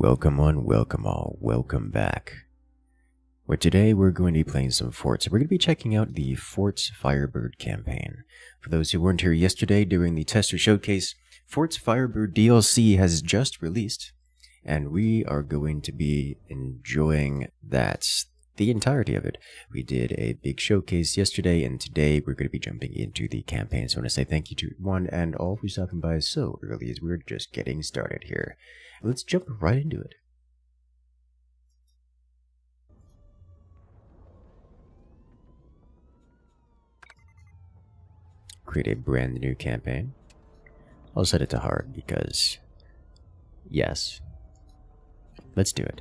Welcome on, welcome all, welcome back. Where today we're going to be playing some forts. We're going to be checking out the Forts Firebird campaign. For those who weren't here yesterday during the tester showcase, Forts Firebird DLC has just released, and we are going to be enjoying that, the entirety of it. We did a big showcase yesterday, and today we're going to be jumping into the campaign. So I want to say thank you to one and all for stopping by so early, as we're just getting started here. Let's jump right into it. Create a brand new campaign. I'll set it to hard because, yes, let's do it.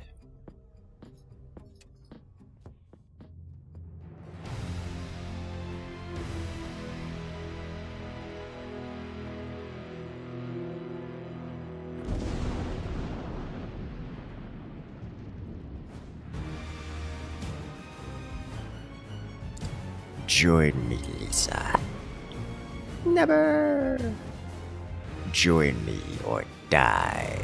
Join me, Lisa. Never! Join me or die.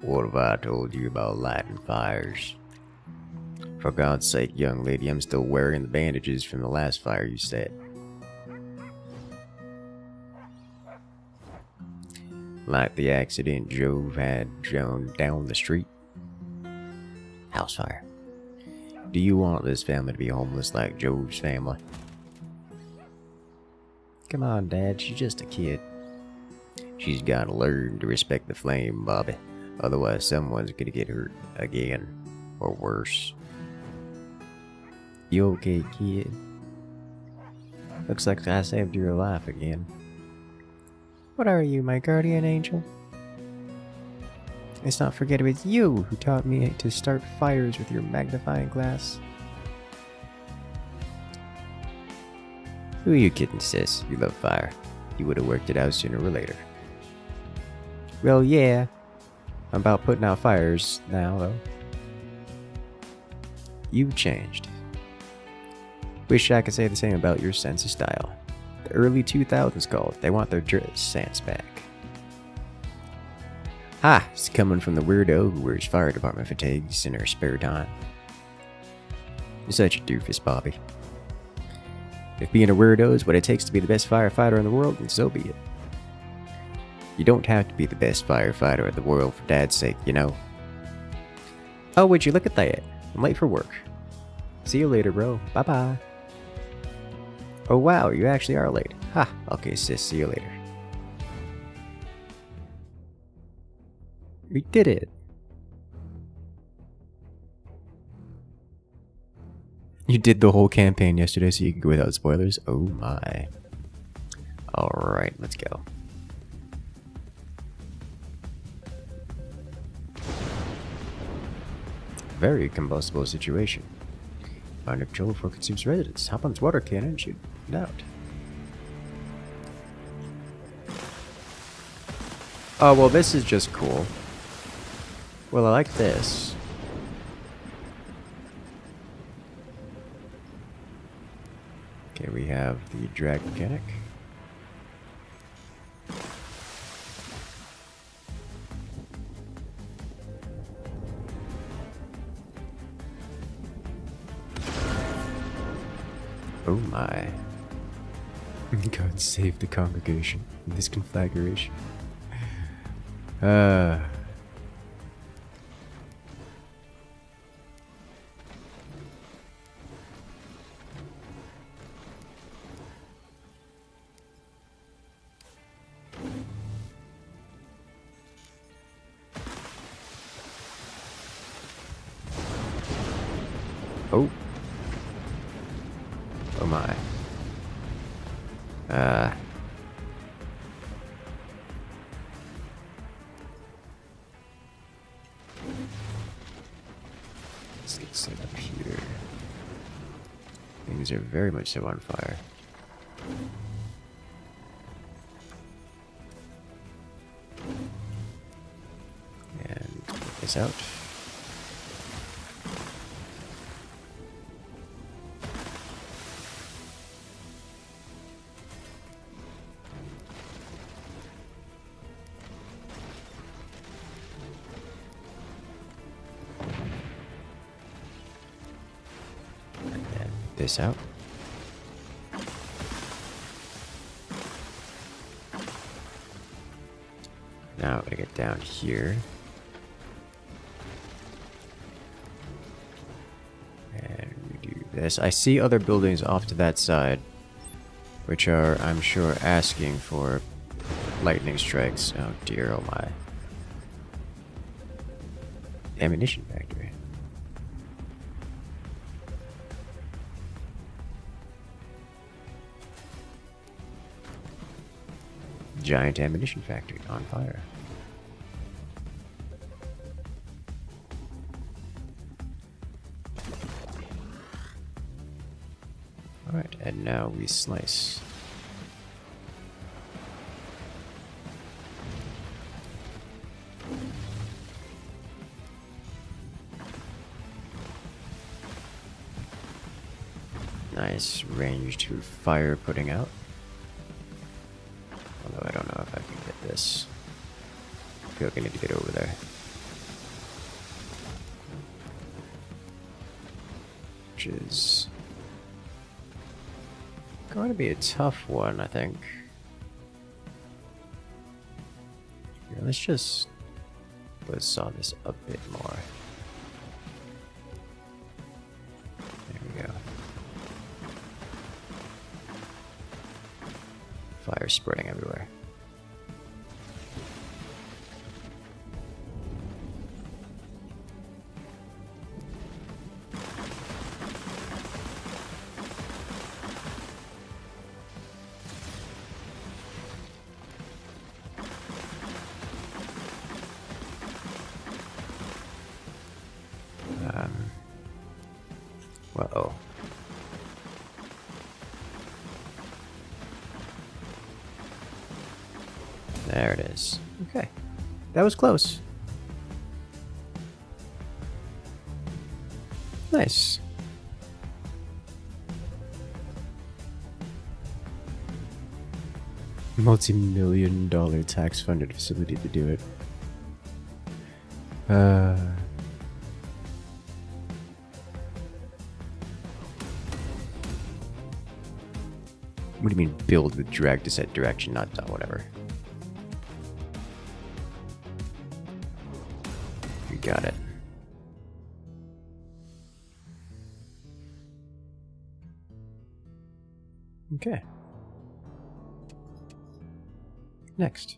What have I told you about lighting fires? For God's sake, young lady, I'm still wearing the bandages from the last fire you set. Like the accident Jove had down the street. House fire. Do you want this family to be homeless like Jove's family? Come on, Dad, she's just a kid. She's gotta learn to respect the flame, Bobby. Otherwise, someone's gonna get hurt again, or worse. You okay, kid? Looks like I saved your life again. What are you, my guardian angel? Let's not forget it was you who taught me to start fires with your magnifying glass. Who are you kidding, sis? You love fire. You would have worked it out sooner or later. Well, yeah. I'm about putting out fires now, though. You've changed. Wish I could say the same about your sense of style. The early 2000s called. They want their dress sense back. Ah, it's coming from the weirdo who wears fire department fatigues in her spare time. You're such a doofus, Bobby. If being a weirdo is what it takes to be the best firefighter in the world, then so be it. You don't have to be the best firefighter in the world for Dad's sake, you know. Oh, would you look at that? I'm late for work. See you later, bro. Bye-bye. Oh, wow, you actually are late. Ha, okay, sis, see you later. We did it. You did the whole campaign yesterday so you can go without spoilers? Oh my. Alright, let's go. Very combustible situation. Find a control for consumes residents. Hop on its water cannon and shoot it out. Oh, well, this is just cool. Well, I like this. Okay, we have the drag mechanic. Oh my. God save the congregation in this conflagration. Oh. Oh my. Let's get set up here. buildings are very much so on fire. And get this out. This out. Now I'm gonna get down here. And we do this. I see other buildings off to that side, which are, I'm sure, asking for lightning strikes. Oh dear, oh my. Ammunition factory. Giant ammunition factory on fire. Alright, and now we slice. Nice ranged fire putting out. Although I don't know if I can get this. I feel like I need to get over there. Which is going to be a tough one, I think. Here, let's saw this a bit more. There we go. Fire spreading everywhere. Uh-oh. There it is. Okay. That was close. Nice. Multi-million-dollar tax-funded facility to do it. What do you mean build with drag to set direction, not whatever? You got it. Okay. Next.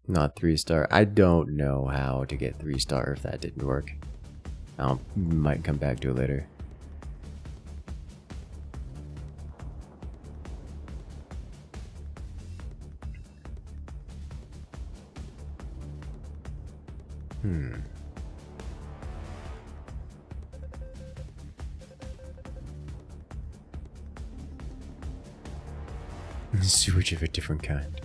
Not 3-star. I don't know how to get 3-star if that didn't work. I might come back to it later. Sewage of a different kind.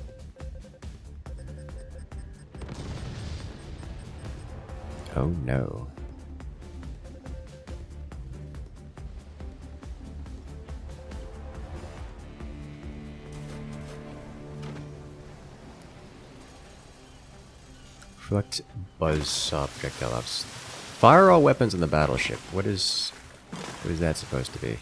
Oh no. Reflect buzzsaw projectile ops. Fire all weapons on the battleship. What is that supposed to be?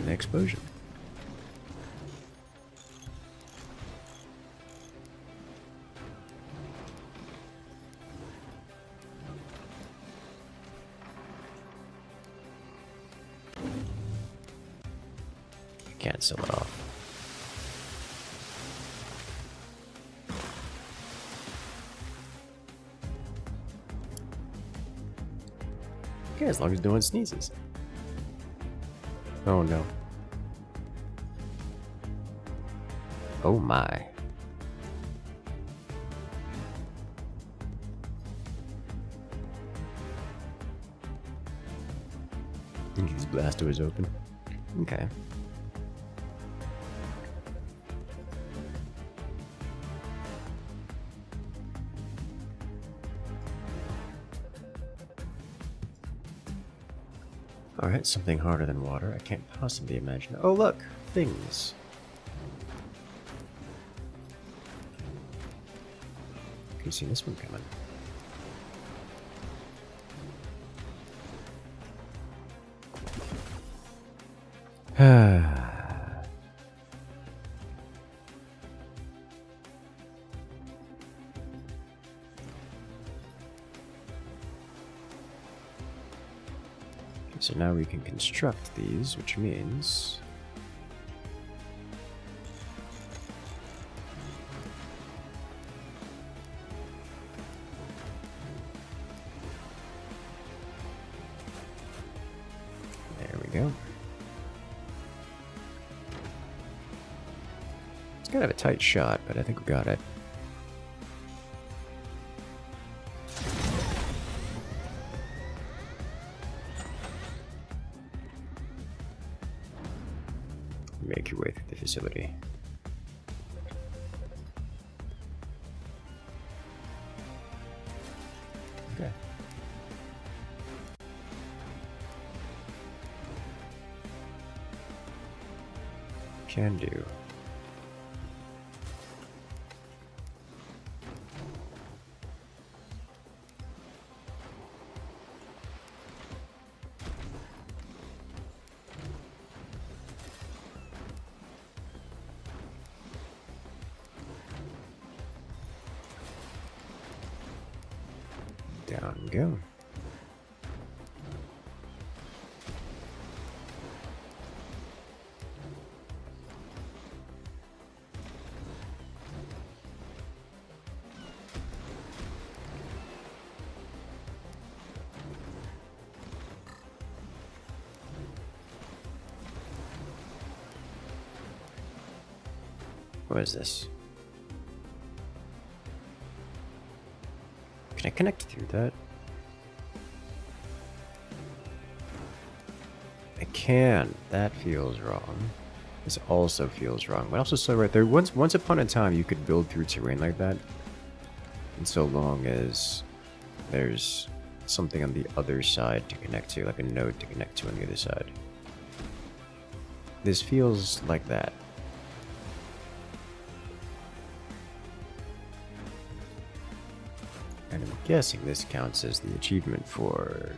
An explosion. cancel it off. Okay, as long as no one sneezes. Oh no. Oh my. These blast doors open. Okay. Alright, something harder than water. I can't possibly imagine. Oh look! Things. Can you see this one coming? So now we can construct these, which means there we go. It's kind of a tight shot, but I think we got it. Make your way through the facility. Okay. Can do. Down we go. What is this? Can I connect through that? I can. That feels wrong. This also feels wrong. But also so right there. Once upon a time, you could build through terrain like that. And so long as there's something on the other side to connect to, like a node to connect to on the other side. This feels like that. And I'm guessing this counts as the achievement for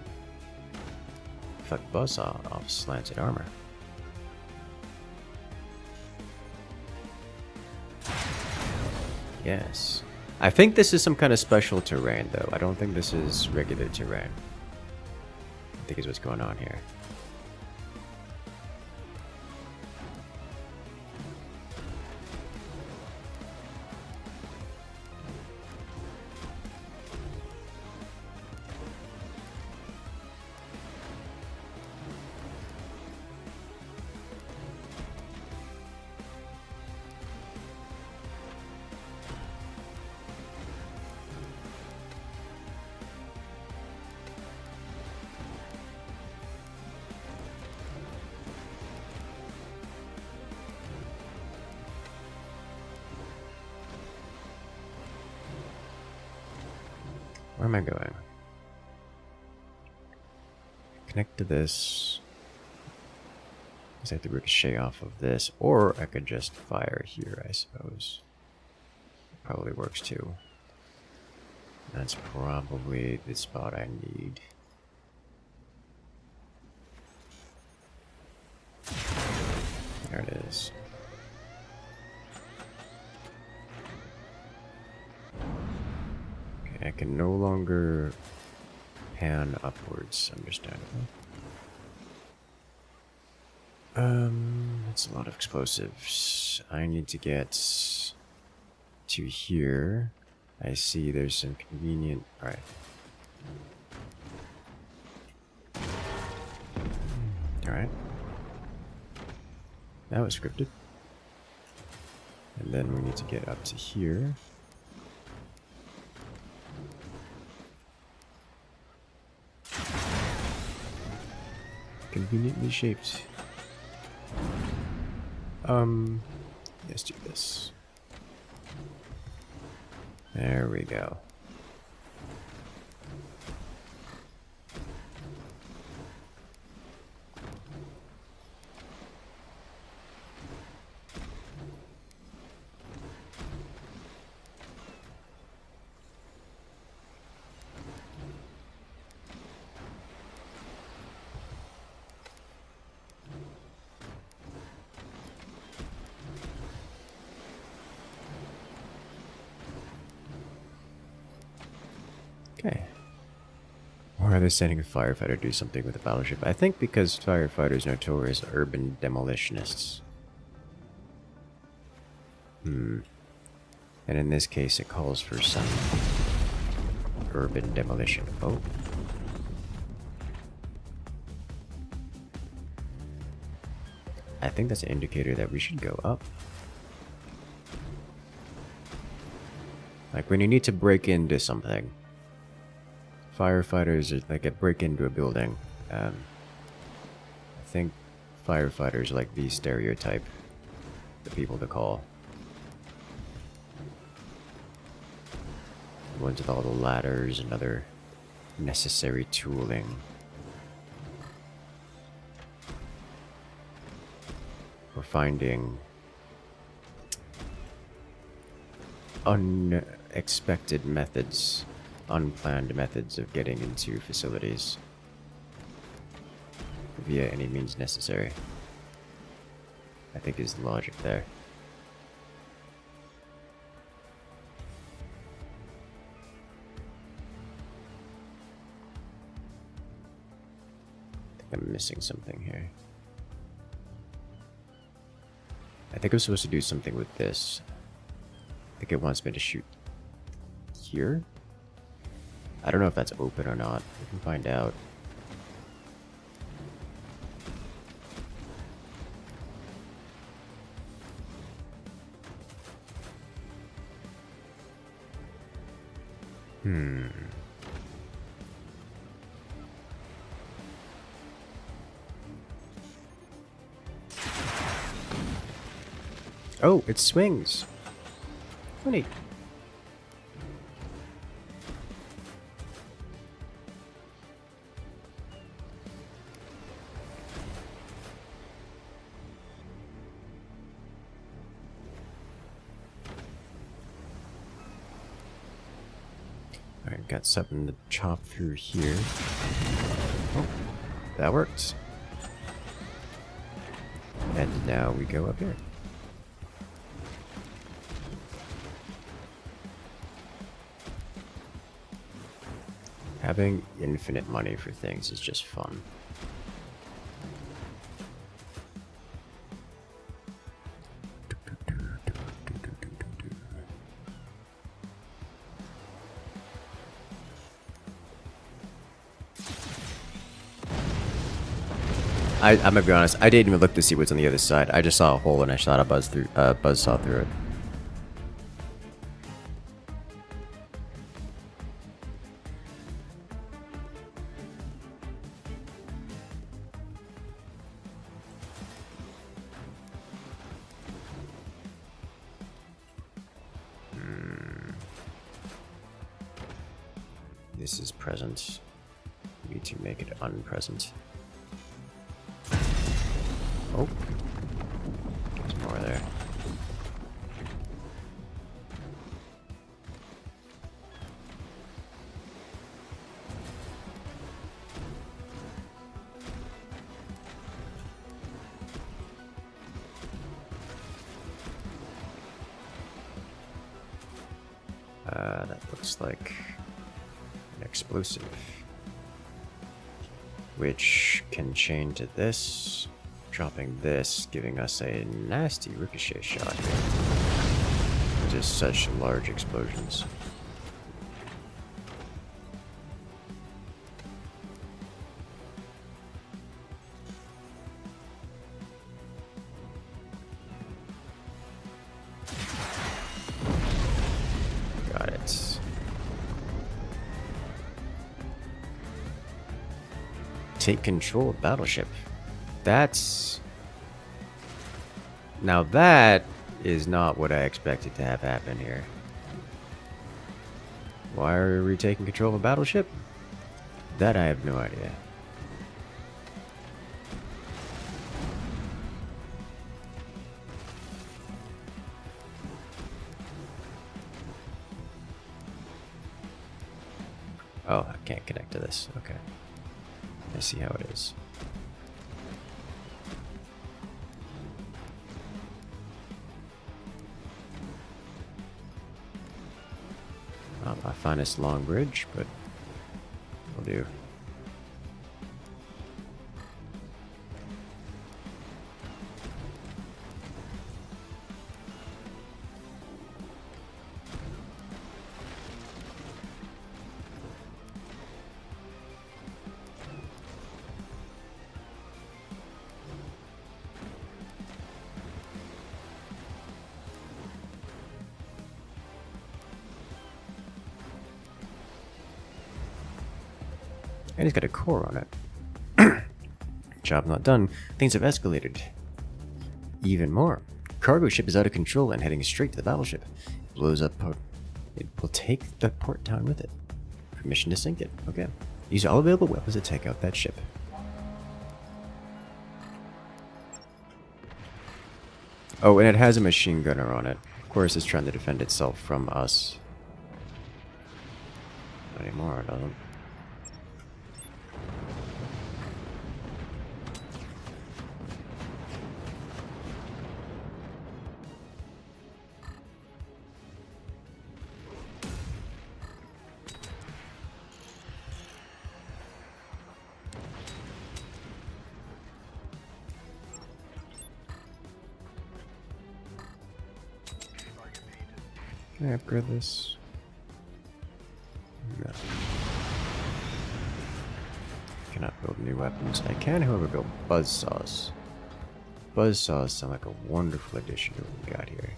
fuck buzzsaw off slanted armor. Yes. I think this is some kind of special terrain though. I don't think this is regular terrain. I think is what's going on here. Where am I going? Connect to this. I have to ricochet off of this, or I could just fire here, I suppose. Probably works too. That's probably the spot I need. There it is. Okay, I can no longer pan upwards, understandable. That's a lot of explosives. I need to get to here. I see there's some convenient... Alright. Alright. That was scripted. And then we need to get up to here. Conveniently shaped. Let's do this. There we go. Okay. Or are they sending a firefighter to do something with a battleship? I think because firefighters are notorious urban demolitionists. And in this case, it calls for some urban demolition. Oh. I think that's an indicator that we should go up. Like when you need to break into something. Firefighters are like break into a building. I think firefighters are like the stereotype, the people to call. The ones with all the ladders and other necessary tooling. We're finding unexpected methods. Unplanned methods of getting into facilities via any means necessary, I think is the logic there. I think I'm missing something here. I think I'm supposed to do something with this. I think it wants me to shoot here. I don't know if that's open or not. We can find out. Oh, it swings. Funny. Alright, got something to chop through here. Oh, that works. And now we go up here. Having infinite money for things is just fun. I'm gonna be honest, I didn't even look to see what's on the other side. I just saw a hole and I shot a buzzsaw through it. This is present. We need to make it unpresent. Oh, there's more there. That looks like an explosive, which can chain to this. dropping this, giving us a nasty ricochet shot here. Just such large explosions. Got it. Take control of battleship. That's... Now that is not what I expected to have happen here. Why are we taking control of a battleship? That I have no idea. Oh, I can't connect to this. Okay. I see how it is. Not my finest long bridge, but will do. And he's got a core on it. Job not done. Things have escalated. Even more. Cargo ship is out of control and heading straight to the battleship. It blows up. It will take the port town with it. Permission to sink it. Okay. Use all available weapons to take out that ship. Oh, and it has a machine gunner on it. Of course, it's trying to defend itself from us. Not anymore, it doesn't. Can I upgrade this? No. Cannot build new weapons. I can, however, build buzzsaws. Buzzsaws sound like a wonderful addition to what we got here.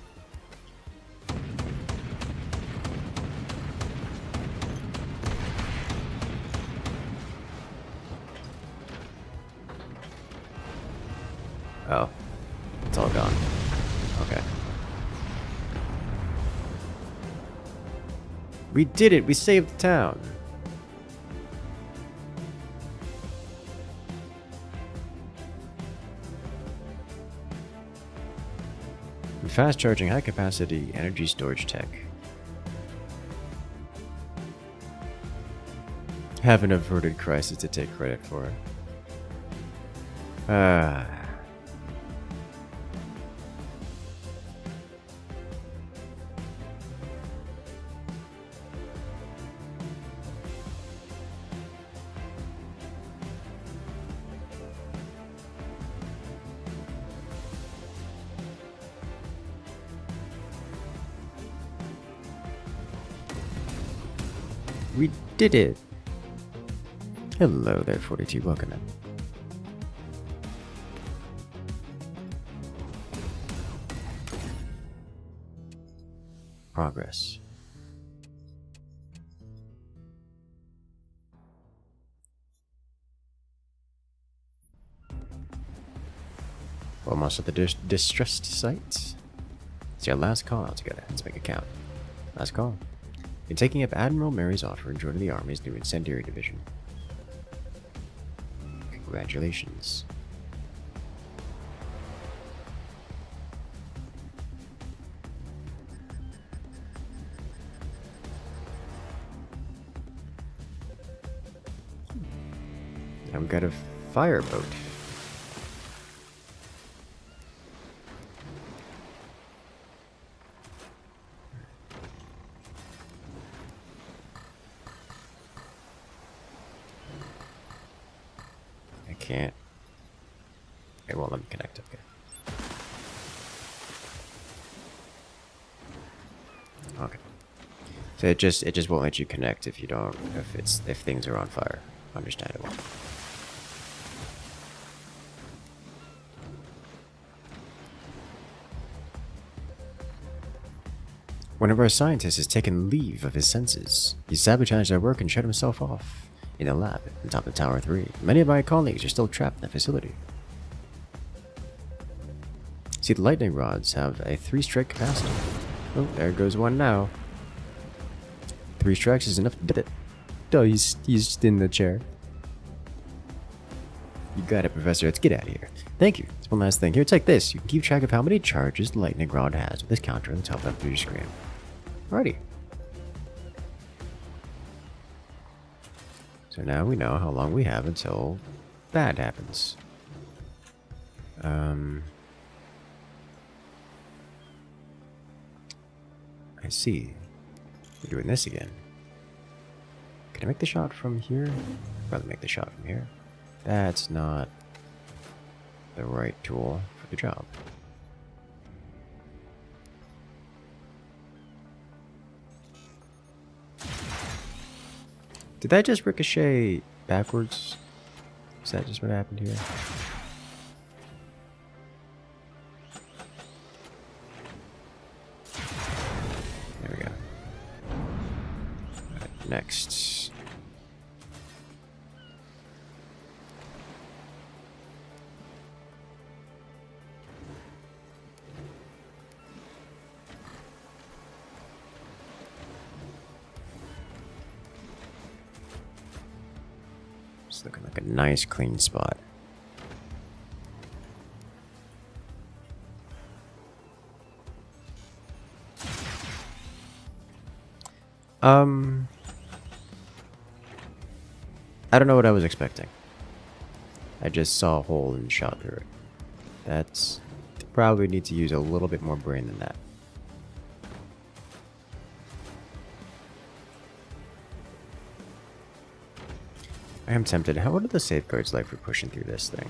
Oh. It's all gone. Okay. We did it! We saved the town! Fast charging high capacity energy storage tech. Have an averted crisis to take credit for. We did it! Hello there, 42. Welcome in. Progress. Almost at the distressed site. It's your last call out together. Let's make a count. Last call. You're taking up Admiral Mary's offer and joining the Army's new incendiary division. Congratulations. Now we've got a fireboat. it won't let me connect. Okay. Okay. So it just won't let you connect if you don't if things are on fire. Understandable. One of our scientists has taken leave of his senses. He sabotaged our work and shut himself off in the lab on top of Tower 3. Many of my colleagues are still trapped in the facility. See, the lightning rods have a 3-strike capacity. Oh, there goes one now. 3 strikes is enough to get it. Oh, he's in the chair. You got it, Professor. Let's get out of here. Thank you. One last thing. Here, take this. You can keep track of how many charges the lightning rod has with this counter on the top left of your screen. Alrighty. So now we know how long we have until bad happens. I see. We're doing this again. Can I make the shot from here? I'd rather make the shot from here. That's not the right tool for the job. Did that just ricochet backwards? Is that just what happened here? There we go. Right, next. It's looking like a nice clean spot. I don't know what I was expecting. I just saw a hole and shot through it. That's probably need to use a little bit more brain than that. I am tempted. What are the safeguards like for pushing through this thing?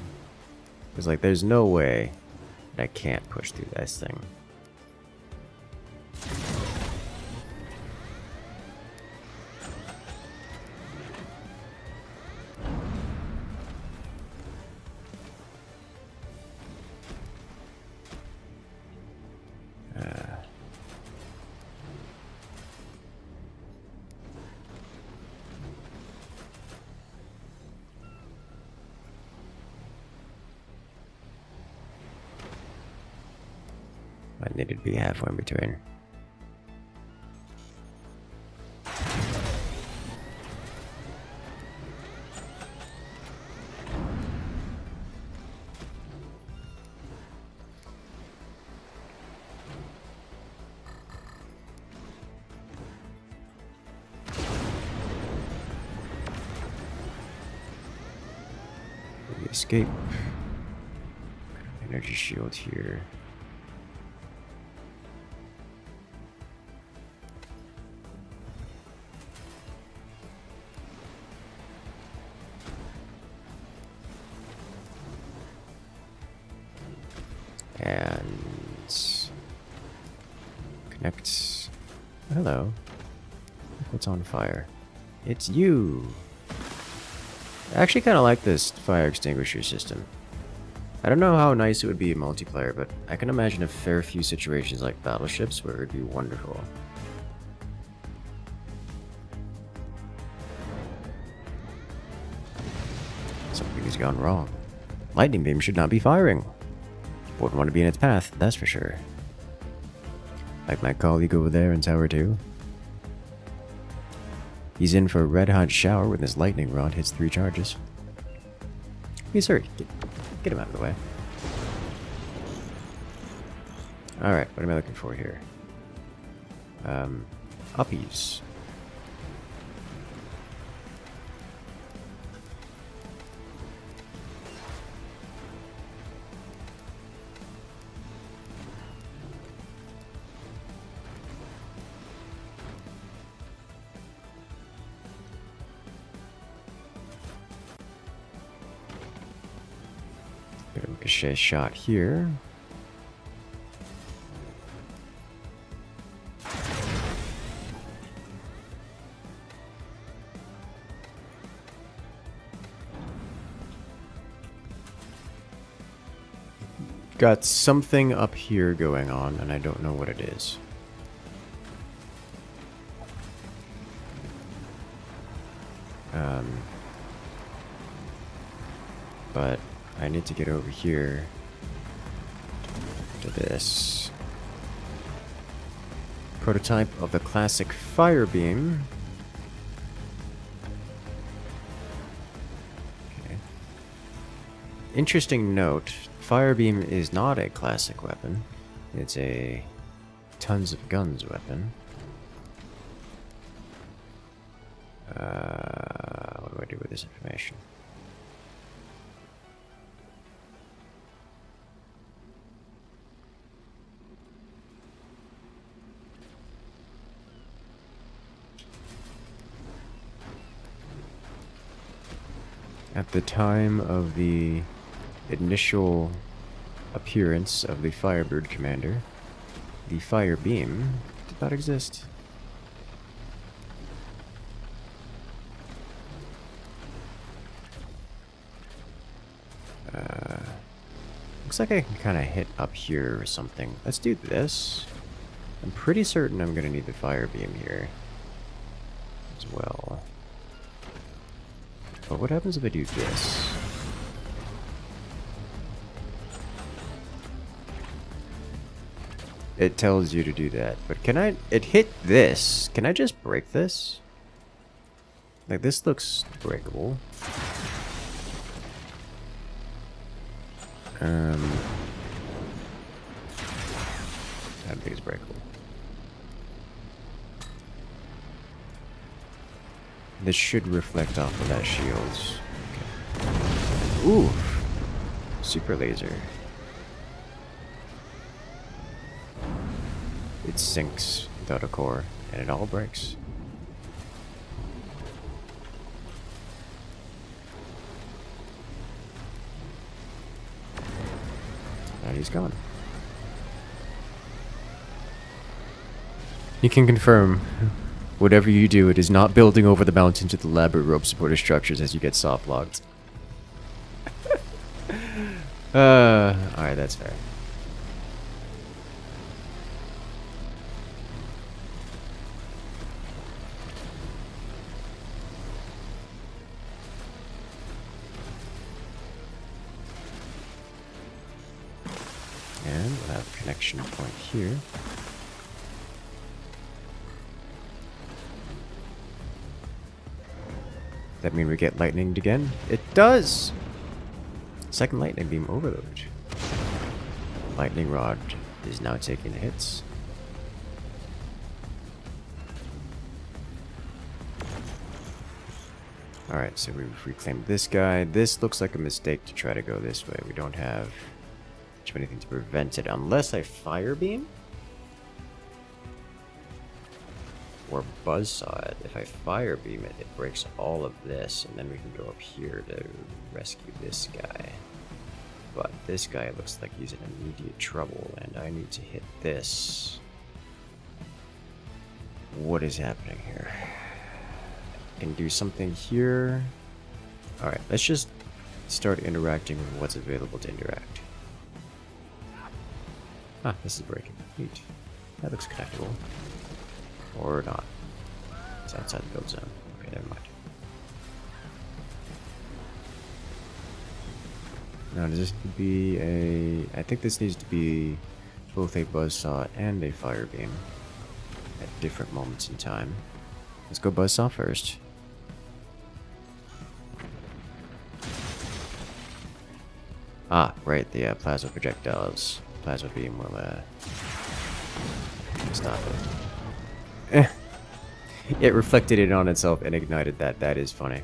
Because, like, there's no way that I can't push through this thing. I needed to be halfway in between. Escape. Energy shield here. And connect. Hello. What's on fire? It's you. I actually kind of like this fire extinguisher system. I don't know how nice it would be in multiplayer, but I can imagine a fair few situations like battleships where it would be wonderful. Something has gone wrong. Lightning beam should not be firing. Wouldn't want to be in its path, that's for sure. Like my colleague over there in Tower 2. He's in for a red-hot shower when this lightning rod hits 3 charges. Yes, sir. Get him out of the way. Alright, what am I looking for here? Uppies. ricochet shot here. Got something up here going on, and I don't know what it is. But I need to get over here to this prototype of the classic fire beam. Okay. Interesting note, fire beam is not a classic weapon. It's a tons of guns weapon. What do I do with this information? At the time of the initial appearance of the Firebird commander, the fire beam did not exist. Looks like I can kind of hit up here or something. Let's do this. I'm pretty certain I'm going to need the fire beam here as well. But what happens if I do this? It tells you to do that. But can I... It hit this. Can I just break this? Like, this looks breakable. How big is breakable? This should reflect off of that shields. Okay. Ooh! Super laser. It sinks without a core, and it all breaks. And he's gone. You can confirm, whatever you do, it is not building over the mountains with elaborate rope supported structures as you get soft locked. Alright, that's fair. And we'll have a connection point here. That mean we get lightninged again? It does! Second lightning beam overload. Lightning rod is now taking the hits. Alright, so we've reclaimed this guy. This looks like a mistake to try to go this way. We don't have much of anything to prevent it unless I fire beam? Or buzzsaw it. If I fire beam it, it breaks all of this, and then we can go up here to rescue this guy. But this guy looks like he's in immediate trouble, and I need to hit this. What is happening here? I can do something here. Alright, let's just start interacting with what's available to interact. Ah, this is breaking. Neat. That looks connectable. Or not. It's outside the build zone. Okay, never mind. Now, does this need to be a... I think this needs to be both a buzzsaw and a fire beam at different moments in time. Let's go buzzsaw first. Ah, right, the plasma projectiles. Plasma beam will stop it. It reflected it on itself and ignited that. That is funny.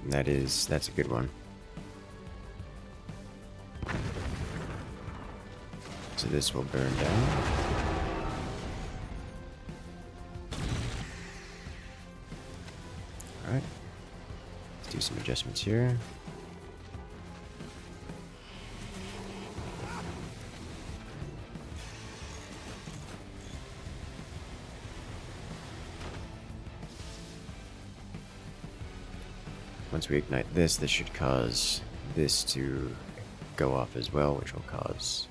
That's a good one. So this will burn down. Alright. adjustments here. Once we ignite this, this should cause this to go off as well, which will cause...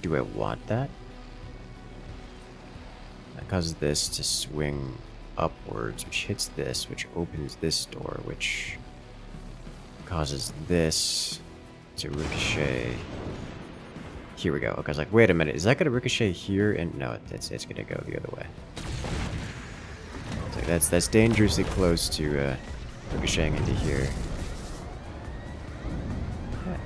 do I want that? That causes this to swing upwards, which hits this, which opens this door, which causes this to ricochet. Here we go. Okay, I was like, wait a minute, is that going to ricochet here? And no, it's going to go the other way. So that's dangerously close to ricocheting into here. Okay.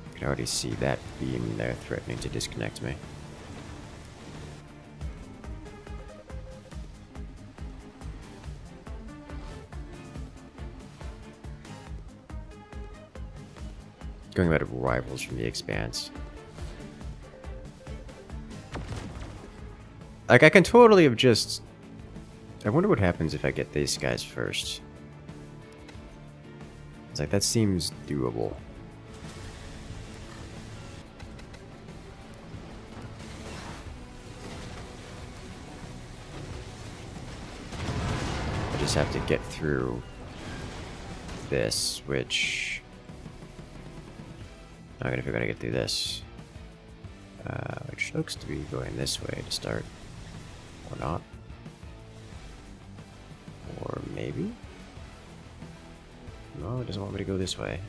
I can already see that beam there threatening to disconnect me. Going about rivals from the Expanse. Like, I can totally have just... I wonder what happens if I get these guys first. It's like, that seems doable. I just have to get through this, which... I'm gonna figure out how to get through this. Which looks to be going this way to start. Or not. Or maybe? No, it doesn't want me to go this way.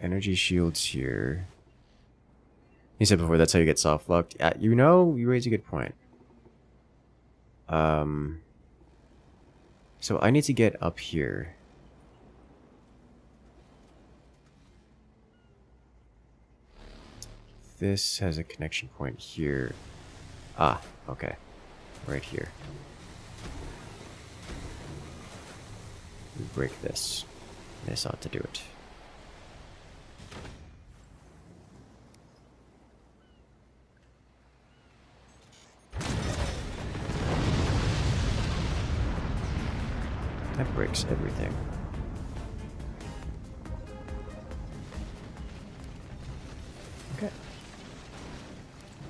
Energy shields here. You said before that's how you get soft locked. You know, you raise a good point. So I need to get up here. This has a connection point here. Ah, okay. Right here. We break this. This ought to do it. That breaks everything. Okay.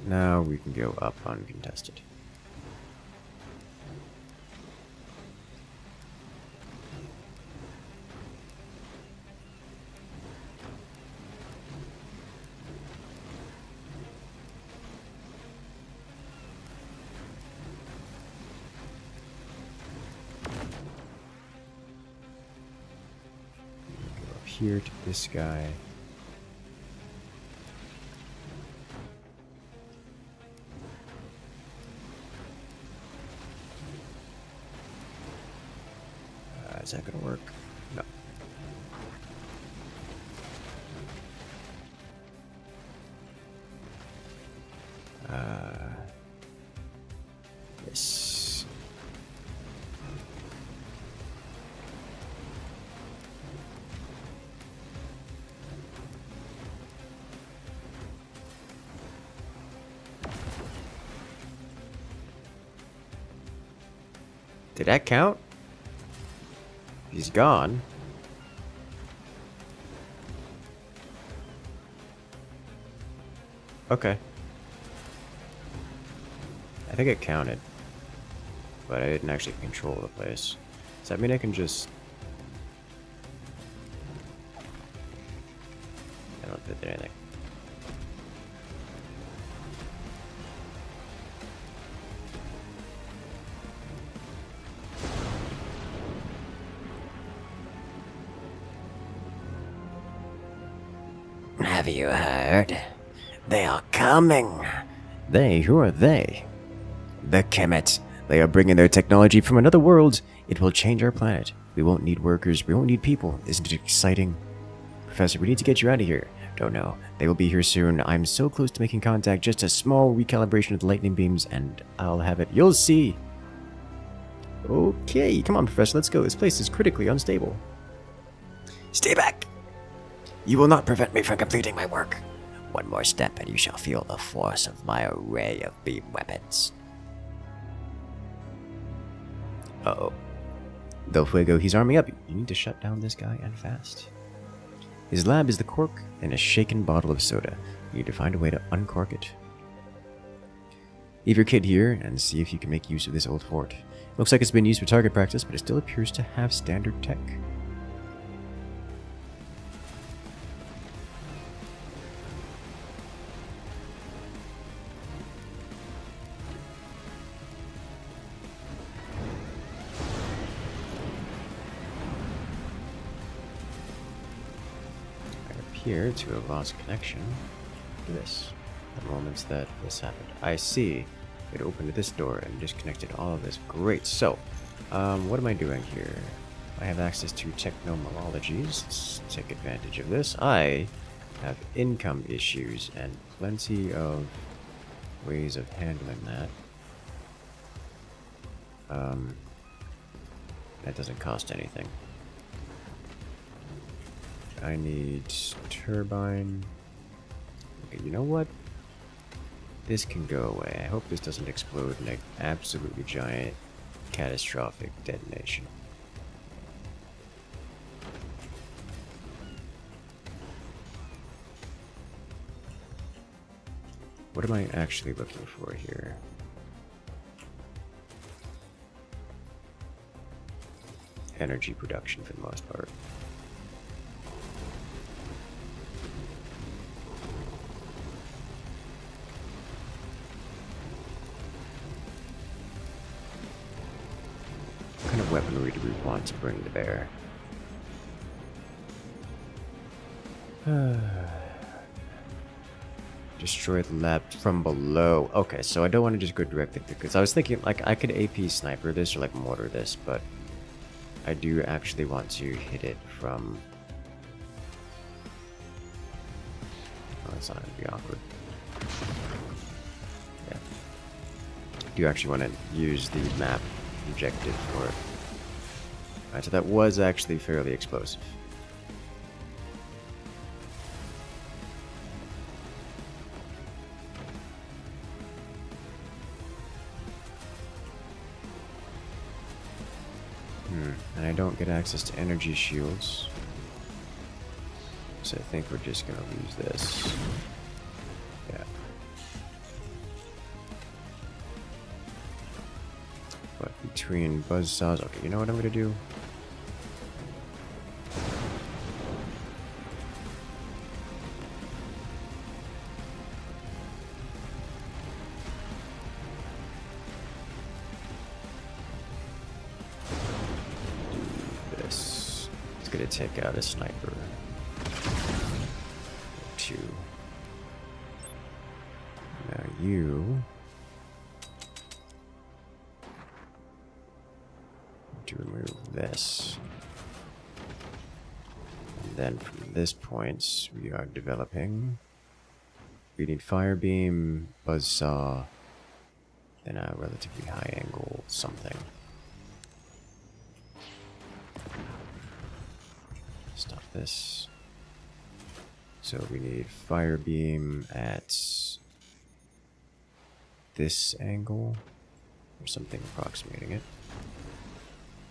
Now we can go up uncontested. Here to this guy. Is that gonna work? No. This. Did that count? He's gone. Okay. I think it counted. But I didn't actually control the place. Does that mean I can just... I don't think anything. Have you heard? They are coming. They? Who are they? The Kemet, They are bringing their technology from another world. It will change our planet. We won't need workers. We won't need people. Isn't it exciting? Professor, we need to get you out of here. Don't know. They will be here soon. I'm so close to making contact. Just a small recalibration of the lightning beams, and I'll have it. You'll see. Okay, come on, Professor. Let's go. This place is critically unstable. Stay back. You will not prevent me from completing my work. One more step, and you shall feel the force of my array of beam weapons. Uh-oh. Del Fuego, he's arming up. You need to shut down this guy, and fast. His lab is the cork in a shaken bottle of soda. You need to find a way to uncork it. Leave your kid here and see if you can make use of this old fort. Looks like it's been used for target practice, but it still appears to have standard tech. Here to have lost connection to this. The moments that this happened. I see. It opened this door and disconnected all of this. Great. So, what am I doing here? I have access to technomalologies. Let's take advantage of this. I have income issues and plenty of ways of handling that. That doesn't cost anything. I need turbine. Okay, you know what? This can go away. I hope this doesn't explode in an absolutely giant, catastrophic detonation. What am I actually looking for here? Energy production for the most part. What kind of weaponry do we want to bring to bear? Destroy the lab from below. Okay, so I don't want to just go directly because I was thinking like I could AP sniper this or like mortar this, but I do actually want to hit it from. Oh, that's not gonna be awkward. Yeah. I do actually want to use the map objective for it. Alright, so that was actually fairly explosive. And I don't get access to energy shields. So I think we're just gonna lose this. Yeah. But between buzzsaws, okay, you know what I'm gonna do? Gonna take out a sniper. 2. Now you to remove this. And then from this point we are developing. We need fire beam, buzzsaw, then a relatively high angle something. Stop this. So we need fire beam at this angle or something approximating it.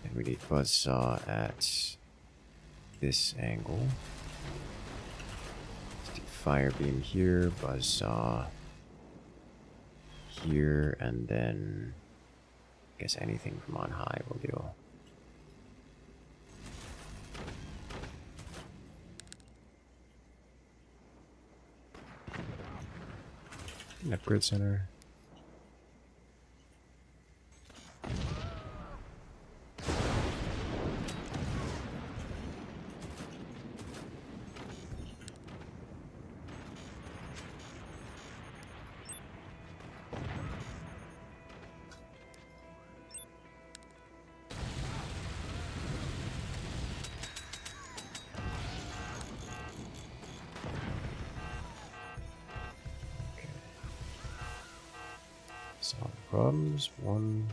And we need buzzsaw at this angle. Let's do fire beam here, buzzsaw here, and then I guess anything from on high will do. Upgrade center. Solve problems. One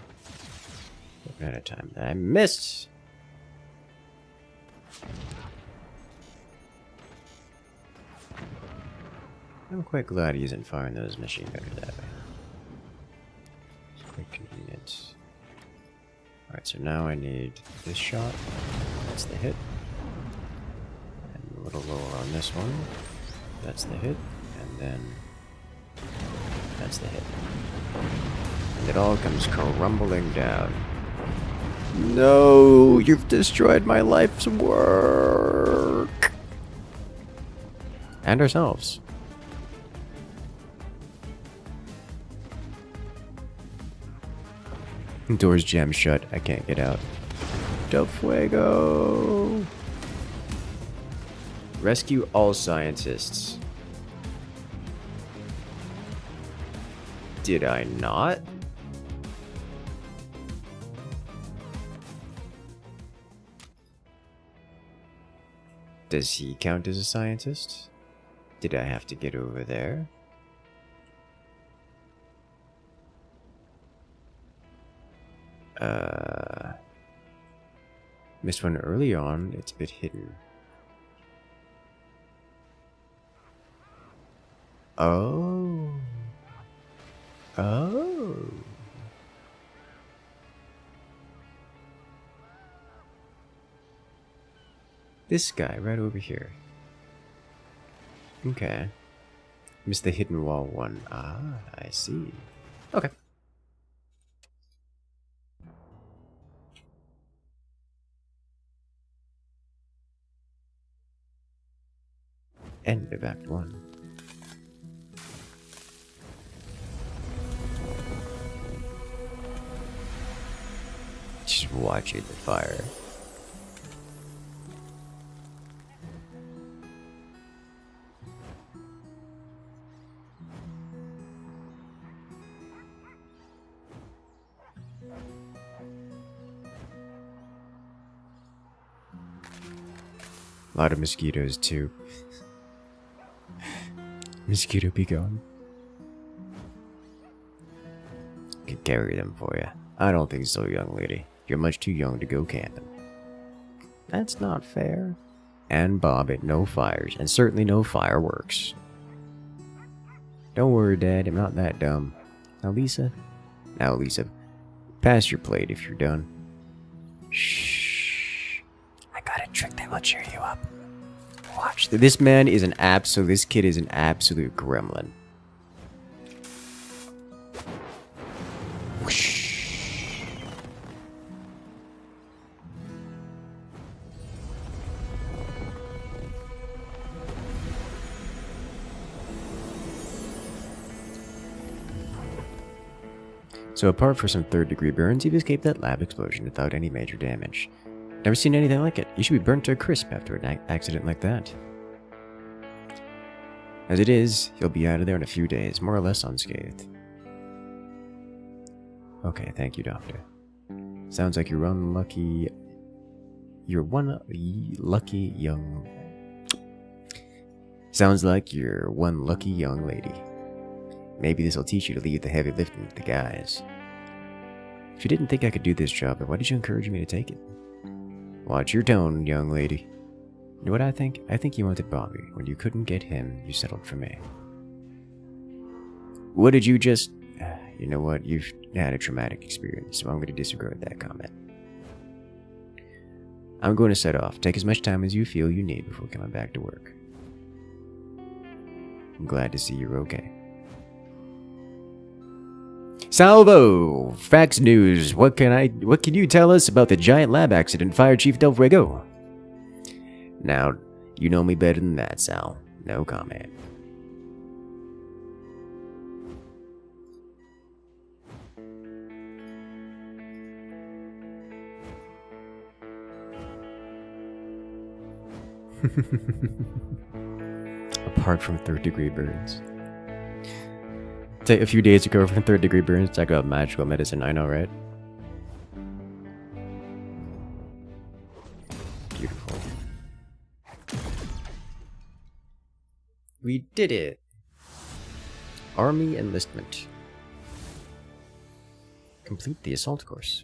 at a time. I missed! I'm quite glad he isn't firing those machine guns that way. It's quite convenient. Alright, so now I need this shot. That's the hit. And a little lower on this one. That's the hit. And then that's the hit. And it all comes crumbling down. No, you've destroyed my life's work. And ourselves. Doors jammed shut. I can't get out. Del Fuego! Rescue all scientists. Did I not? Does he count as a scientist? Did I have to get over there? Missed one early on. It's a bit hidden. Oh. Oh. This guy right over here. Okay. Missed the hidden wall one. Ah, I see. Okay. End of Act 1. Just watching the fire. A lot of mosquitoes too. Mosquito be gone. Can carry them for you. I don't think so, young lady. You're much too young to go camping. That's not fair. And Bob, it no fires, and certainly no fireworks. Don't worry, Dad, I'm not that dumb. Now, Lisa, pass your plate if you're done. Shh. I got a trick that will cheer you up. Watch. This man is this kid is an absolute gremlin. Whoosh. So apart from some third-degree burns, you've escaped that lab explosion without any major damage. Never seen anything like it. You should be burnt to a crisp after an accident like that. As it is, you'll be out of there in a few days, more or less unscathed. Okay, thank you, Doctor. Sounds like you're one lucky young lady. Maybe this'll teach you to leave the heavy lifting to the guys. If you didn't think I could do this job, then why did you encourage me to take it? Watch your tone, young lady. You know what I think? I think you wanted Bobby. When you couldn't get him, you settled for me. What did you just... You know what? You've had a traumatic experience, so I'm going to disagree with that comment. I'm going to set off. Take as much time as you feel you need before coming back to work. I'm glad to see you're okay. Salvo! Fax news. What can you tell us about the giant lab accident, Fire Chief Del Fuego? Now, you know me better than that, Sal. No comment. Apart from third-degree burns. Take a few days to recover from third-degree burns. Talk about magical medicine, I know, right? Beautiful. We did it! Army enlistment. complete the assault course.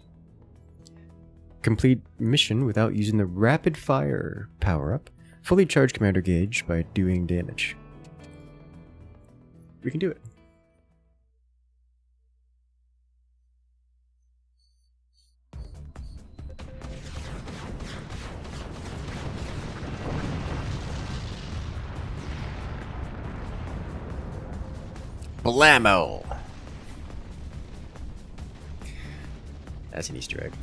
Complete mission without using the rapid fire power-up. Fully charge commander gauge by doing damage. We can do it. Blammo! That's an Easter egg.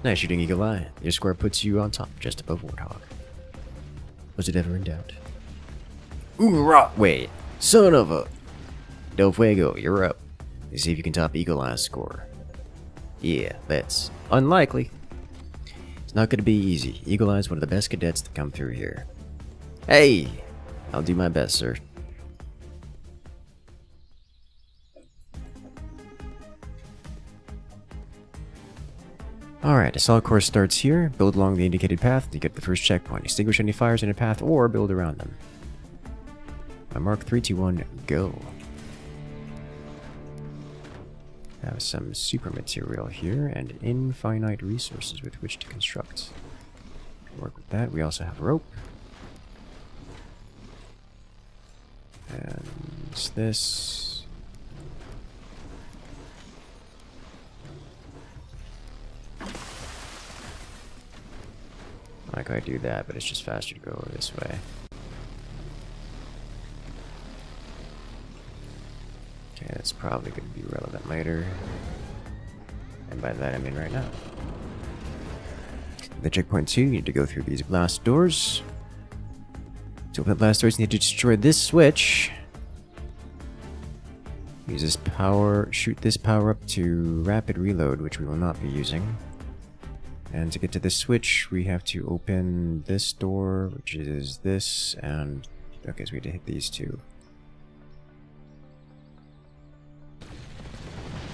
Nice shooting, Eagle Eye. Your score puts you on top, just above Warthog. Was it ever in doubt? Oorah! Wait, son of a... Del Fuego, you're up. Let's see if you can top Eagle Eye's score. Yeah, that's unlikely. It's not going to be easy. Eagle Eye's one of the best cadets to come through here. Hey! I'll do my best, sir. Alright, assault course starts here. Build along the indicated path to get the first checkpoint. Extinguish any fires in a path or build around them. On mark 3, 2, 1, go. Have some super material here and infinite resources with which to construct. Work with that. We also have rope. And this. Like I do that, but it's just faster to go over this way. Okay, that's probably going to be relevant later. And by that I mean right now. The checkpoint 2, you need to go through these blast doors. To open the blast doors, you need to destroy this switch. Use this power, shoot this power up to rapid reload, which we will not be using. And to get to this switch, we have to open this door, which is this, and... Okay, so we have to hit these two.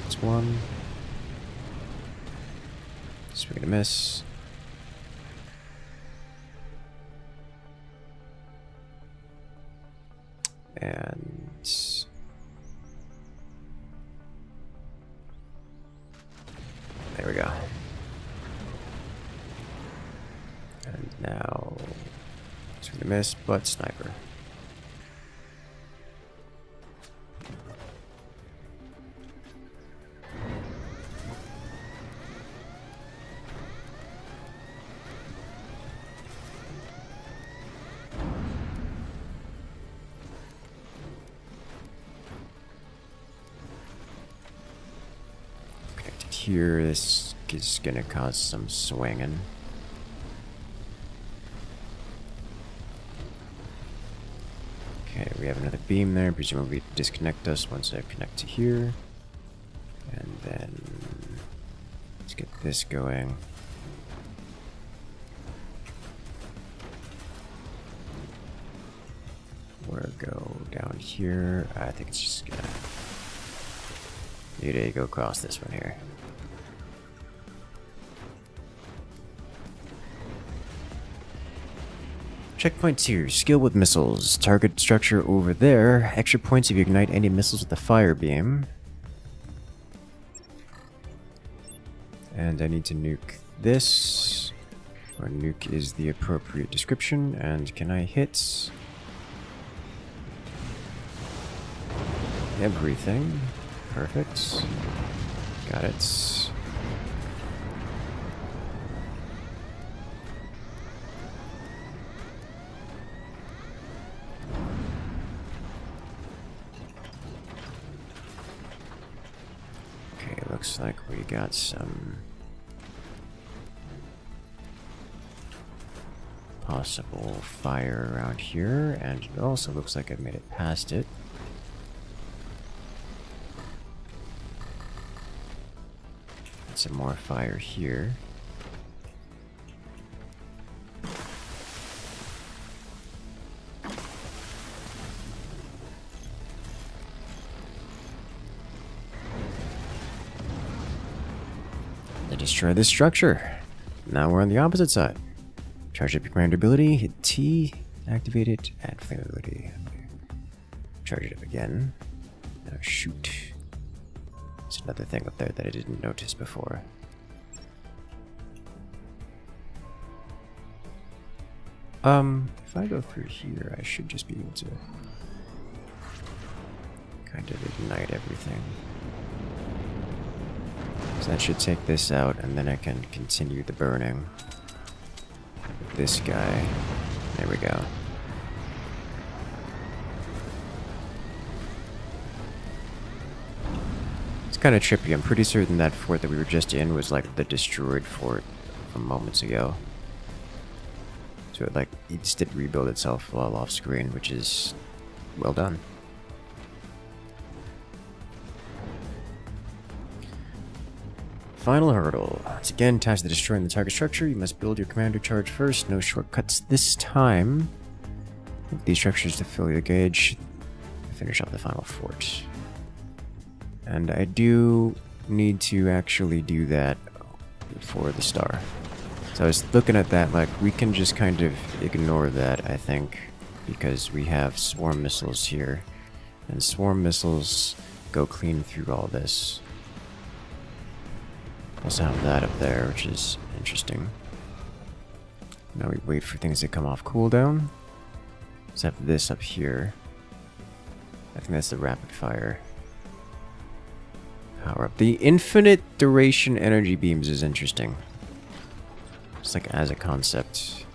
That's one. Swing and a miss. And... There we go. And now, swing and a miss, but sniper. Connected here, this is gonna cause some swinging. Okay, we have another beam there, presumably disconnect us once I connect to here. And then let's get this going. We'll go down here. I think it's just gonna need to go across this one here. Checkpoint 2, skill with missiles. Target structure over there. Extra points if you ignite any missiles with the fire beam. And I need to nuke this. Or nuke is the appropriate description. And can I hit everything? Perfect. Got it. Looks like we got some possible fire around here, and it also looks like I've made it past it. Some more fire here. Destroy this structure. Now we're on the opposite side. Charge up your commander ability, hit T, activate it, add flame ability. Charge it up again. Now shoot. There's another thing up there that I didn't notice before. If I go through here, I should just be able to kind of ignite everything. So that should take this out, and then I can continue the burning. This guy. There we go. It's kind of trippy. I'm pretty certain that fort that we were just in was like the destroyed fort from moments ago. So it just did rebuild itself while off screen, which is well done. Final hurdle. Once again, tasked with destroying the target structure, you must build your commander charge first. No shortcuts this time. These structures to fill your gauge. Finish off the final fort. And I do need to actually do that before the star. So I was looking at that, like, we can just kind of ignore that, I think, because we have swarm missiles here. And swarm missiles go clean through all this. Also have that up there, which is interesting. Now we wait for things to come off cooldown. Let's have this up here. I think that's the rapid fire. Power up. The infinite duration energy beams is interesting. Just like as a concept.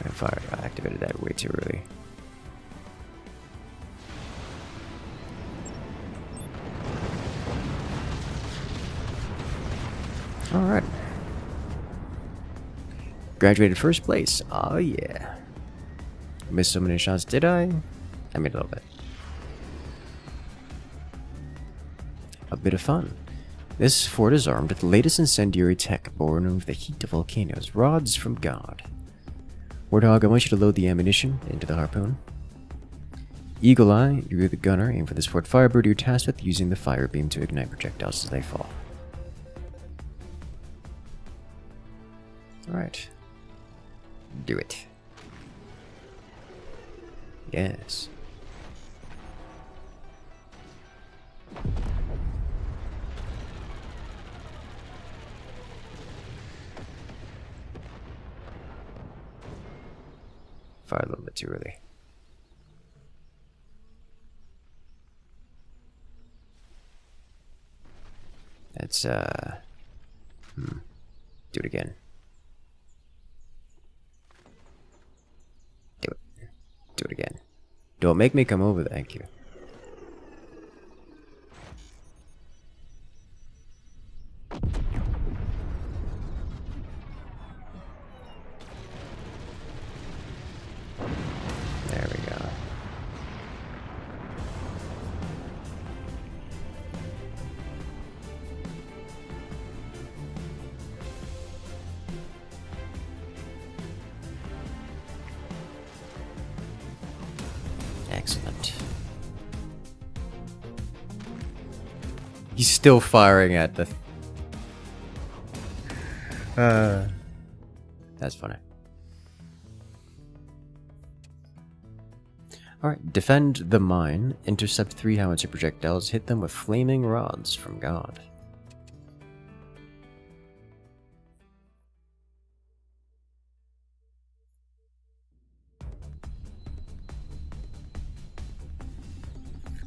I activated that way too early. Alright. Graduated first place. Oh yeah. Missed so many shots, did I? I made a little bit. A bit of fun. This fort is armed with the latest incendiary tech born of the heat of volcanoes, rods from God. Warthog, I want you to load the ammunition into the harpoon. Eagle Eye, you're the gunner. Aim for this fort. Firebird, you're tasked with using the fire beam to ignite projectiles as they fall. Alright. Do it. Yes. Fire a little bit too early. That's, do it again. Do it. Do it again. Don't make me come over, thank you. There we go. Excellent. He's still firing at the... That's funny. Alright, defend the mine, intercept 3 howitzer projectiles, hit them with flaming rods from God.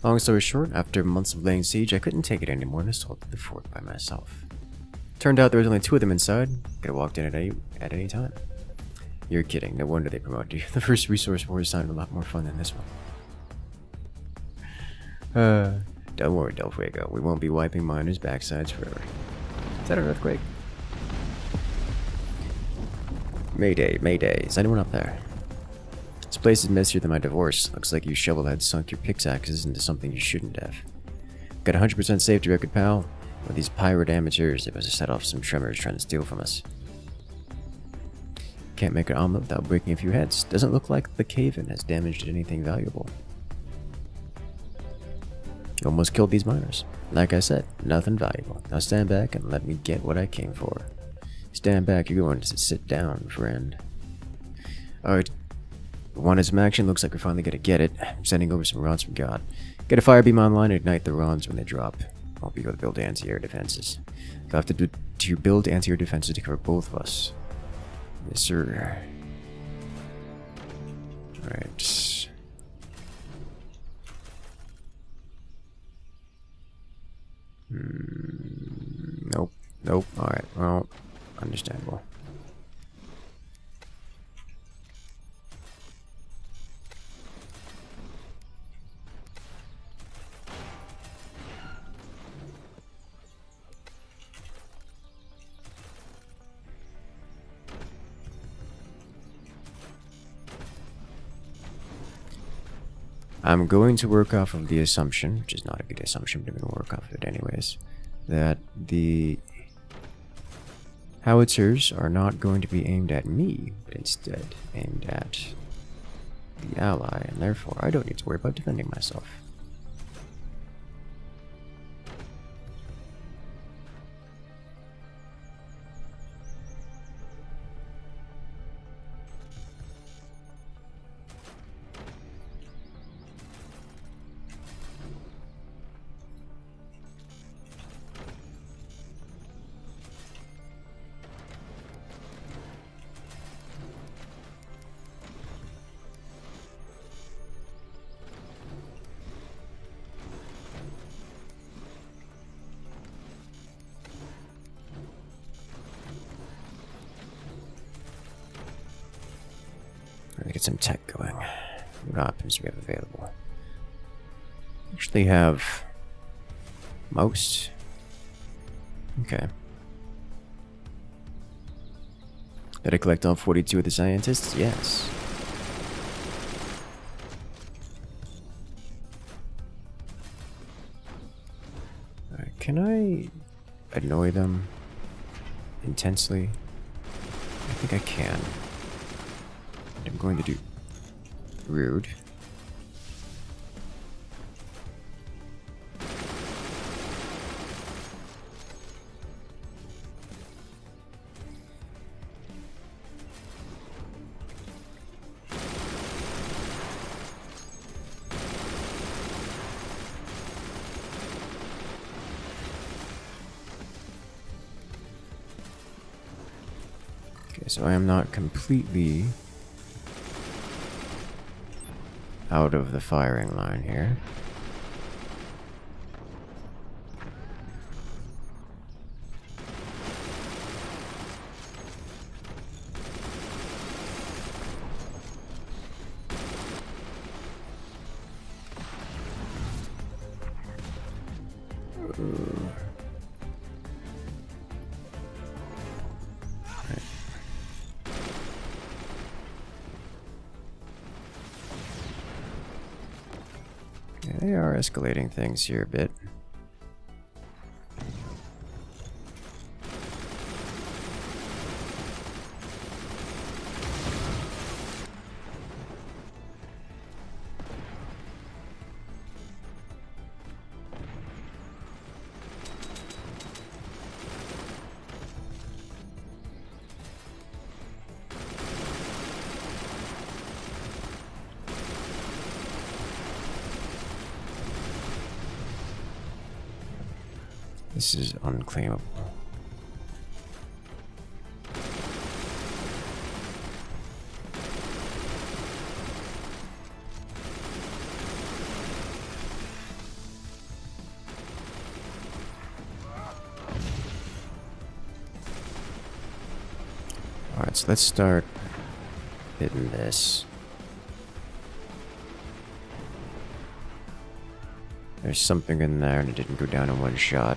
Long story short, after months of laying siege, I couldn't take it anymore and assaulted the fort by myself. Turned out there was only 2 of them inside. Could have walked in at any time. You're kidding, no wonder they promoted you. The first resource war sounded a lot more fun than this one. Don't worry, Del Fuego. We won't be wiping miners' backsides forever. Is that an earthquake? Mayday, Mayday. Is anyone up there? This place is messier than my divorce. Looks like you shovelheads sunk your pickaxes into something you shouldn't have. Got 100% safety record, pal. With these pirate amateurs, they must have set off some tremors trying to steal from us. Can't make an omelet without breaking a few heads. Doesn't look like the cave-in has damaged anything valuable. Almost killed these miners. Like I said, nothing valuable. Now stand back and let me get what I came for. Stand back, you're going to sit down, friend. Alright. Wanted some action, looks like we're finally gonna get it. I'm sending over some rods from God. Get a fire beam online and ignite the rods when they drop. I'll be able to build anti-air defenses. You'll have to build anti-air defenses to cover both of us. Yes, sir. Alright. Nope. Nope. Alright, well, understandable. I'm going to work off of the assumption, which is not a good assumption, but I'm going to work off of it anyways, that the howitzers are not going to be aimed at me, but instead aimed at the ally, and therefore I don't need to worry about defending myself. Get some tech going. What options do we have available? Actually have most. Okay. Did I collect all 42 of the scientists? Yes. Alright, can I annoy them intensely? I think I can. I'm going to do rude. Okay, so I am not completely out of the firing line here. Yeah, they are escalating things here a bit. This is unclaimable. Alright, so let's start hitting this. There's something in there and it didn't go down in one shot.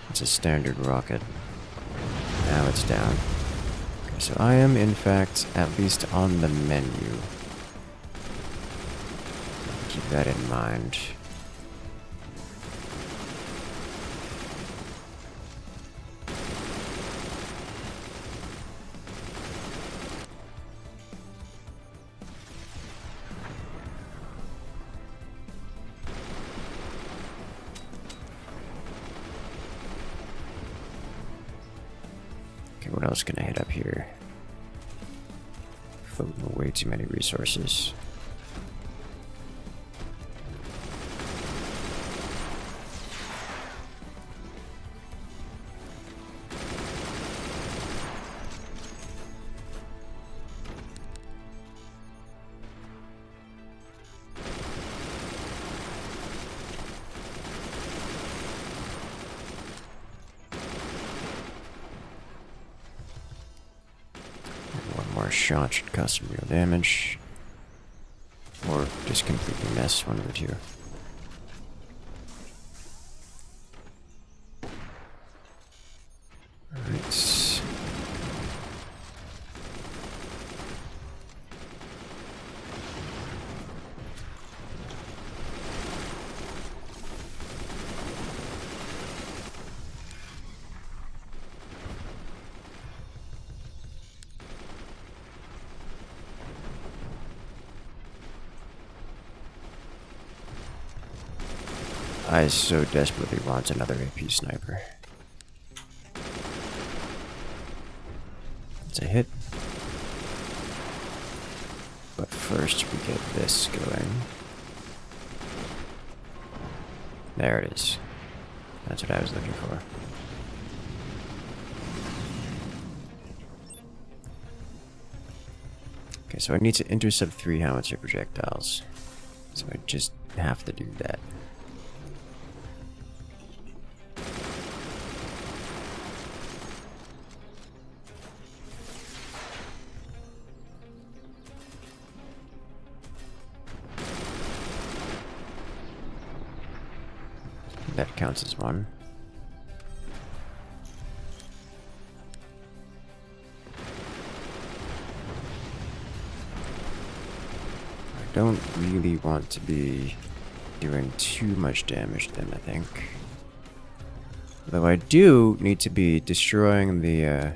It's a standard rocket. Now it's down. Okay, so I am, in fact, at least on the menu. Keep that in mind. What else can I hit up here? Floating way too many resources. more shot should cause some real damage. Or just completely miss, one of the two. Alright. I so desperately want another AP sniper. It's a hit. But first we get this going. There it is. That's what I was looking for. Okay, so I need to intercept 3 howitzer projectiles. So I just have to do that. That counts as one. I don't really want to be doing too much damage to them, I think. Though I do need to be destroying the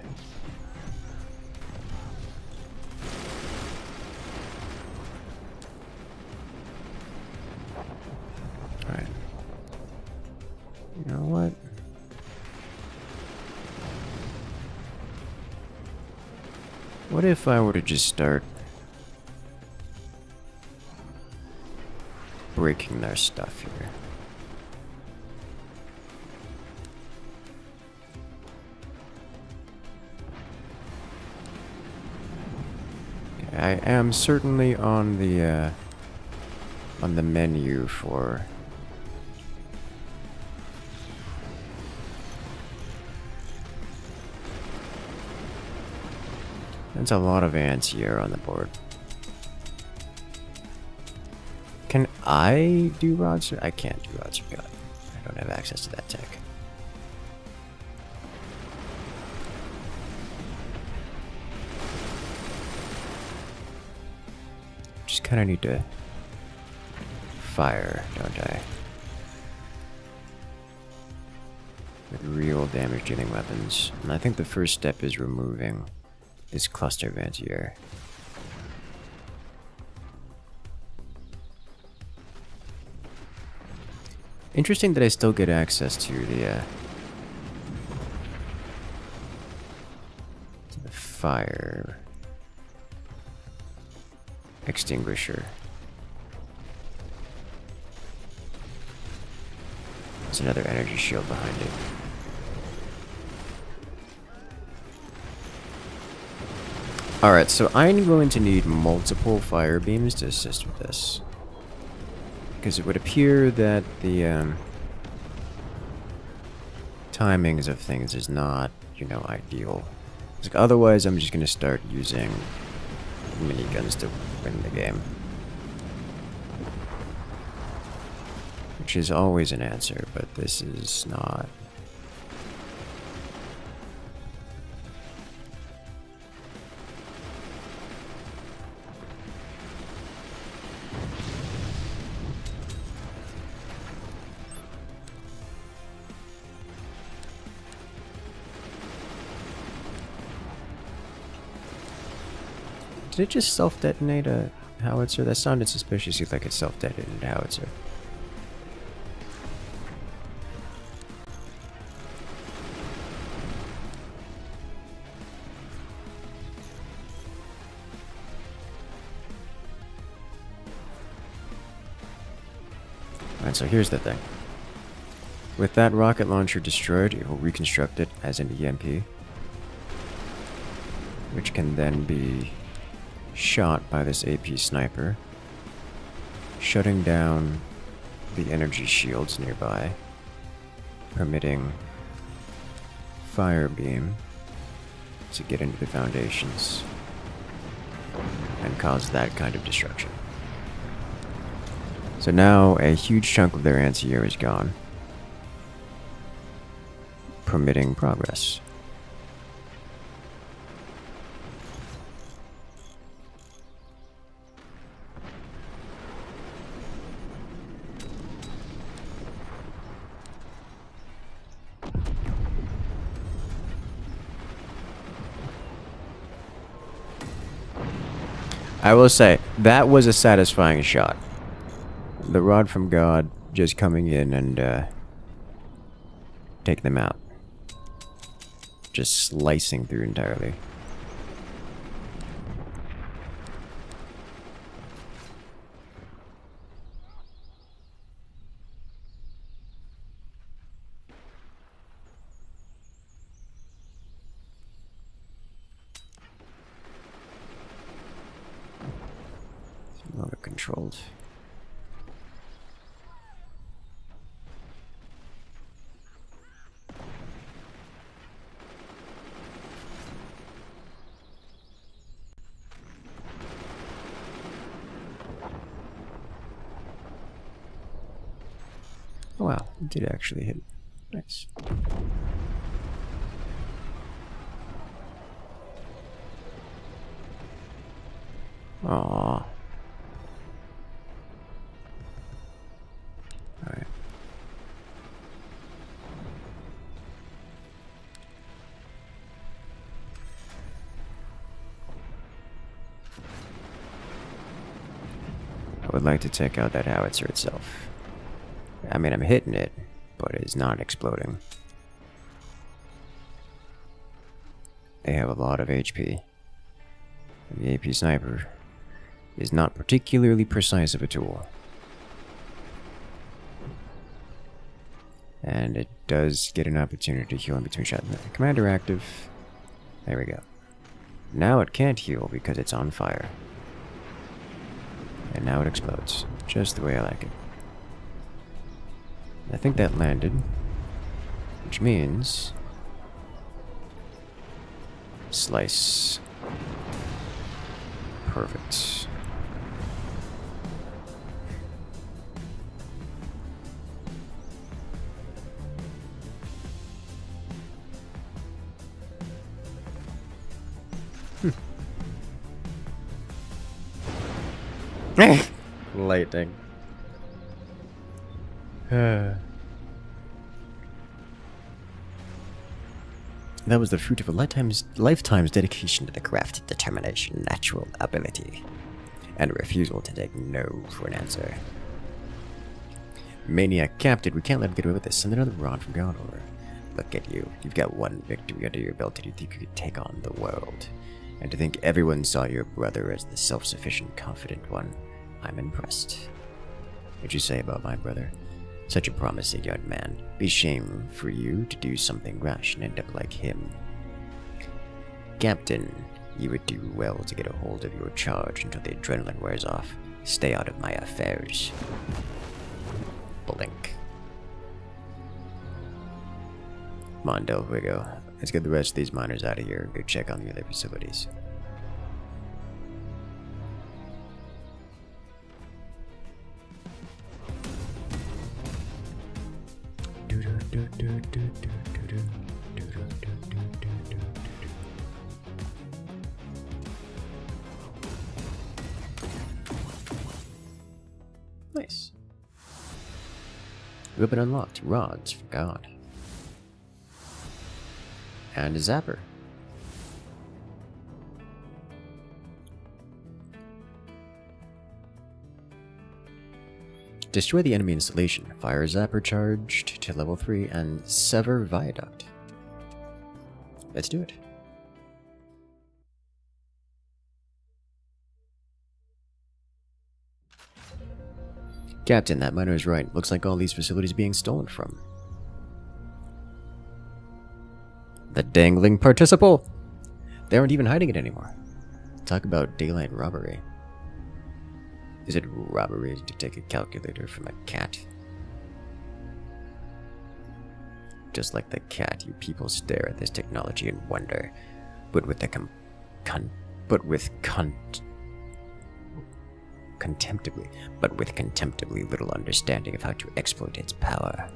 Alright. You know what? What if I were to just start breaking their stuff here? Okay, I am certainly on the menu for There's a lot of ants here on the board. Can I do rods? I can't do rods. I don't have access to that tech. Just kind of need to fire, don't I? With real damage dealing weapons. And I think the first step is removing this cluster of anti-air. Interesting that I still get access to the fire extinguisher. There's another energy shield behind it. Alright, so I'm going to need multiple fire beams to assist with this. Because it would appear that the timings of things is not, you know, ideal. It's like, otherwise, I'm just going to start using miniguns to win the game. Which is always an answer, but this is not. Did it just self-detonate a howitzer? That sounded suspiciously like it self-detonated a howitzer. Alright, so here's the thing. With that rocket launcher destroyed, it will reconstruct it as an EMP, which can then be shot by this AP sniper, shutting down the energy shields nearby, permitting fire beam to get into the foundations. and cause that kind of destruction. So now a huge chunk of their anti-air is gone, permitting progress. I will say, that was a satisfying shot. The rod from God just coming in and taking them out. Just slicing through entirely. Longer controlled. Oh, wow, it did actually hit. Nice. Aww. Alright. I would like to check out that howitzer itself. I mean, I'm hitting it, but it's not exploding. They have a lot of HP. And the AP sniper is not particularly precise of a tool. And it does get an opportunity to heal in between shots. Commander active. There we go. Now it can't heal because it's on fire. And now it explodes. Just the way I like it. I think that landed. Which means... slice. Perfect. Lightning. That was the fruit of a lifetime's dedication to the craft, determination, natural ability, and a refusal to take no for an answer. Maniac captain, we can't let him get away with this. Send another rod from God over. Look at you. You've got one victory under your belt and you think you could take on the world. And to think everyone saw your brother as the self-sufficient, confident one. I'm impressed. What'd you say about my brother? Such a promising young man. Be shame for you to do something rash and end up like him. Captain, you would do well to get a hold of your charge until the adrenaline wears off. Stay out of my affairs. Blink. Come on, Del Fuego. Let's get the rest of these miners out of here and go check on the other facilities. Nice. Weapon unlocked. Rods for God. And a zapper. Destroy the enemy installation. Fire zapper charged to level 3 and sever viaduct. Let's do it. Captain, that miner is right. Looks like all these facilities being stolen from. The dangling participle! They aren't even hiding it anymore. Talk about daylight robbery. Is it robbery to take a calculator from a cat? Just like the cat, you people stare at this technology and wonder, but with the with contemptibly little understanding of how to exploit its power.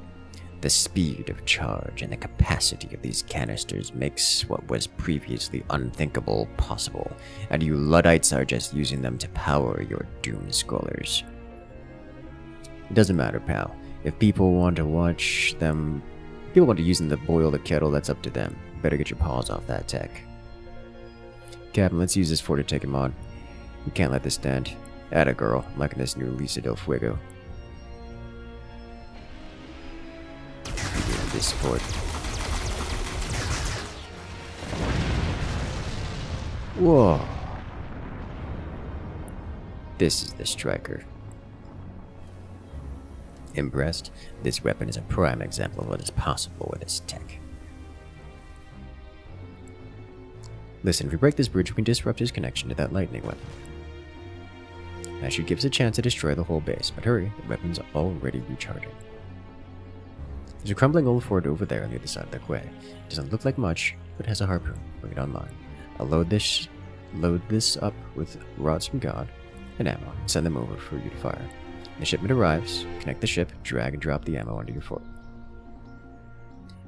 The speed of charge and the capacity of these canisters makes what was previously unthinkable possible, and you Luddites are just using them to power your doom scrollers. It doesn't matter, pal. If people want to use them to boil the kettle, that's up to them. Better get your paws off that tech. Captain, let's use this fort to take him on. We can't let this stand. Atta girl, I'm liking this new Lisa del Fuego. This fort. Whoa. This is the striker. Impressed? This weapon is a prime example of what is possible with this tech. Listen, if we break this bridge, we can disrupt his connection to that lightning weapon. That should give us a chance to destroy the whole base, but hurry, the weapon's already recharging. There's a crumbling old fort over there on the other side of the quay. It doesn't look like much, but it has a harpoon. Bring it online. I'll load this up with rods from God and ammo, and send them over for you to fire. When the shipment arrives, connect the ship, drag and drop the ammo onto your fort.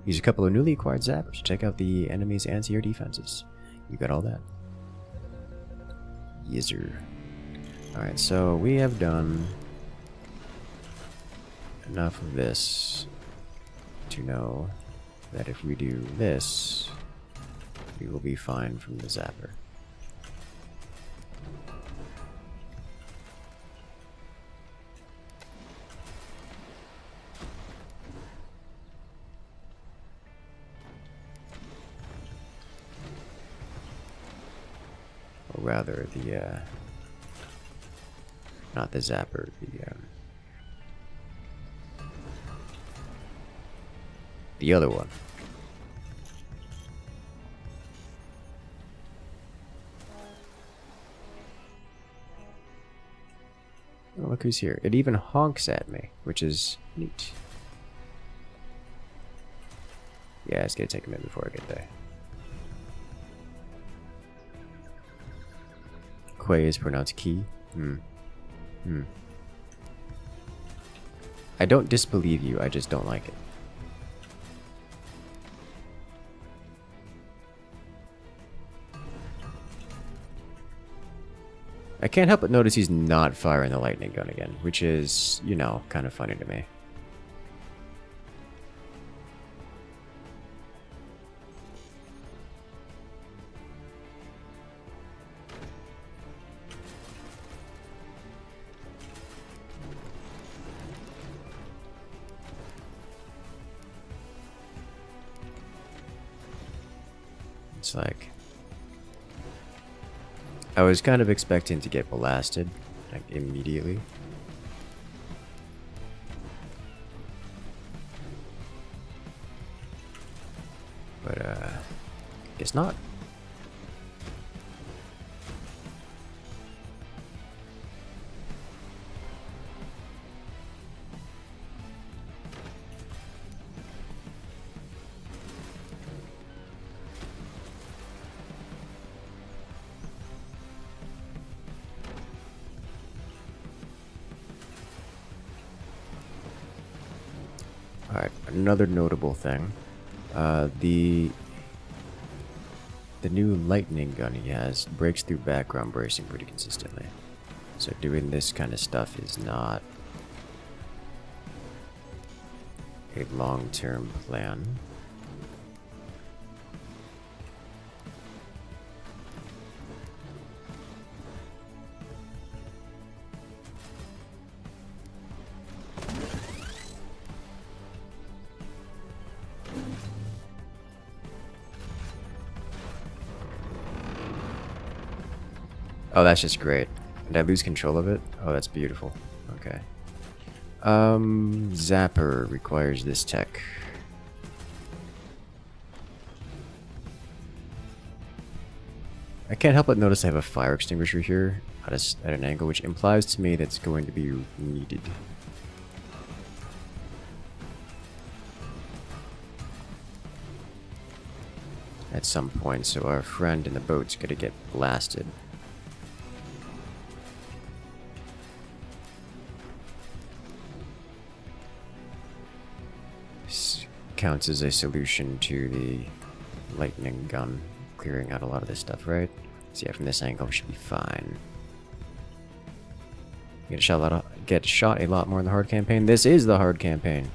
Use a couple of newly acquired zappers to check out the enemy's anti-air defenses. You got all that? Yes, sir. Alright, so we have done enough of this to know that if we do this, we will be fine from the zapper. Or rather, not the zapper, the other one. Oh, look who's here. It even honks at me, which is neat. Yeah, it's gonna take a minute before I get there. Quay is pronounced key. I don't disbelieve you, I just don't like it. I can't help but notice he's not firing the lightning gun again, which is, you know, kind of funny to me. It's like, I was kind of expecting to get blasted, like, immediately. But, guess not. Alright, another notable thing. The new lightning gun he has breaks through background bracing pretty consistently. So doing this kind of stuff is not a long-term plan. Oh, that's just great. Did I lose control of it? Oh, that's beautiful. Okay. Zapper requires this tech. I can't help but notice I have a fire extinguisher here at an angle, which implies to me that it's going to be needed. At some point, so our friend in the boat's gonna get blasted. counts as a solution to the lightning gun, clearing out a lot of this stuff, right? So yeah, from this angle we should be fine. Get shot a lot more in the hard campaign. This is the hard campaign.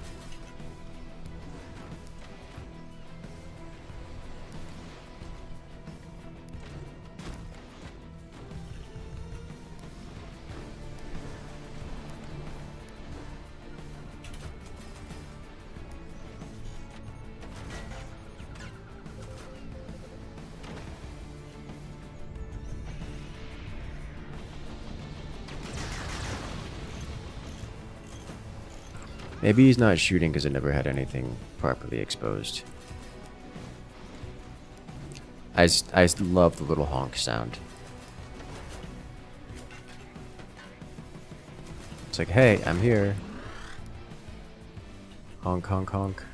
Maybe he's not shooting because it never had anything properly exposed. I love the little honk sound. It's like, hey, I'm here. Honk, honk, honk.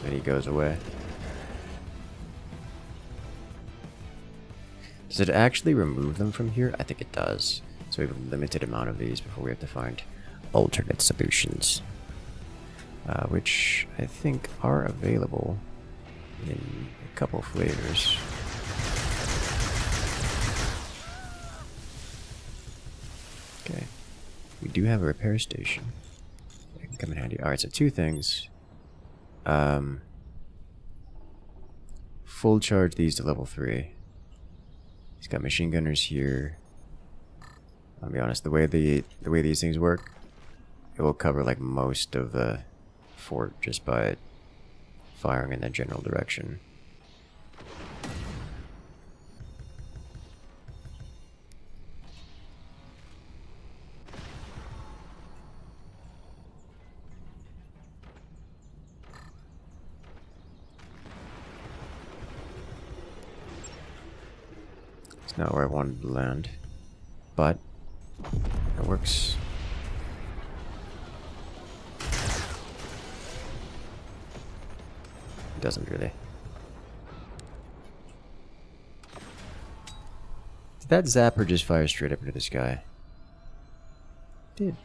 Then he goes away. Does it actually remove them from here? I think it does. So we have a limited amount of these before we have to find alternate solutions. Which I think are available in a couple flavors. Okay. We do have a repair station. That can come in handy. Alright, so two things. Full charge these to level 3. He's got machine gunners here. I'll be honest, the way these things work, it will cover like most of the fort just by firing in that general direction. It's not where I wanted to land, but it works. It doesn't really. Did that zapper just fire straight up into the sky? It did.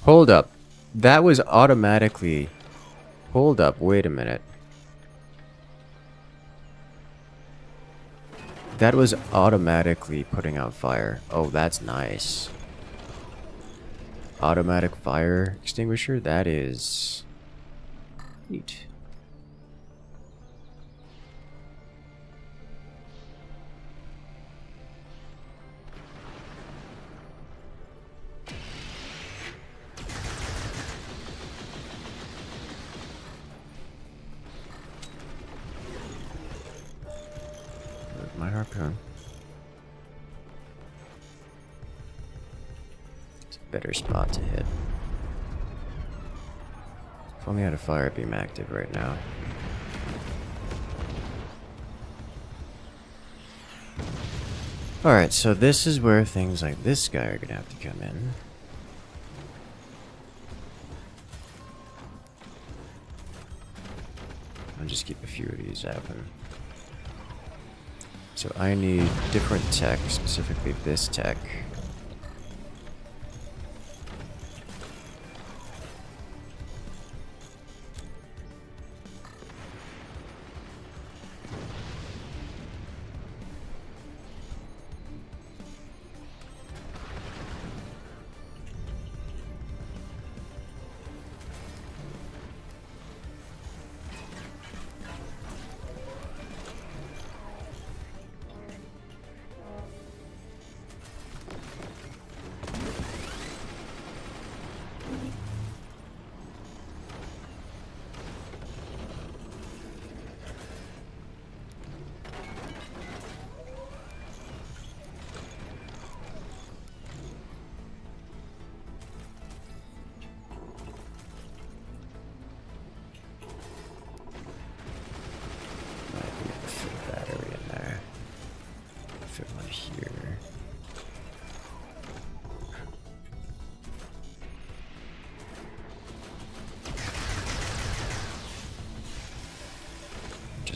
Hold up. That was automatically... Hold up, wait a minute. That was automatically putting out fire. Oh, that's nice. Automatic fire extinguisher? That is... neat. My harpoon. It's a better spot to hit. If only I had a fire beam active right now. Alright, so this is where things like this guy are gonna have to come in. I'll just keep a few of these open. So I need different tech, specifically this tech.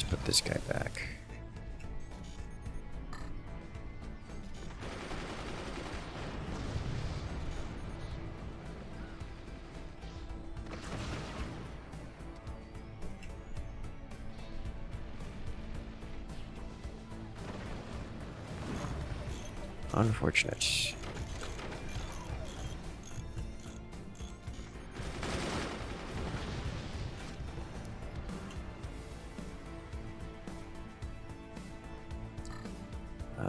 put this guy back. Unfortunate.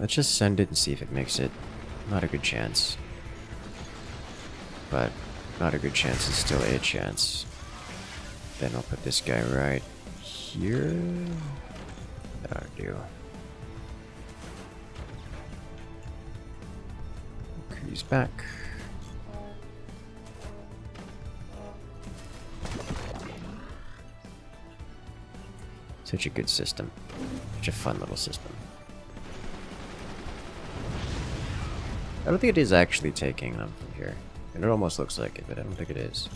Let's just send it and see if it makes it. Not a good chance. But not a good chance is still a chance. Then I'll put this guy right here. That'll do. He's back. Such a good system. Such a fun little system. I don't think it is actually taking them from here. And it almost looks like it, but I don't think it is.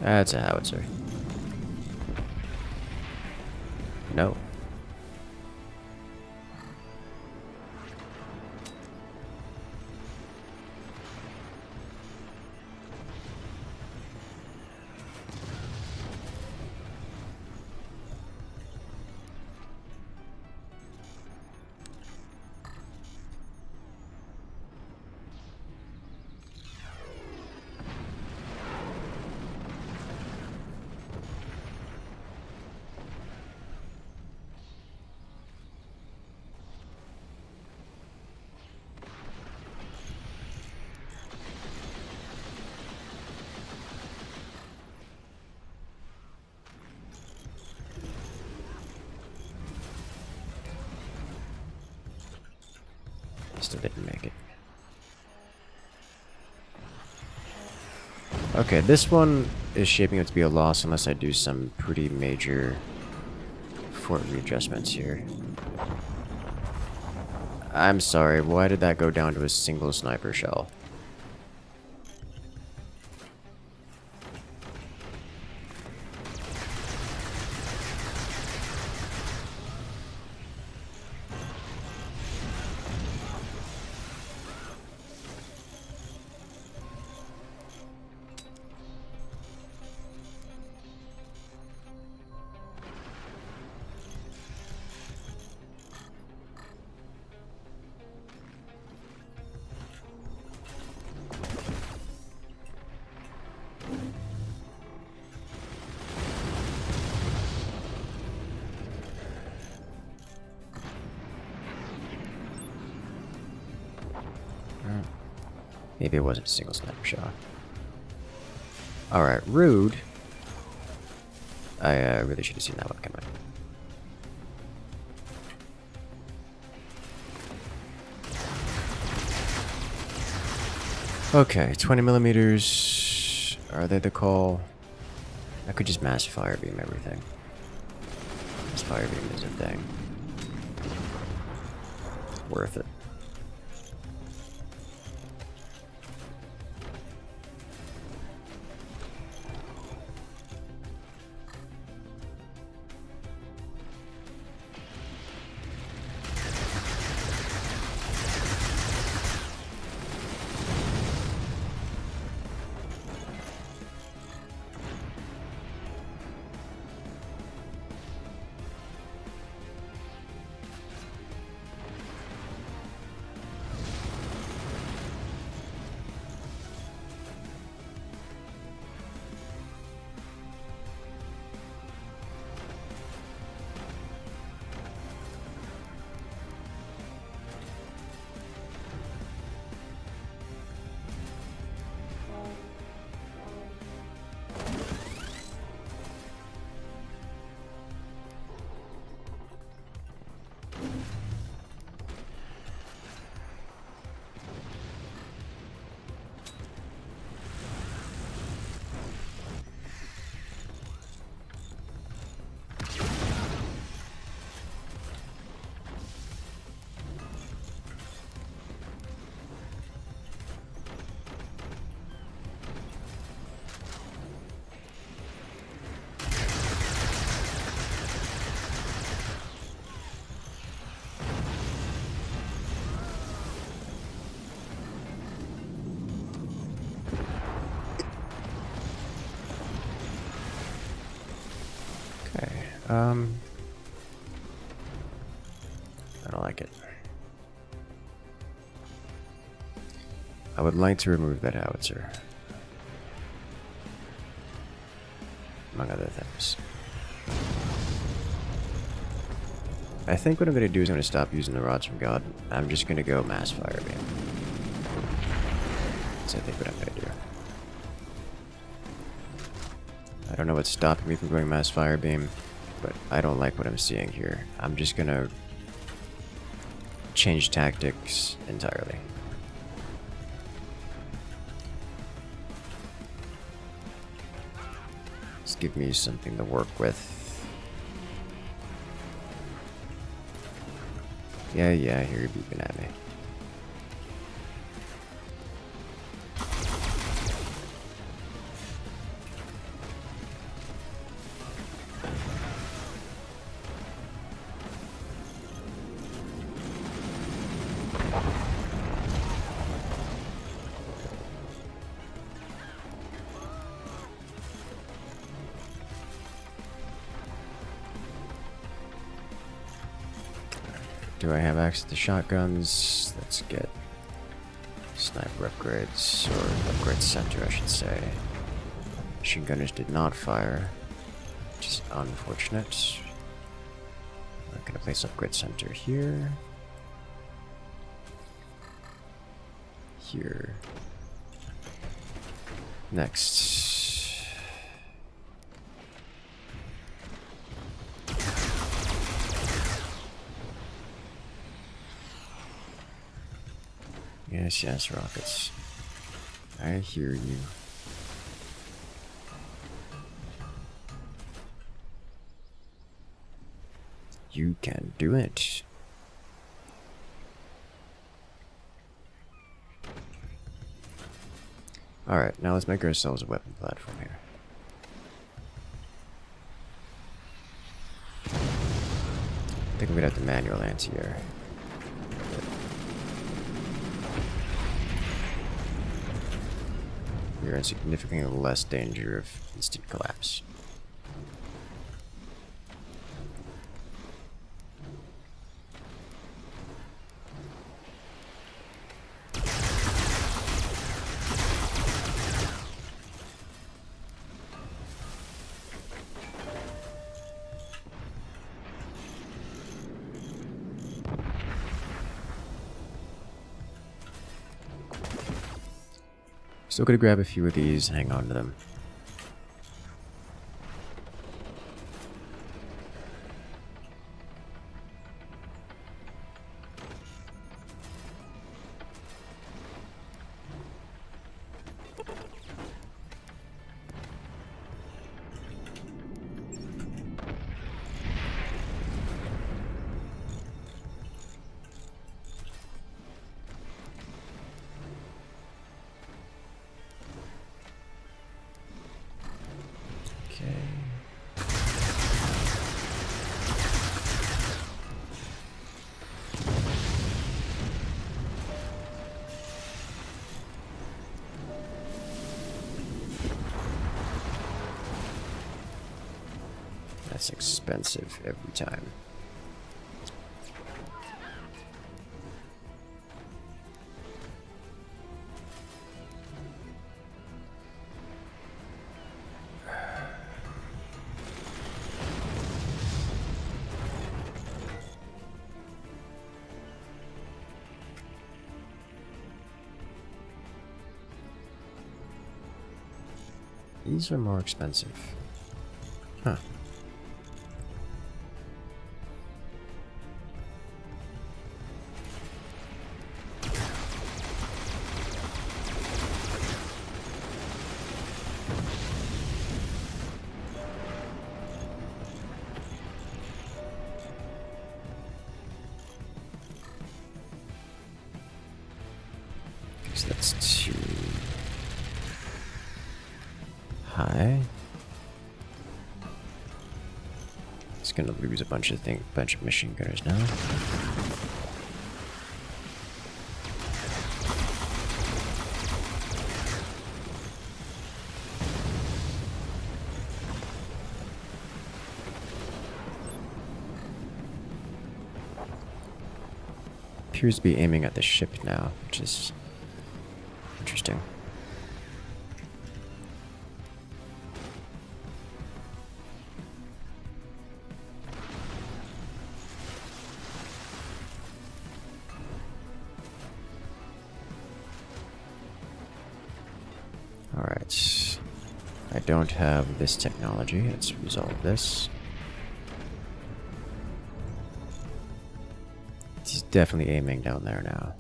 That's a howitzer. No. Still didn't make it. Okay, this one is shaping up to be a loss unless I do some pretty major fort readjustments here. I'm sorry, why did that go down to a single sniper shell? Maybe it wasn't a single sniper shot. Alright, rude. I really should have seen that one coming. Okay, 20 millimeters. Are they the call? I could just mass fire beam everything. Mass fire beam is a thing. Worth it. I don't like it. I would like to remove that howitzer, among other things. I think what I'm going to do is I'm going to stop using the rods from God. I'm just going to go mass fire beam. That's I think what I'm going to do. I don't know what's stopping me from going mass fire beam, but I don't like what I'm seeing here. I'm just going to change tactics entirely. Just give me something to work with. Yeah, I hear you beeping at me. Do I have access to shotguns? Let's get sniper upgrades, or upgrade center, I should say. Machine gunners did not fire, which is unfortunate. I'm gonna place upgrade center here. Here. Next. Yes, rockets. I hear you. You can do it. Alright, now let's make ourselves a weapon platform here. I think I'm gonna have to manual anti-air. You're in significantly less danger of instant collapse. Still gonna grab a few of these, hang on to them. That's expensive every time. These are more expensive. Huh. So that's too high. It's gonna lose a bunch of machine gunners now. appears to be aiming at the ship now, which is interesting. Alright. I don't have this technology. Let's resolve this. He's definitely aiming down there now.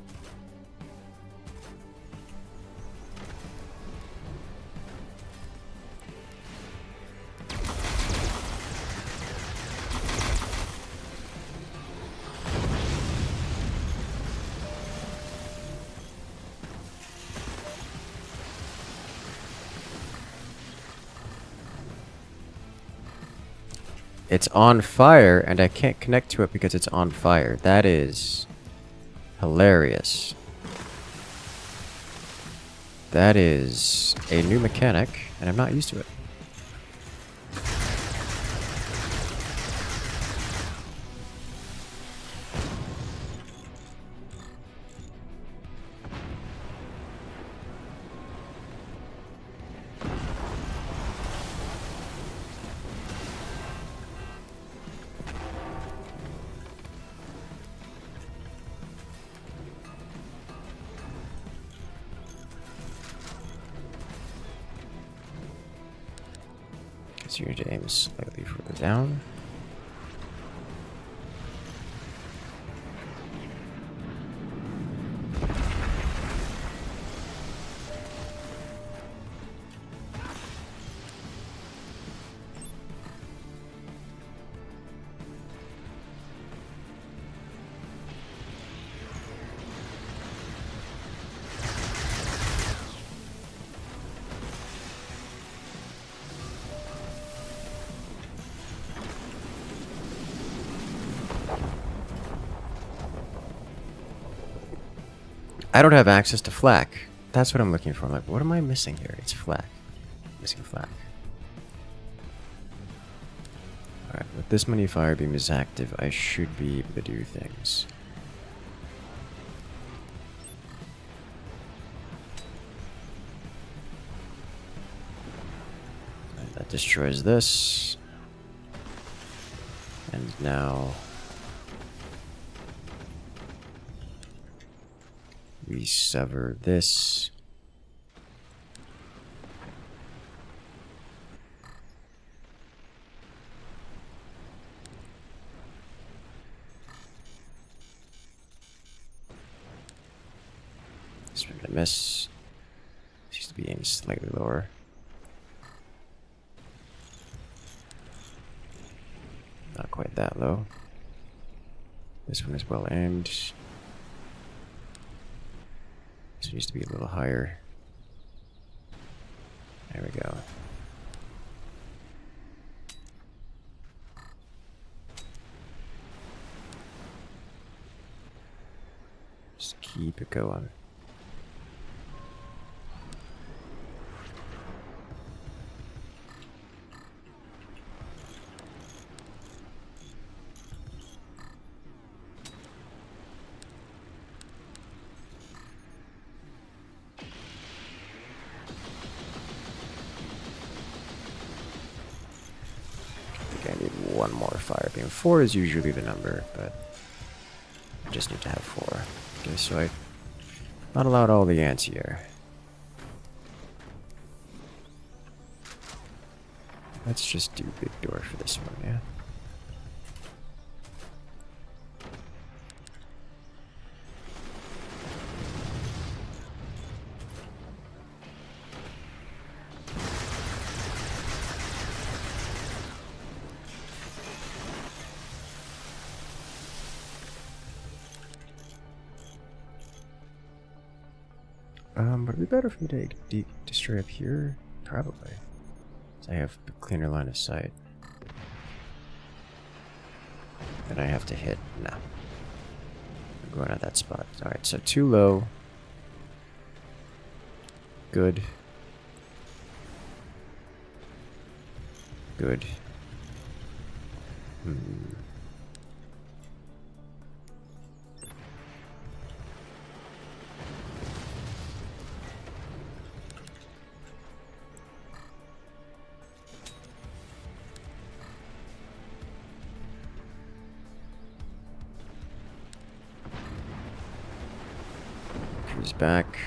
It's on fire, and I can't connect to it because it's on fire. That is hilarious. That is a new mechanic, and I'm not used to it. So you need to aim slightly further down. I don't have access to flak. That's what I'm looking for. I'm like, what am I missing here? It's flak. Missing flak. Alright, with this many fire beams active, I should be able to do things. Right, that destroys this. And now we sever this. This one gonna miss. Seems to be aimed slightly lower. Not quite that low. This one is well aimed. This needs to be a little higher. There we go. Just keep it going. I need one more fire beam. 4 is usually the number, but I just need to have 4. Okay, so I'm not allowed all the ants here. Let's just do big door for this one, yeah? Would it be better for me to destroy up here? Probably. So I have a cleaner line of sight. And I have to hit. No. I'm going at that spot. Alright, so too low. Good. Good. back.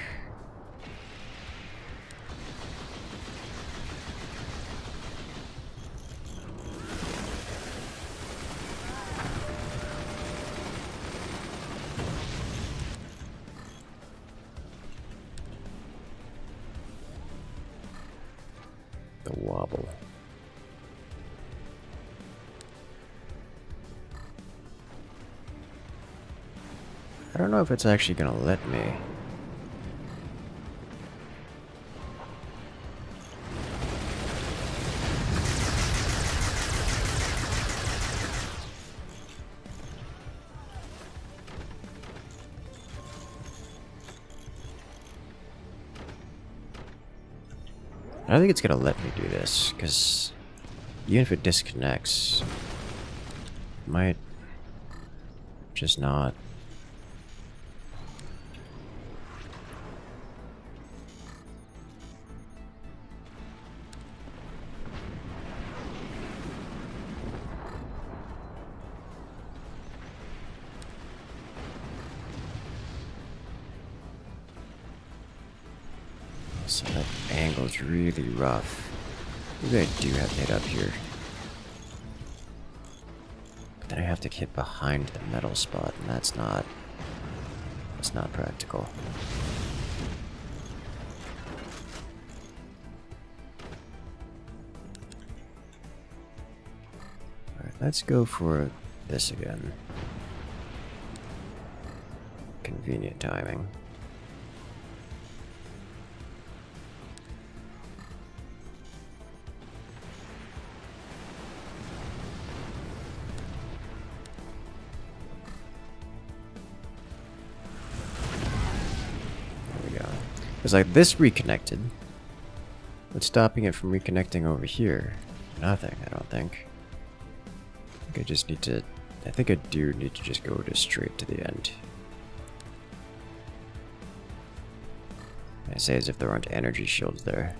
The wobble. I don't know if it's actually gonna let me. I don't think it's gonna let me do this, because even if it disconnects, it might just not. So that angle's really rough. Maybe I do have to hit up here. But then I have to hit behind the metal spot, and that's not practical. Alright, let's go for this again. Convenient timing. It's like this reconnected. What's stopping it from reconnecting over here? Nothing, I don't think. I think I just need to... I think I do need to just go straight to the end. I say as if there aren't energy shields there.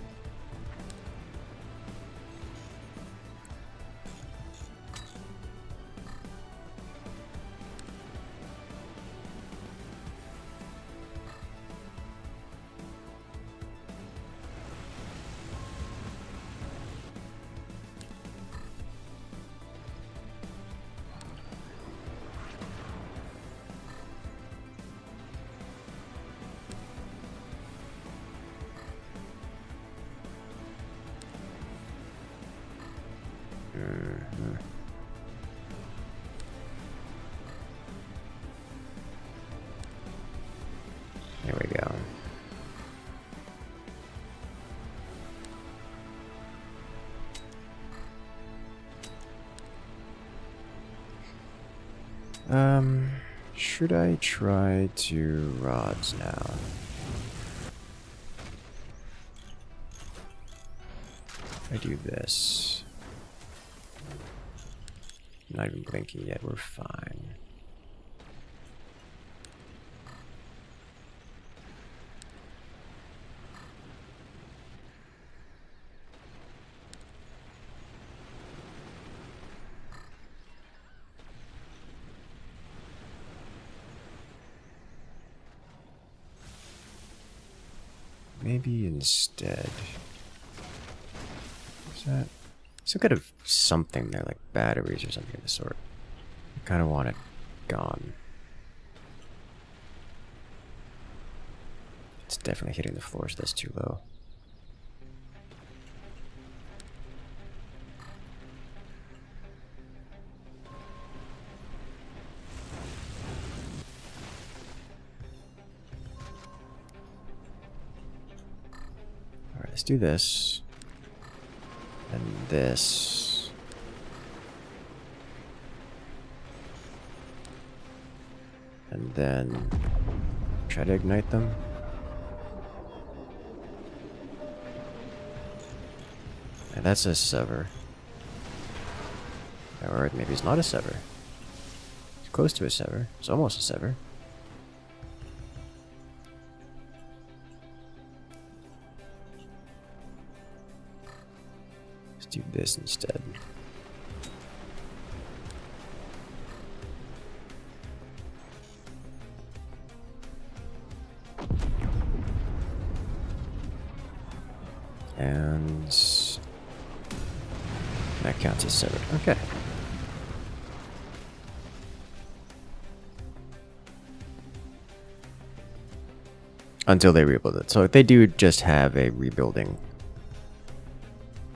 There we go. Should I try 2 rods now? If I do this. Not even blinking yet, we're fine. Maybe instead. Is that some kind of something there, like batteries or something of the sort? I kind of want it gone. It's definitely hitting the floor, so that's too low. Alright, let's do this. And this. And then try to ignite them. And that's a sever. Or maybe it's not a sever. It's close to a sever. It's almost a sever. Let's do this instead. And that counts as severed. Okay. Until they rebuild it. So they do just have a rebuilding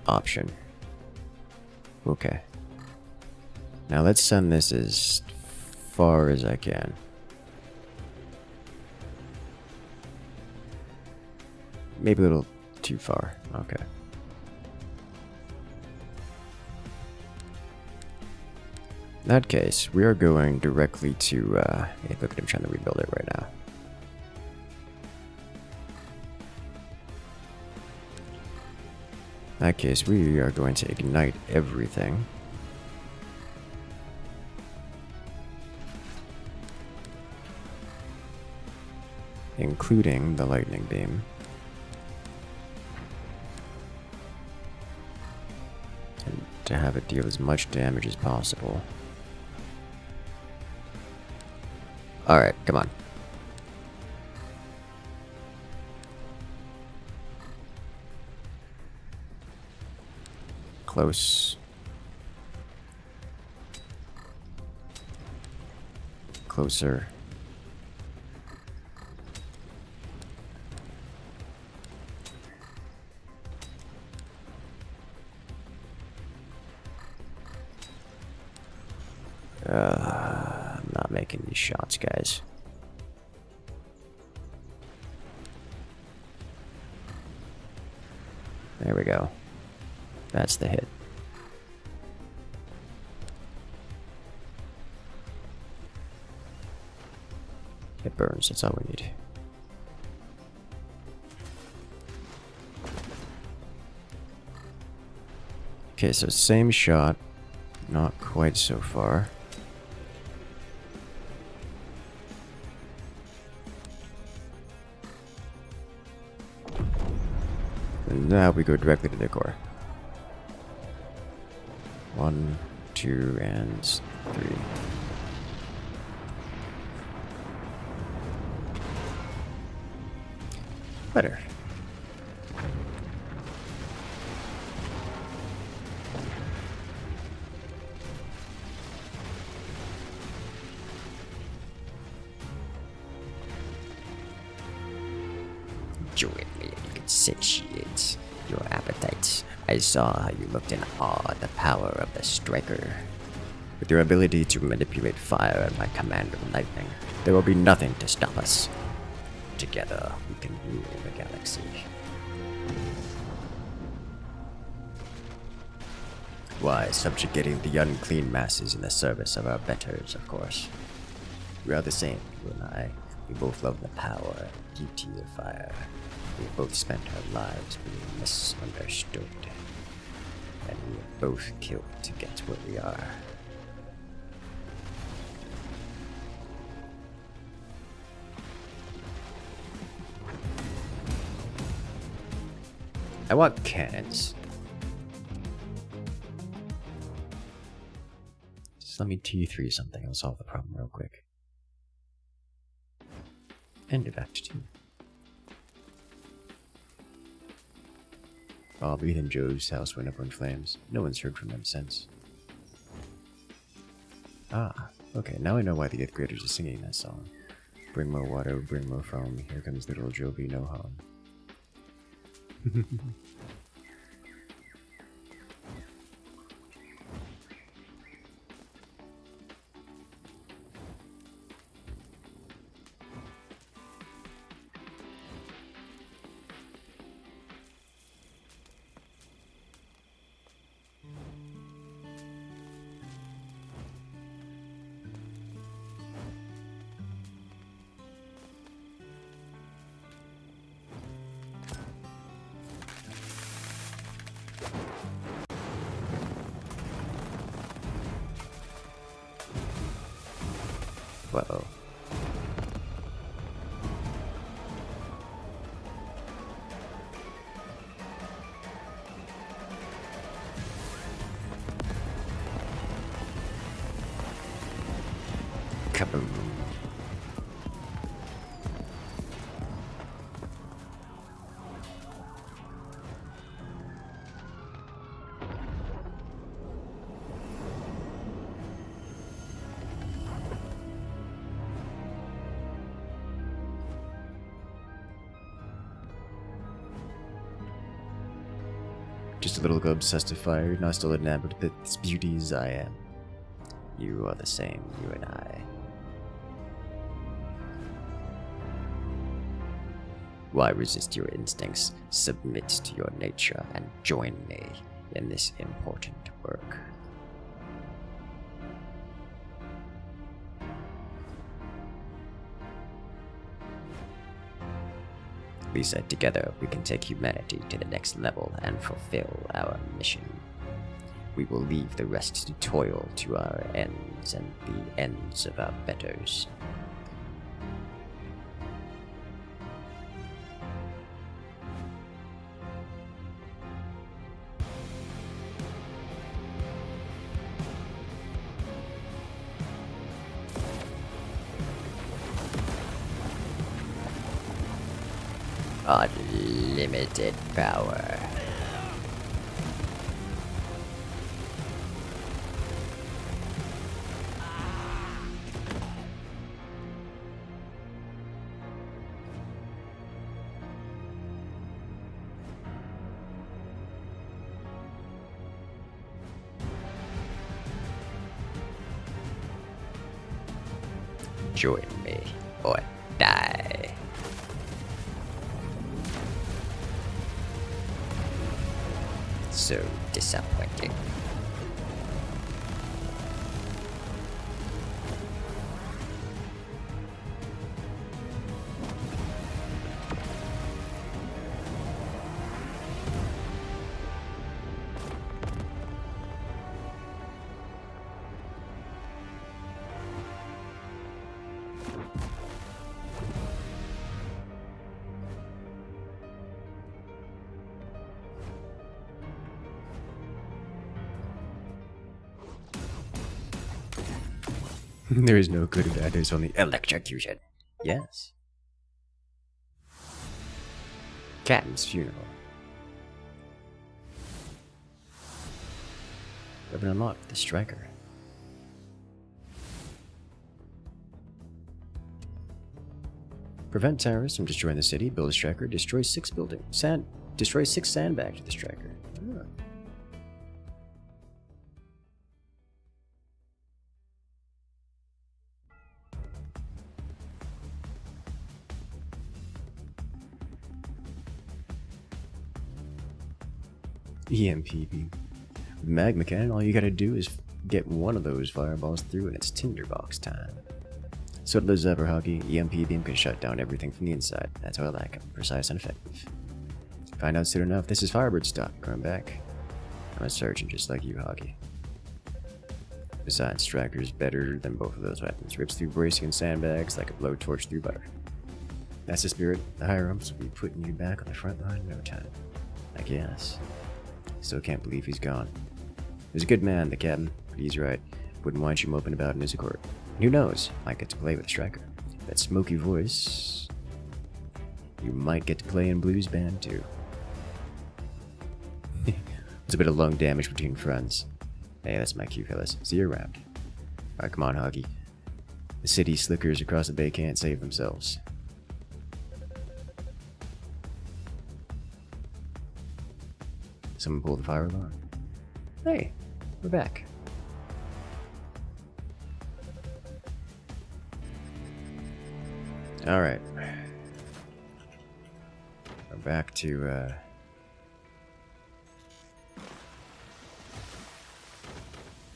option. Okay. Now let's send this as far as I can. Maybe a little too far. Okay. In that case, we are going directly to, hey, look at him trying to rebuild it right now. In that case, we are going to ignite everything. Including the lightning beam. And to have it deal as much damage as possible. Alright, come on. Close. Closer. I'm not making these shots, guys. There we go. That's the hit. It burns, that's all we need. Okay, so same shot. Not quite so far. And now we go directly to the core. 1, 2, and 3. Better. Join me and you can satiate your appetites. I saw how you looked in awe at the power of the striker. With your ability to manipulate fire and my command of lightning, there will be nothing to stop us. Together, we can rule the galaxy. Why, subjugating the unclean masses in the service of our betters, of course. We are the same, you and I. We both love the power and beauty of fire. We both spent our lives being misunderstood. And we have both killed to get where we are. I want cannons. Just let me T3 something, I'll solve the problem real quick. And it back to 2. Bob, Ethan, Joe's house went up in flames. No one's heard from them since. Ah, okay, now I know why the 8th graders are singing that song. Bring more water, bring more foam, here comes little Joby, no home. Uh-oh. Kaboom. Just a little obsessed with fire, not still enamored with its beauty as I am. You are the same, you and I. Why resist your instincts? Submit to your nature and join me in this important work. We said together we can take humanity to the next level and fulfill our mission. We will leave the rest to toil to our ends and the ends of our betters. Unlimited power. Join me or die. So disappointing. There is no good or bad, there's only electrocution. Yes. Captain's funeral. Weapon unlocked, the striker. Prevent terrorists from destroying the city, build a striker, destroy 6 buildings. Destroy 6 sandbags with the striker. Oh. EMP beam. With magma cannon, all you gotta do is get one of those fireballs through and it's tinderbox time. So it lives ever, Hockey. EMP beam can shut down everything from the inside. That's how I like them. Precise and effective. Find out soon enough. This is Firebird stock. Come back. I'm a surgeon just like you, Hockey. Besides, Striker's better than both of those weapons. Rips through bracing and sandbags like a blowtorch through butter. That's the spirit. The higher-ups will be putting you back on the front line in no time. I guess. Still can't believe he's gone. He's a good man, the captain, but he's right. Wouldn't want you moping about in his accord. And who knows? Might get to play with Striker. That smoky voice. You might get to play in Blues Band too. It's a bit of lung damage between friends. Hey, that's my cue, fellas. See you around. Alright, come on, Huggy. The city slickers across the bay can't save themselves. Someone pull the fire alarm. Hey, we're back. Alright. We're back to,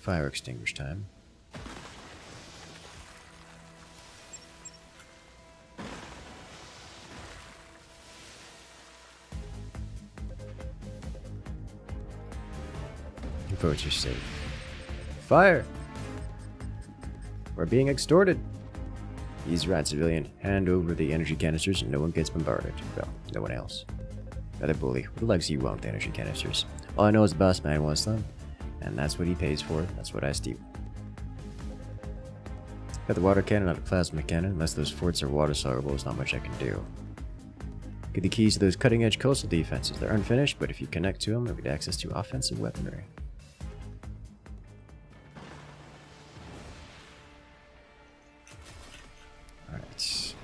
fire extinguish time. Your votes are safe. Fire! We're being extorted! He's right, civilian. Hand over the energy canisters and no one gets bombarded. Well, no one else. Another bully. What the legs you want the energy canisters? All I know is the boss man wants them. And that's what he pays for. That's what I steal. Got the water cannon, not a plasma cannon. Unless those forts are water soluble, there's not much I can do. Get the keys to those cutting-edge coastal defenses. They're unfinished, but if you connect to them, you'll get access to offensive weaponry. Alright.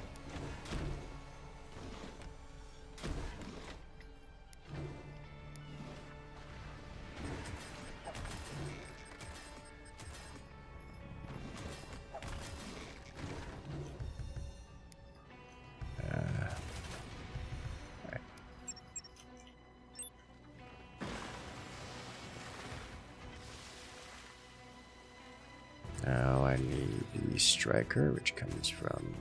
I need the striker, which comes from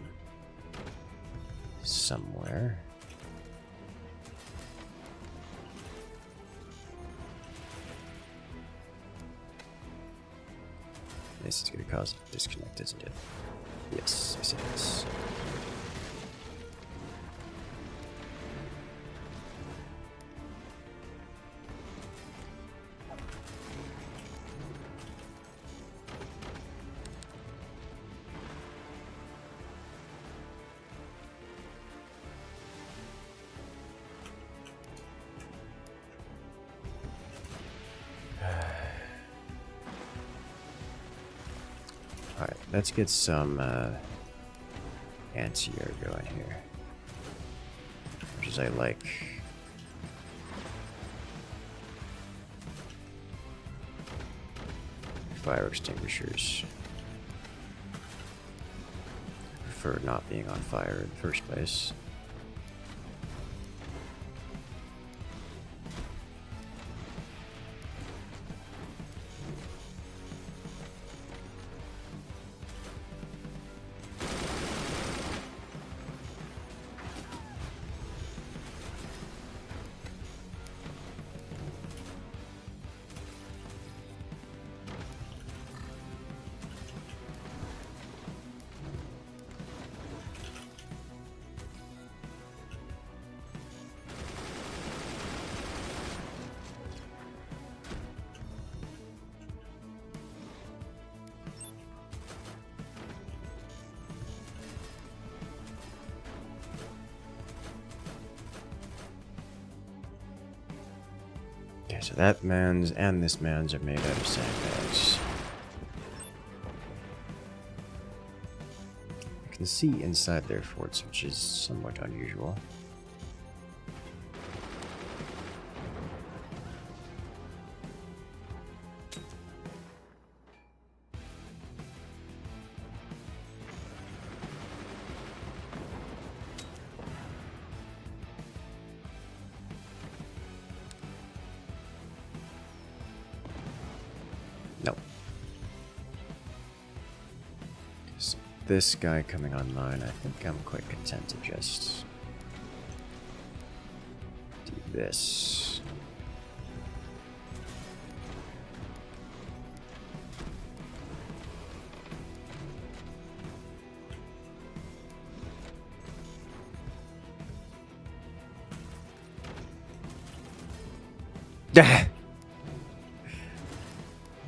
somewhere. This is going to cause a disconnect, isn't it? Yes, yes it is. Alright, let's get some anti-air going here. Which is I like. Fire extinguishers. I prefer not being on fire in the first place. Okay, so that man's and this man's are made out of sandbags. I can see inside their forts, which is somewhat unusual. Nope. So this guy coming online, I think I'm quite content to just do this.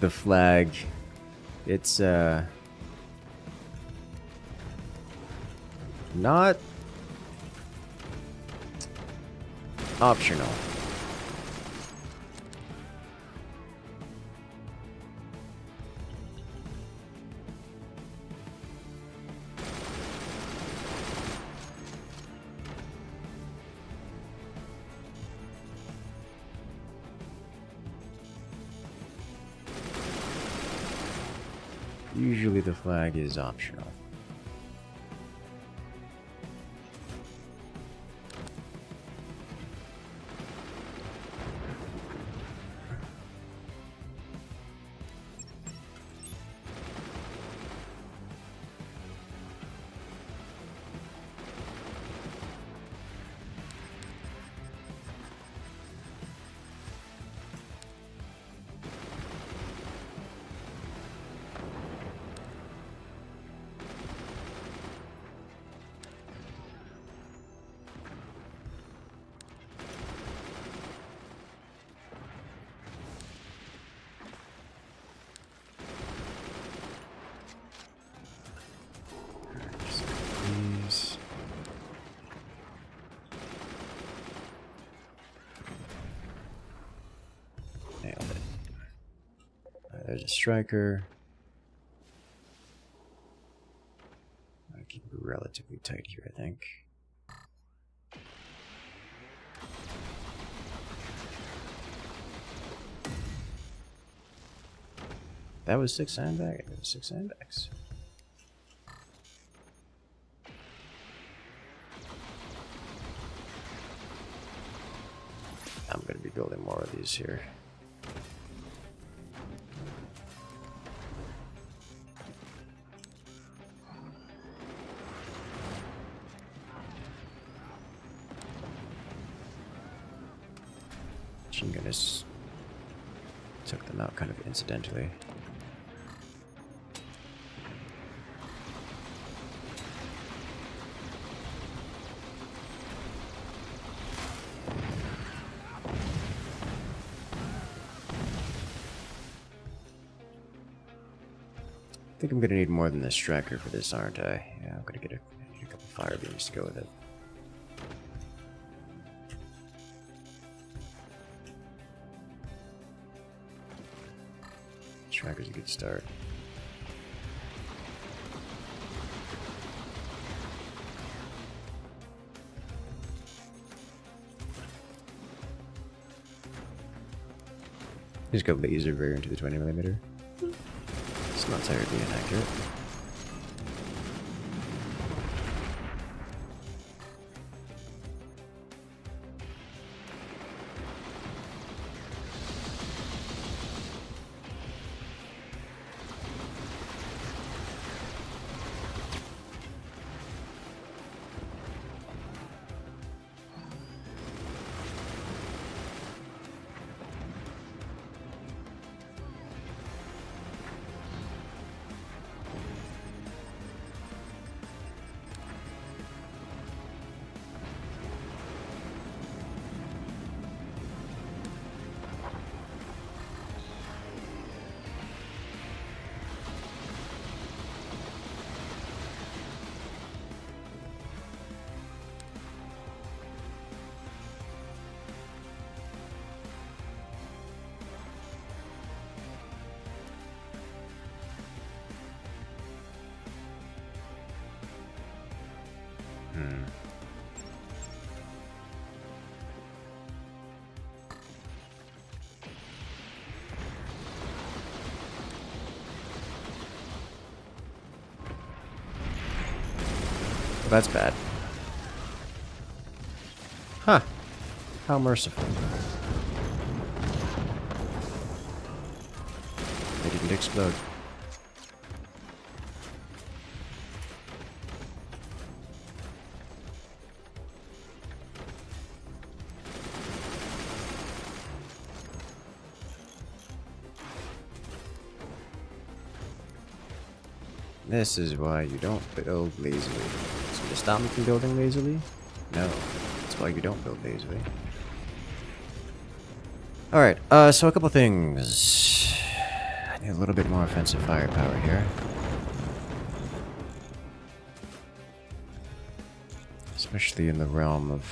The flag, it's not optional. Usually the flag is optional. Nailed it. There's a striker. I'll keep it relatively tight here, I think. That was 6 sandbags. That was 6 sandbags. I'm going to be building more of these here. machine gun just took them out kind of incidentally. I think I'm gonna need more than this striker for this, aren't I? Yeah, I'm gonna get I need a couple fire beams to go with it. Striker's a good start. Just go laser very into the 20mm. It's not terribly inaccurate. That's bad. Huh. How merciful. They didn't explode. This is why you don't build lazily. So to stop me from building lazily? No. That's why you don't build lazily. Alright, so a couple things. I need a little bit more offensive firepower here. Especially in the realm of...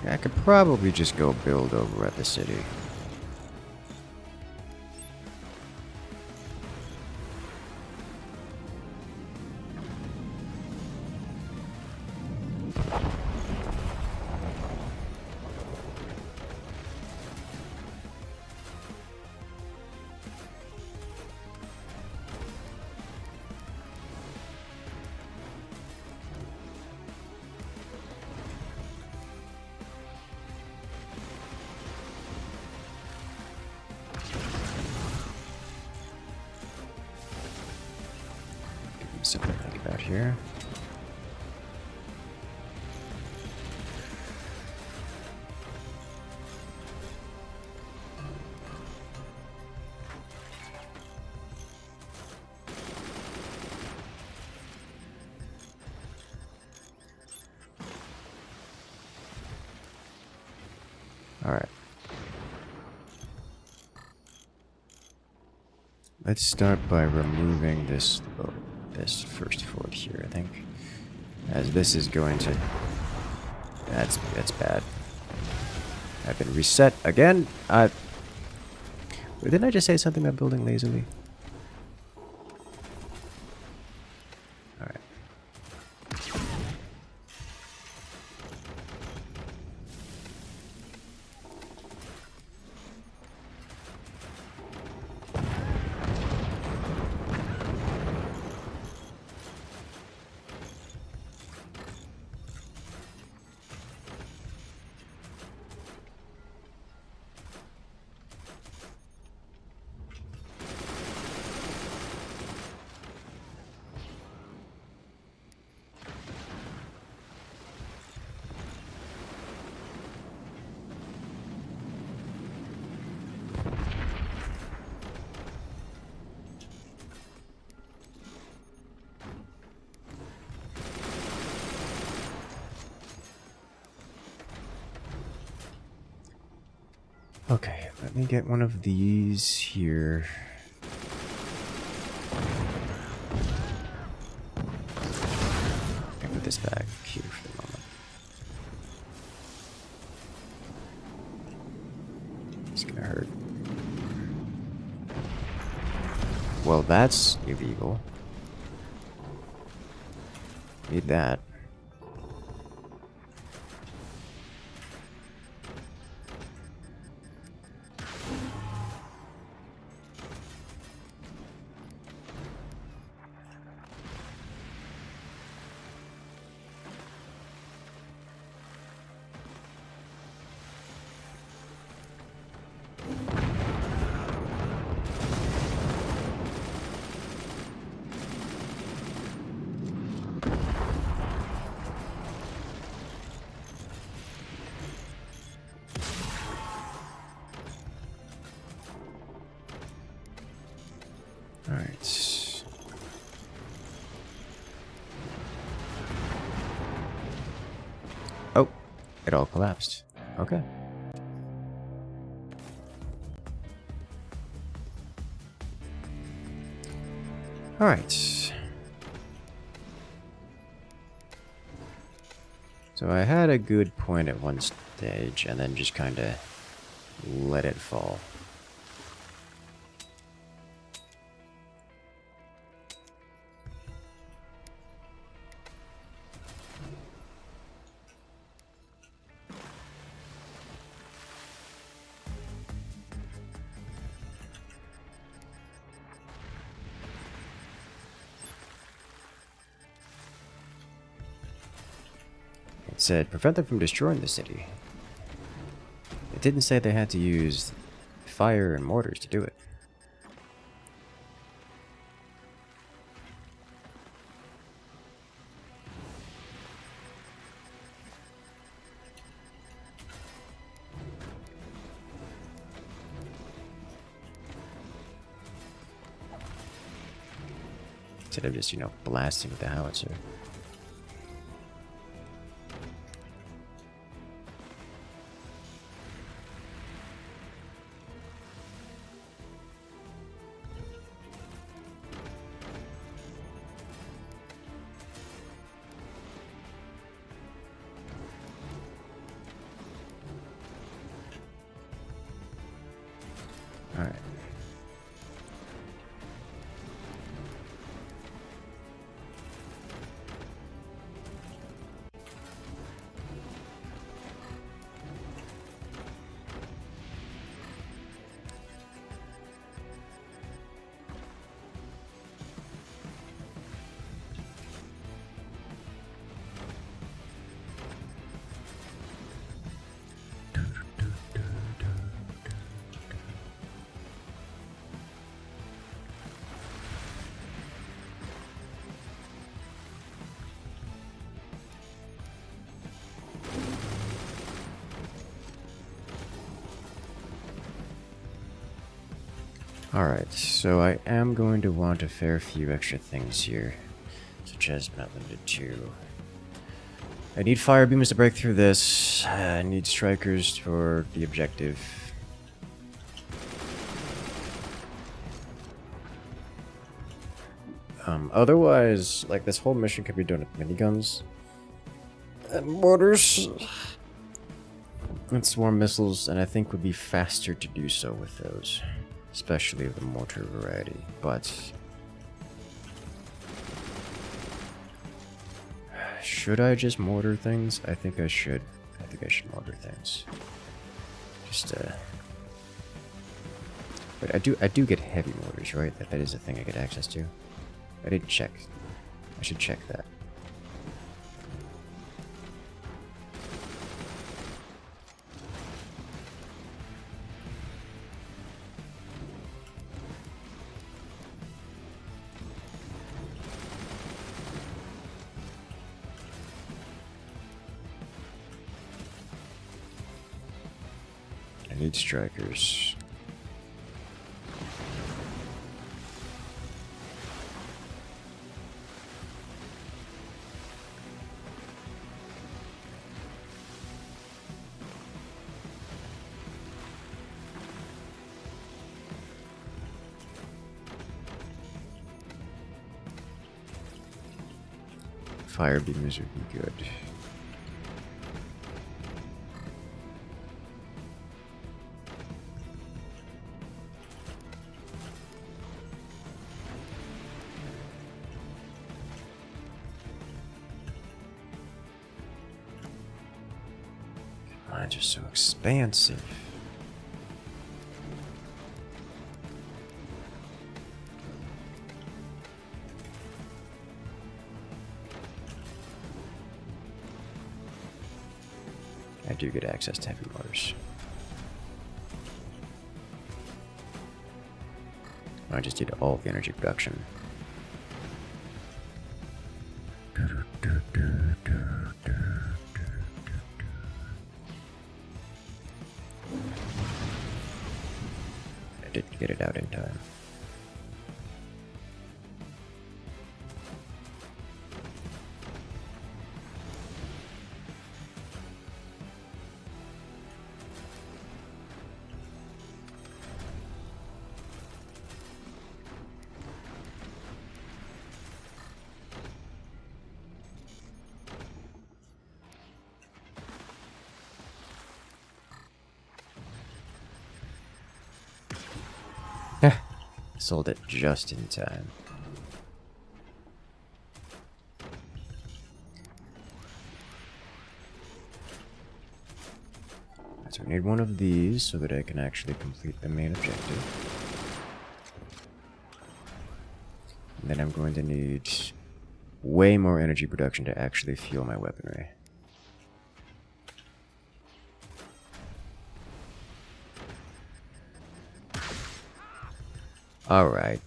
I could probably just go build over at the city. Something like that here. All right. Let's start by removing this first fort here, I think. As this is going to... That's bad. I've been reset again. Didn't I just say something about building lazily? Alright. Okay, let me get one of these here. I put this back here for the moment. It's gonna hurt. Well, that's illegal. Need that. Alright. Oh, it all collapsed. Okay. Alright. So I had a good point at one stage and then just kind of let it fall. It said, prevent them from destroying the city. It didn't say they had to use fire and mortars to do it. Instead of just, blasting with the howitzer. Alright. Alright, so I am going to want a fair few extra things here, such as but not limited to. I need fire beams to break through this. I need strikers for the objective. Otherwise, like, this whole mission could be done with miniguns and mortars and swarm missiles, and I think would be faster to do so with those. Especially the mortar variety, but should I just mortar things? I think I should. I think I should mortar things. Just but I do get heavy mortars, right? That is a thing I get access to. I didn't check. I should check that. I need strikers. fire beams would be good. Mine's just so expansive. I do get access to heavy motors. I just did all the energy production. I didn't get it out in time. Sold it just in time. So we need one of these so that I can actually complete the main objective. And then I'm going to need way more energy production to actually fuel my weaponry. Alright.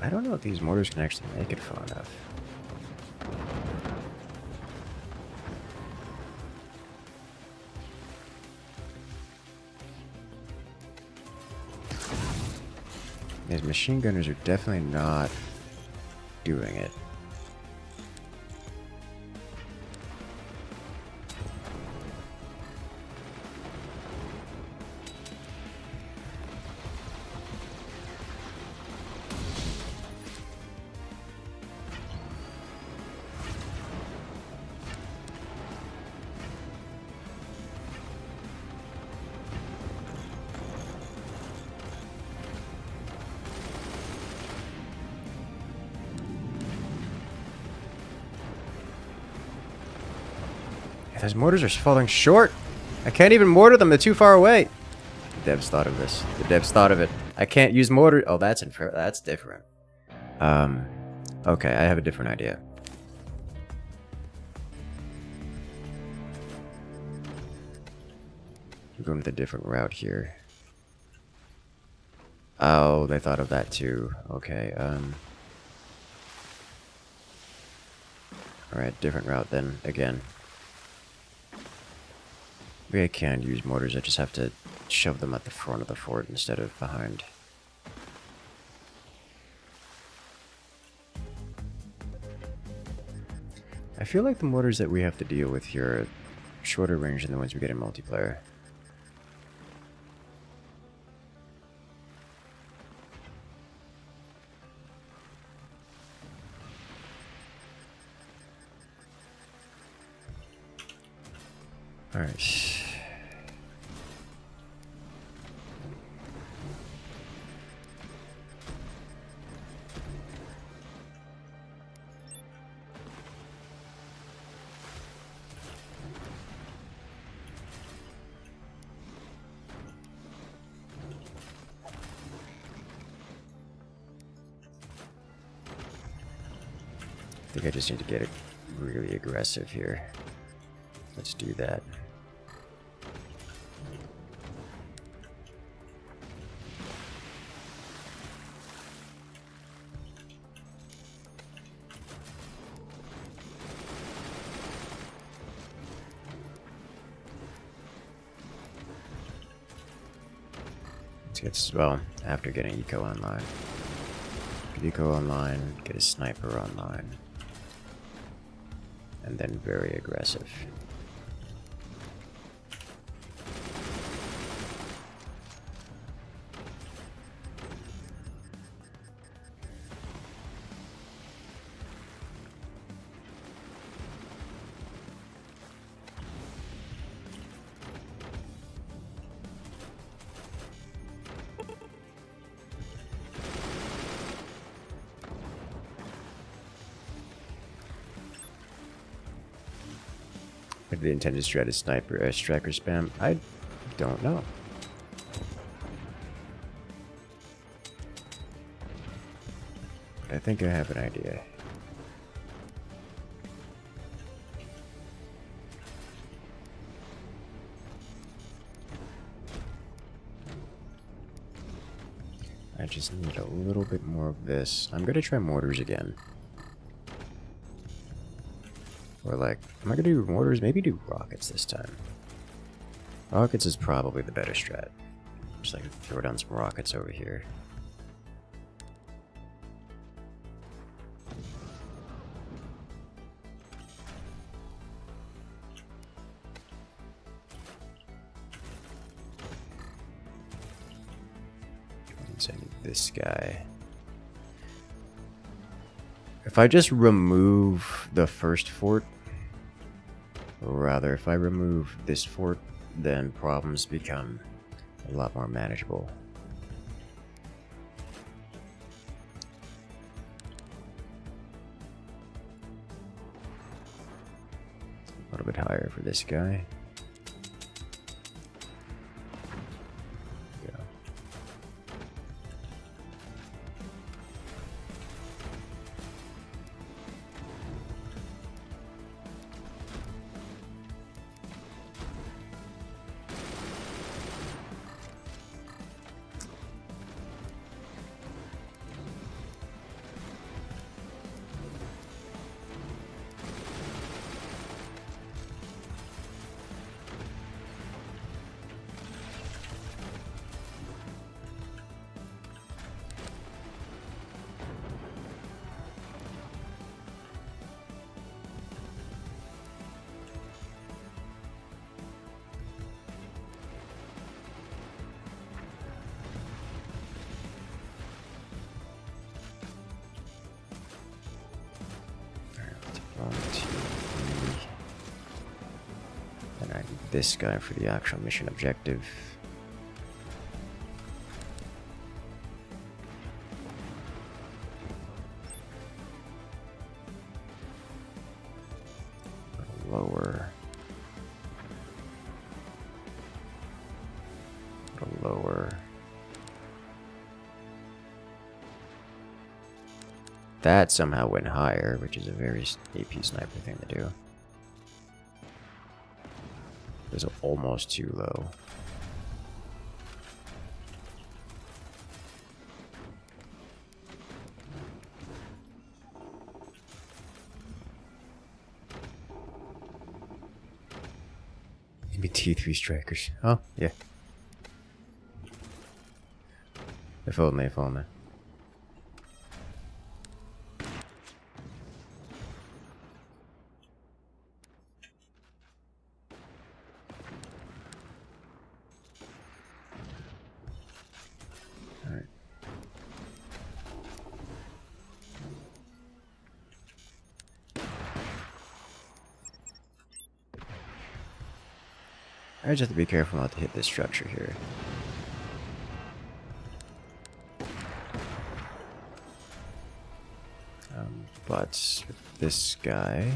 I don't know if these mortars can actually make it far enough. These machine gunners are definitely not doing it. Those mortars are falling short. I can't even mortar them. They're too far away. The devs thought of this. The devs thought of it. I can't use mortar. Oh, that's unfair. That's different. Okay, I have a different idea. I'm going with a different route here. Oh, they thought of that too. Okay, alright, different route then, again. Maybe I can use mortars, I just have to shove them at the front of the fort instead of behind. I feel like the mortars that we have to deal with here are shorter range than the ones we get in multiplayer. Alright. I think I just need to get really aggressive here. Let's do that. Let's get, well, after getting eco online. Get eco online, get a sniper online. And then very aggressive. What the intended strat is sniper, striker spam? I don't know. But I think I have an idea. I just need a little bit more of this. I'm gonna try mortars again. Or like, am I gonna do mortars? Maybe do rockets this time. Rockets is probably the better strat. Just like throw down some rockets over here. I need this guy. If I just remove the first fort, or rather if I remove this fort, then problems become a lot more manageable. A little bit higher for this guy. And I need this guy for the actual mission objective. Lower. Lower. That somehow went higher, which is a very AP sniper thing to do. It was almost too low. Maybe T3 strikers. Oh, yeah. If only, if only. Alright. I just have to be careful not to hit this structure here. But with this guy,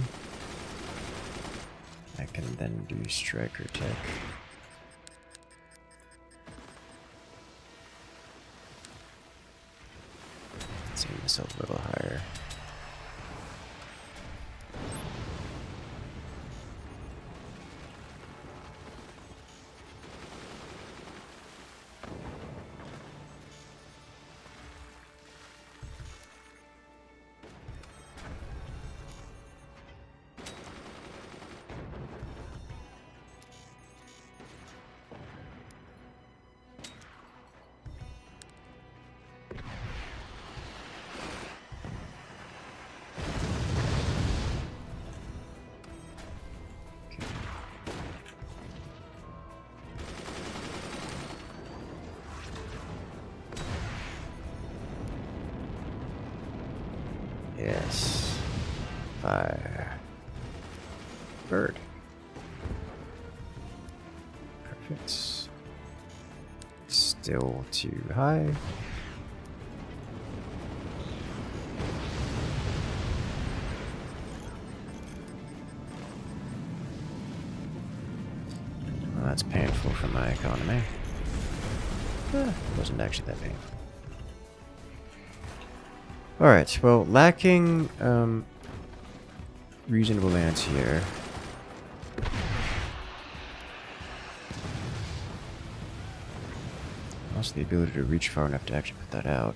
I can then do striker tech. Let's aim myself a little higher. Yes. Fire. Bird. Perfect. Still too high. Well, that's painful for my economy. It wasn't actually that painful. Alright, well, lacking reasonable lands here. Also the ability to reach far enough to actually put that out.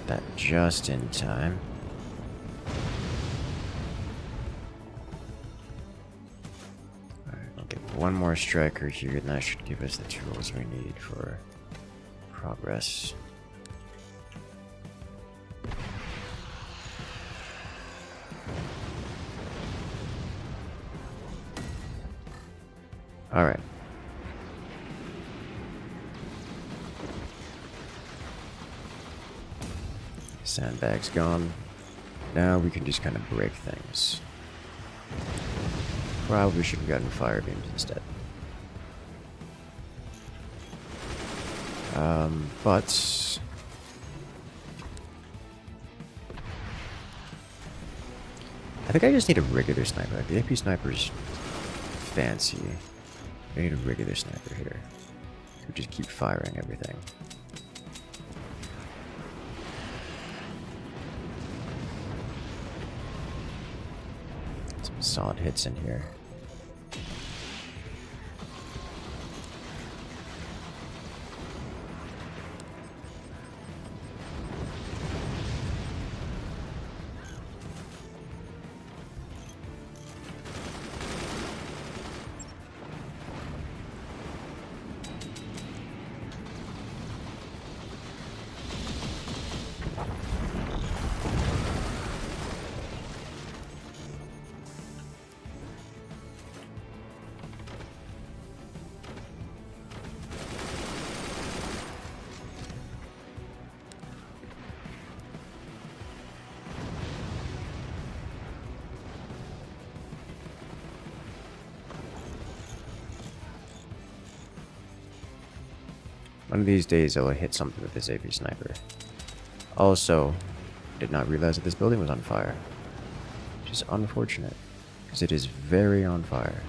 That just in time. Alright, I'll get one more striker here, and that should give us the tools we need for progress. Alright. Sandbag's gone. Now we can just kind of break things. Probably should have gotten fire beams instead. But I think I just need a regular sniper. The AP sniper's fancy. I need a regular sniper here who just keep firing everything. Solid hits in here. One of these days I will hit something with this AP sniper. Also, did not realize that this building was on fire. Which is unfortunate, because it is very on fire.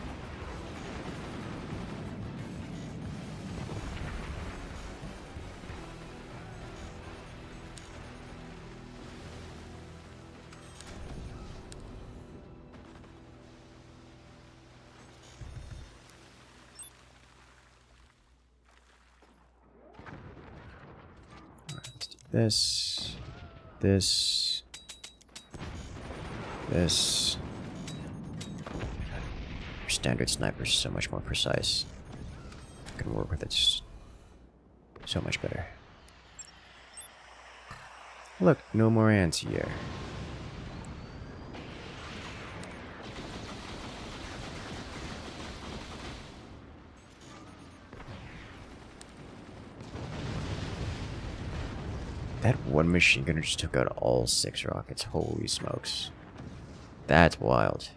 this, this, this. Your standard sniper is so much more precise. I can work with it so much better. Look, no more ants here. That one machine gunner just took out all 6 rockets. Holy smokes. That's wild.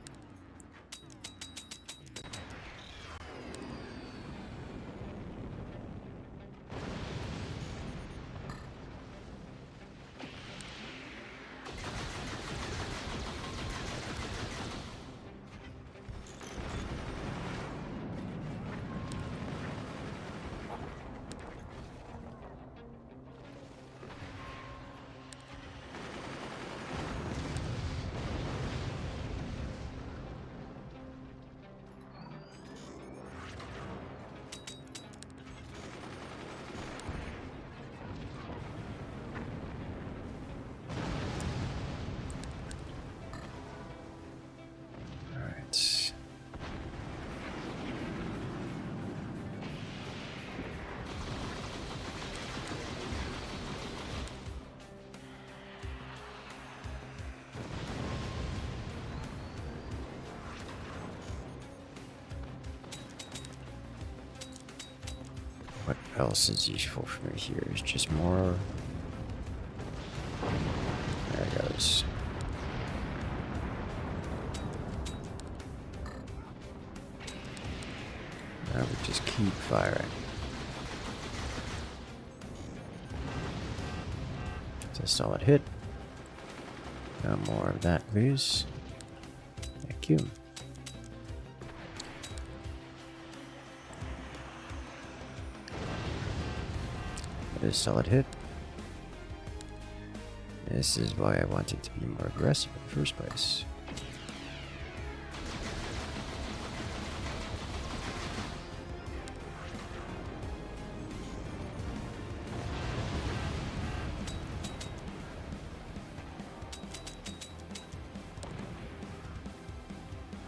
What else is useful for me here? Is just more. There it goes. Now we just keep firing. It's a solid hit. No more of that, please. Thank you. That is a solid hit. This is why I wanted to be more aggressive in the first place.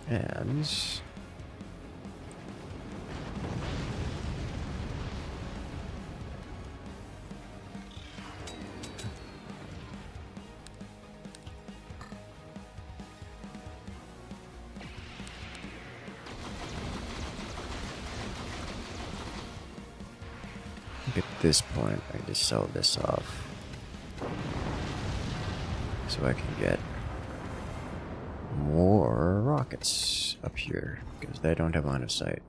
And at this point, I just sell this off so I can get more rockets up here because they don't have line of sight.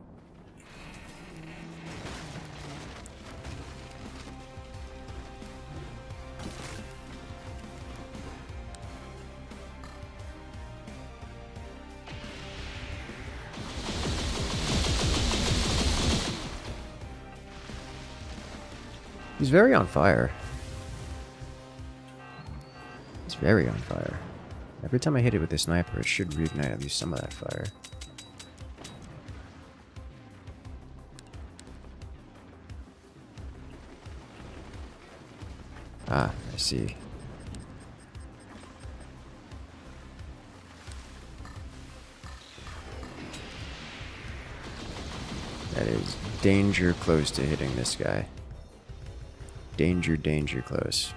He's very on fire. He's very on fire. Every time I hit it with the sniper, it should reignite at least some of that fire. Ah, I see. That is danger close to hitting this guy. Danger, danger close.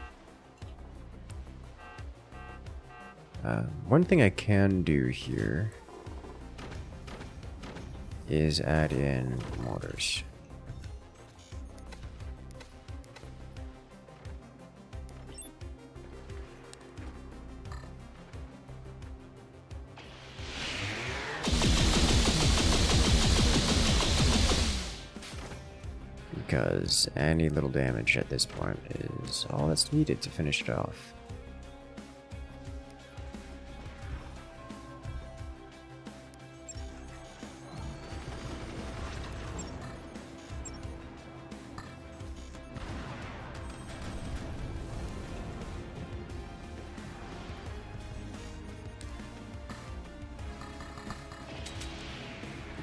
One thing I can do here is add in mortars. Because any little damage at this point is all that's needed to finish it off.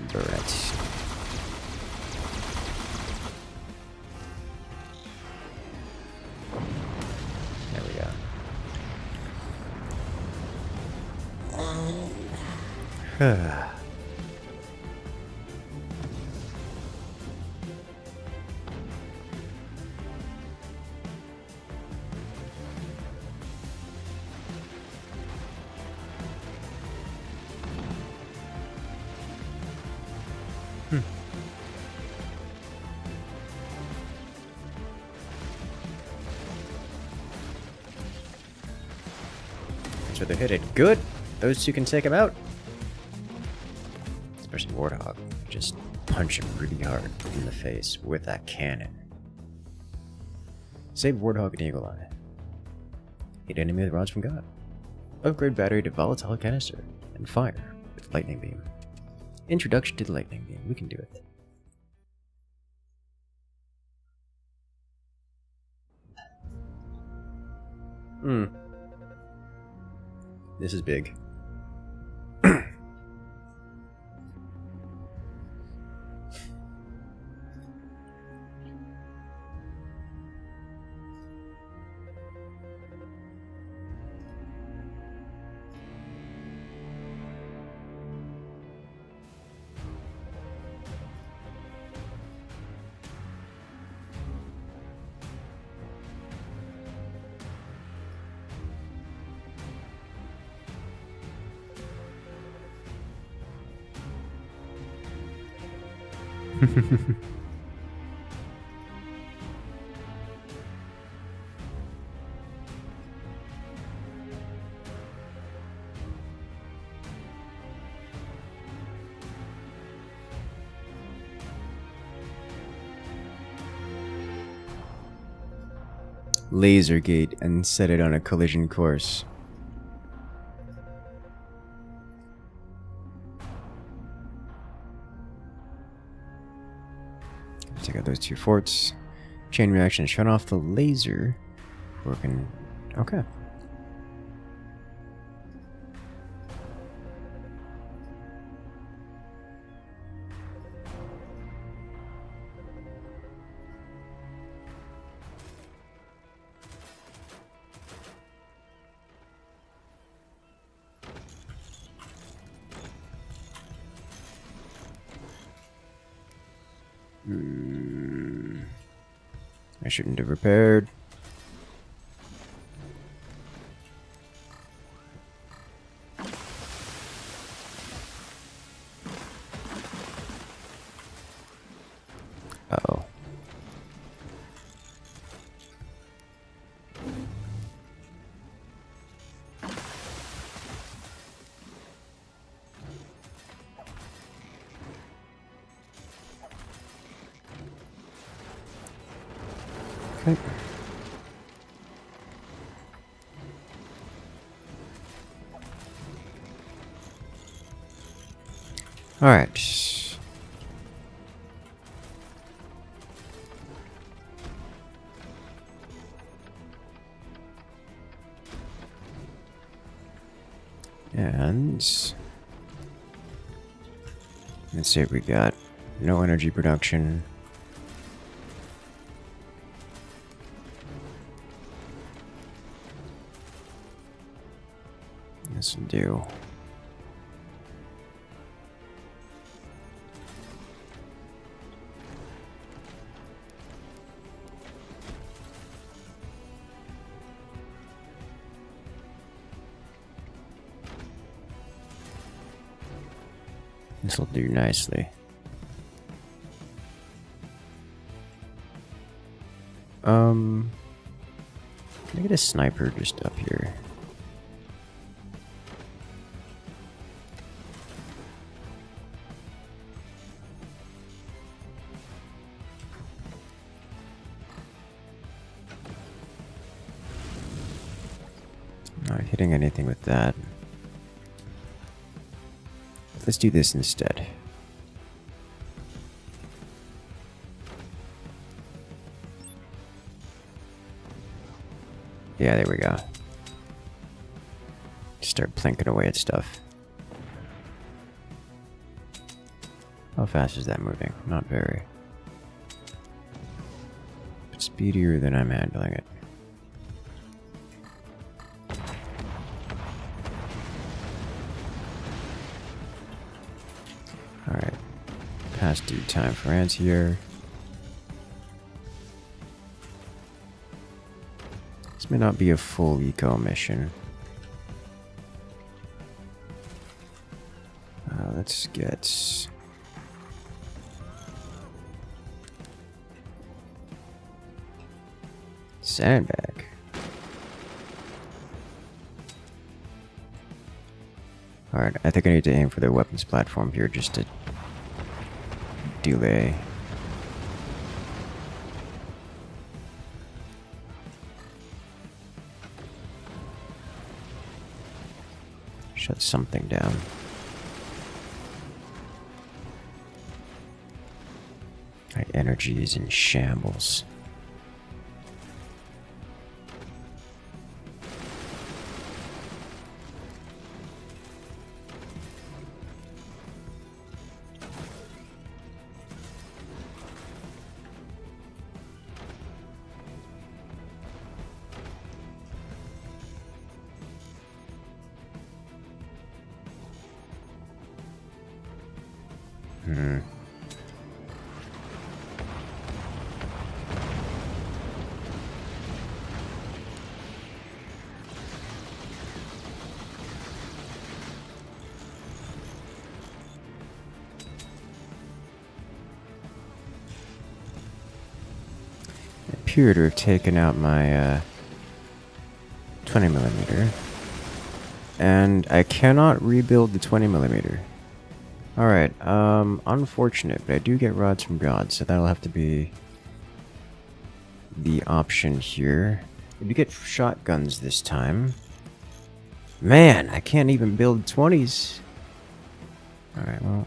Barrettes. So they hit it good. Those two can take him out. Especially Warthog. Just punch him really hard in the face with that cannon. Save Warthog and Eagle Eye. Hit enemy with rods from God. Upgrade battery to volatile canister. And fire with lightning beam. Introduction to the lightning beam. We can do it. This is big. Laser gate and set it on a collision course. Take out those two forts. Chain reaction, shut off the laser. Working. Okay. I shouldn't have repaired. Uh-oh. Okay. All right. And let's see what we got. No energy production. This will do. This will do nicely. Can I get a sniper just up here? Not hitting anything with that. Let's do this instead. Yeah, there we go. Start plinking away at stuff. How fast is that moving? Not very. But speedier than I'm handling it. past due time for anti-air. This may not be a full eco mission. Let's get... sandbag. Alright, I think I need to aim for their weapons platform here just to delay. Shut something down. My energy is in shambles. Appear to have taken out my 20mm, and I cannot rebuild the 20mm. Alright, unfortunate, but I do get rods from God, so that'll have to be the option here. I do get shotguns this time. Man, I can't even build 20s. Alright, well...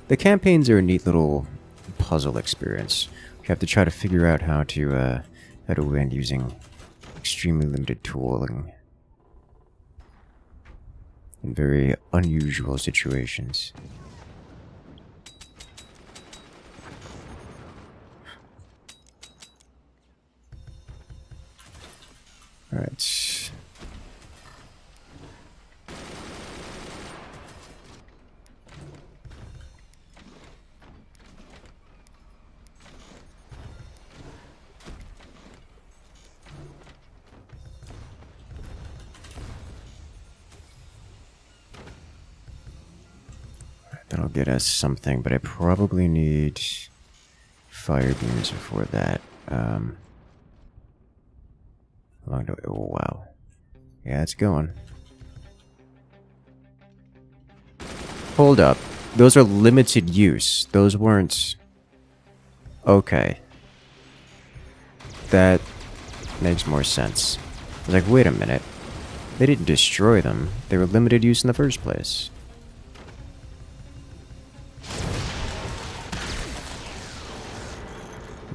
the campaigns are a neat little puzzle experience. You have to try to figure out how to win using extremely limited tooling in very unusual situations. All right. That'll get us something, but I probably need fire beams before that. How long do I... oh, wow. Yeah, it's going. Hold up. Those are limited use. Those weren't... okay. That makes more sense. I was like, wait a minute. They didn't destroy them. They were limited use in the first place.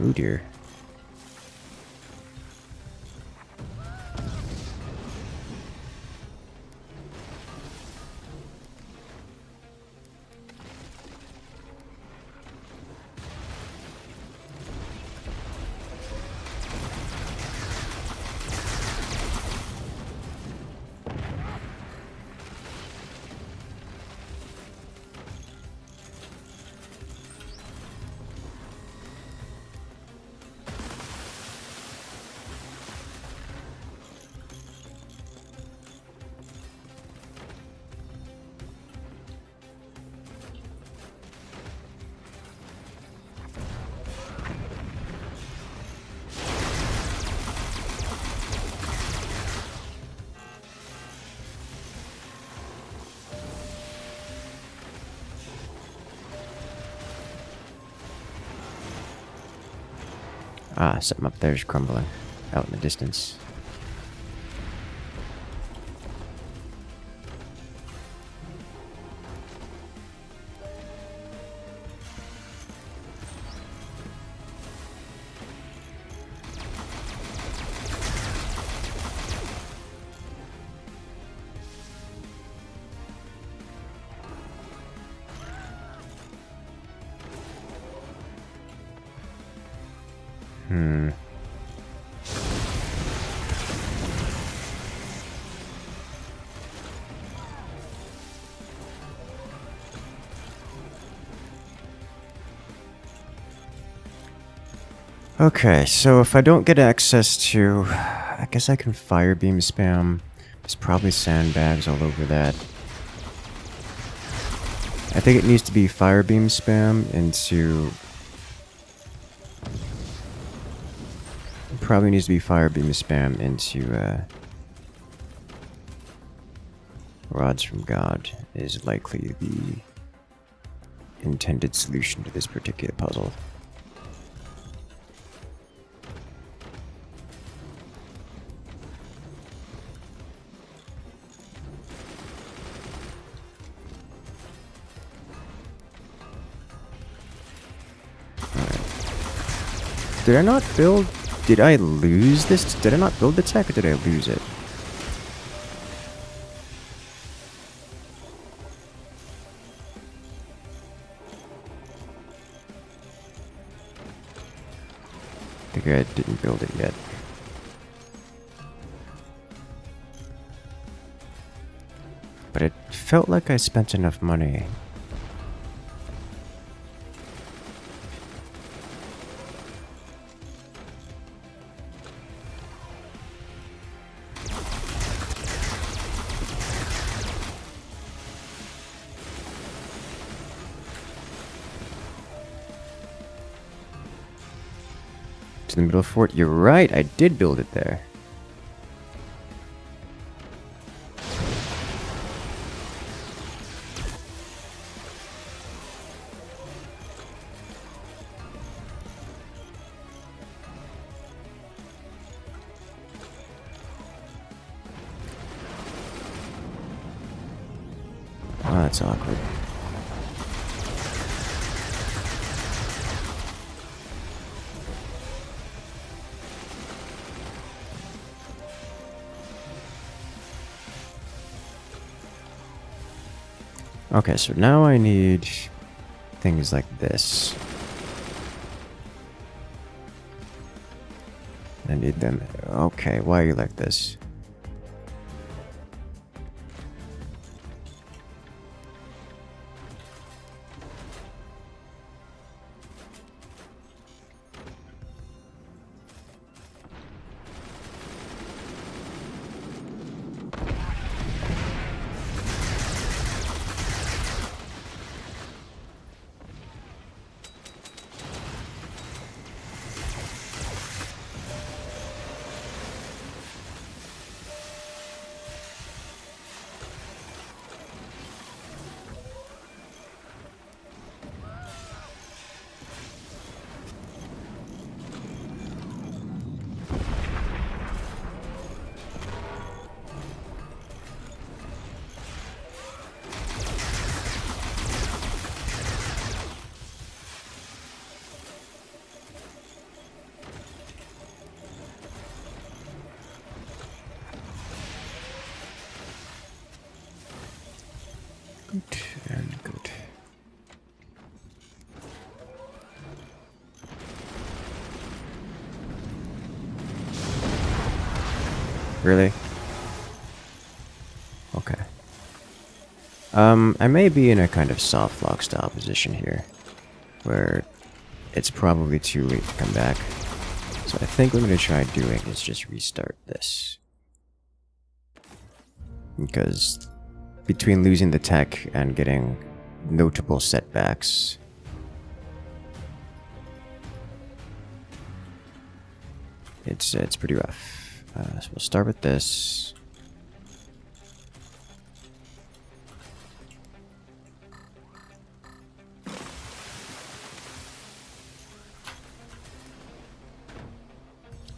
Oh dear. Ah, something up there is crumbling out in the distance. Okay, so if I don't get access to... I guess I can fire beam spam. There's probably sandbags all over that. I think it needs to be fire beam spam into... Probably needs to be fire beam spam into rods from God is likely the intended solution to this particular puzzle. Did I not build... Did I lose this? Did I not build the tech or did I lose it? I think I didn't build it yet. But it felt like I spent enough money. To the middle of fort. You're right, I did build it there. Oh, that's awkward. Okay, so now I need things like this. I need them. Okay, why are you like this? Good and good. Really? Okay. I may be in a kind of soft lock style position here, where it's probably too late to come back. So I think what I'm going to try doing is just restart this. Because between losing the tech and getting notable setbacks, it's pretty rough. So we'll start with this.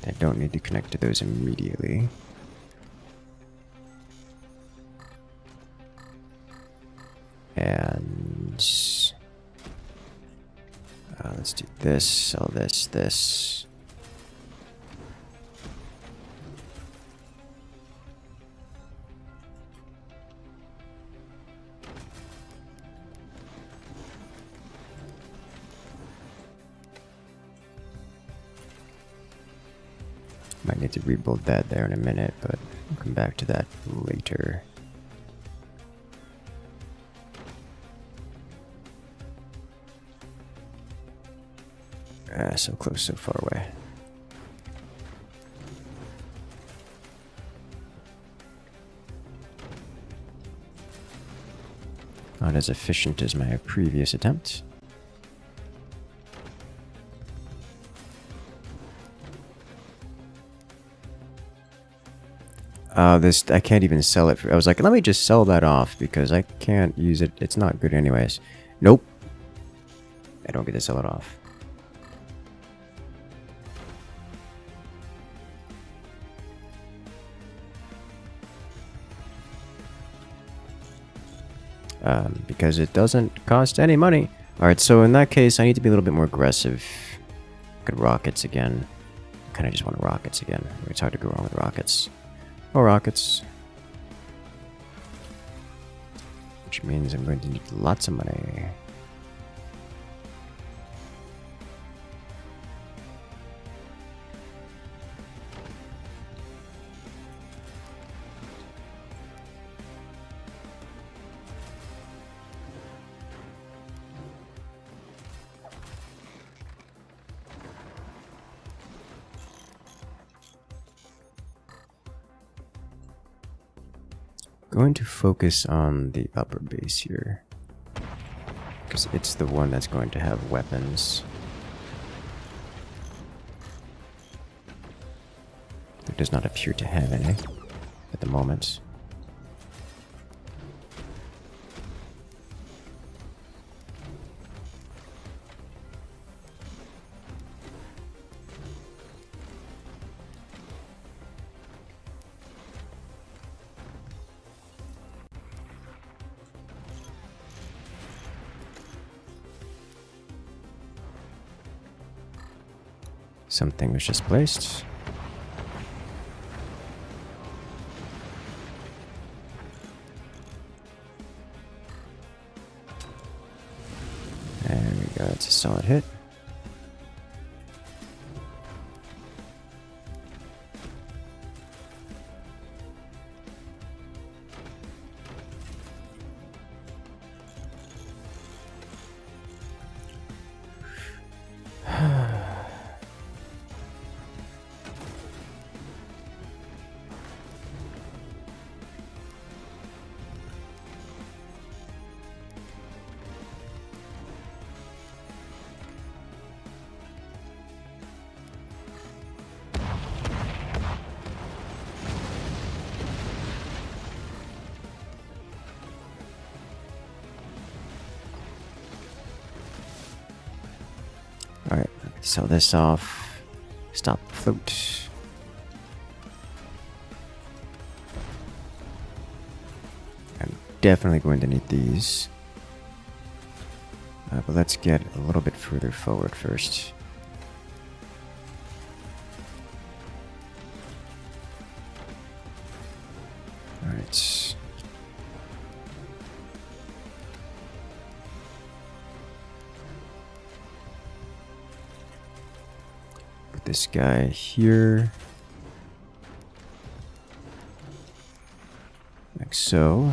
I don't need to connect to those immediately. And let's do this, sell this, this. Might need to rebuild that there in a minute, but we'll come back to that later. So close, so far away. Not as efficient as my previous attempt. This, I can't even sell it for, I was like, let me just sell that off because I can't use it. It's not good anyways. Nope. I don't get to sell it off. Because it doesn't cost any money. Alright, so in that case, I need to be a little bit more aggressive. Good rockets again. I kind of just want rockets again. It's hard to go wrong with rockets. More rockets. Which means I'm going to need lots of money. Going to focus on the upper base here because it's the one that's going to have weapons. It does not appear to have any at the moment. Something was just placed. There we go, it's a solid hit. Alright, sell this off. Stop float. I'm definitely going to need these. But let's get a little bit further forward first. Alright. Put this guy here. Like so.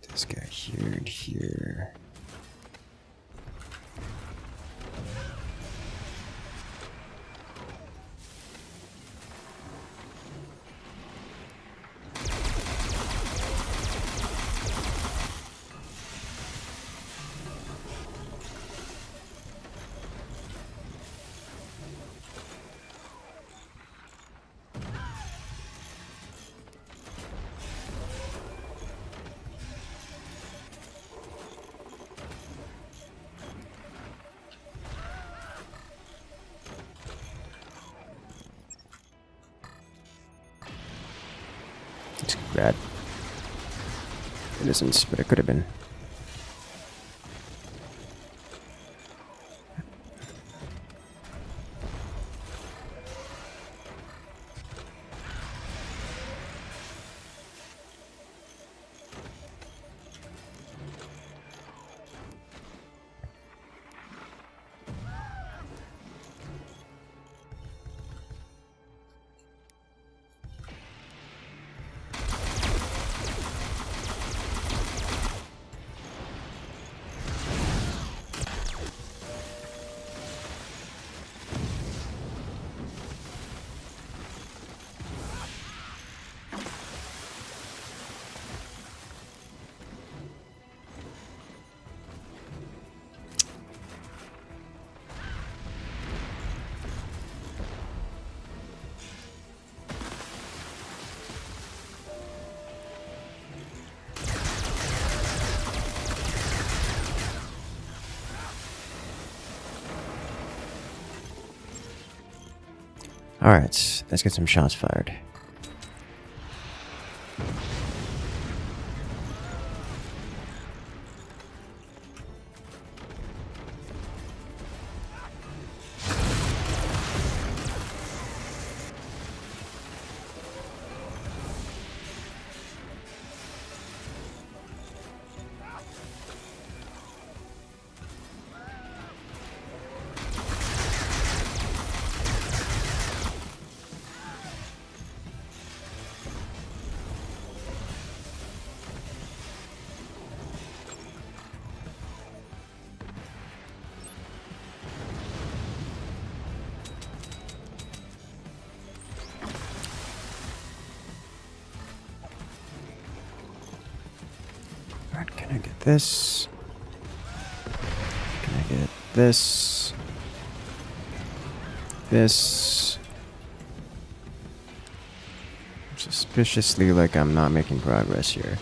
This guy here and here. It's bad. It isn't, but it could have been. Alright, let's get some shots fired. Can I get this? Can I get this? This? Suspiciously like I'm not making progress here.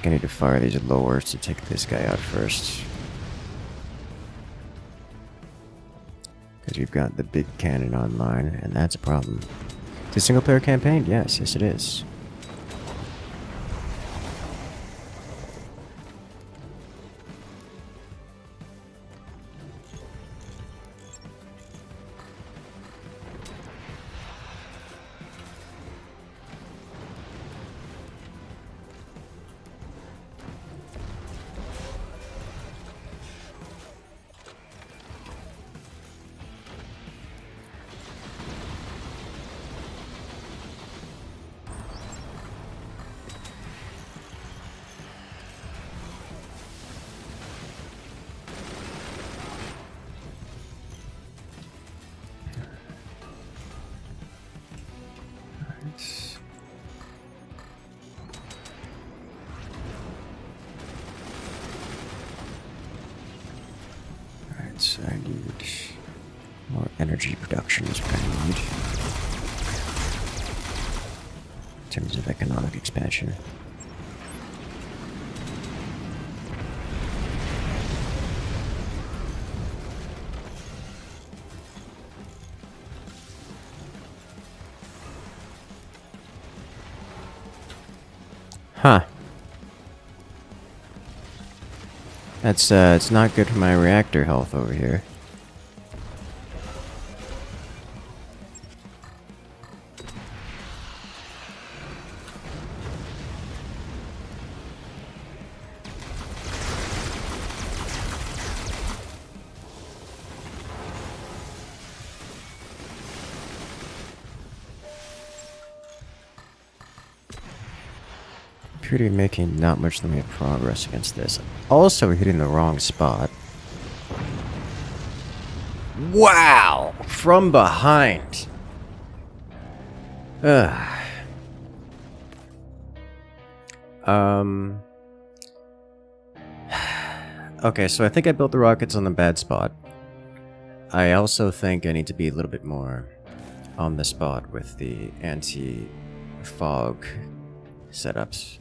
I need to fire these lowers to take this guy out first. Because we've got the big cannon online, and that's a problem. It's a single player campaign? Yes, yes it is. Alright, so I need more energy production is what I need. In terms of economic expansion. Huh. That's, it's not good for my reactor health over here. Appear to be making not much in the way of progress against this. Also hitting the wrong spot. Wow! From behind! Ugh. Okay, so I think I built the rockets on the bad spot. I also think I need to be a little bit more on the spot with the anti-fog setups.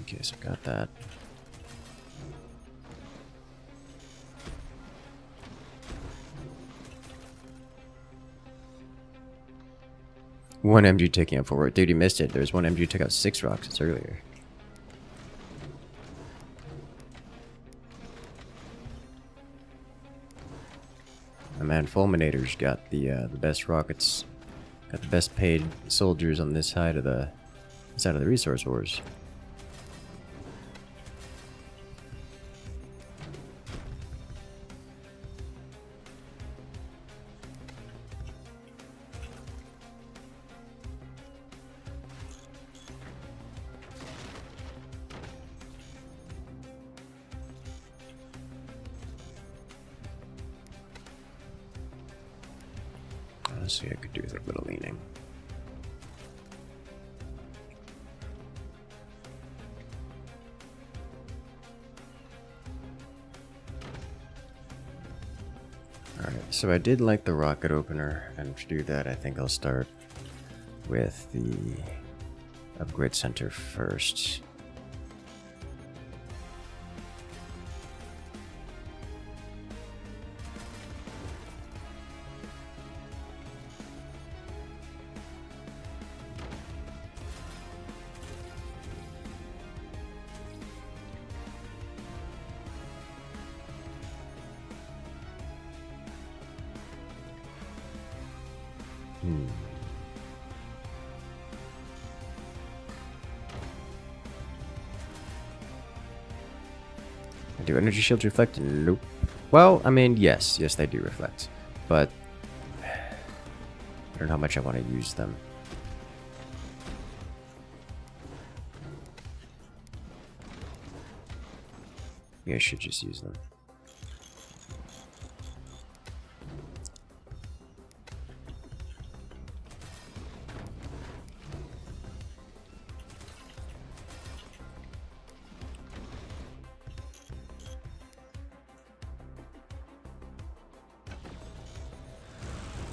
Okay, so I've got that. One MG taking out forward. Dude, you missed it. There was one MG who took out 6 rockets earlier. My man Fulminator's got the best rockets. Got the best paid soldiers on this side of the resource wars. Honestly, I could do with a little bit of leaning. So I did like the rocket opener, and to do that I think I'll start with the upgrade center first. Do energy shields reflect? Nope. Well, I mean, yes, they do reflect, but I don't know how much I want to use them. Maybe I should just use them.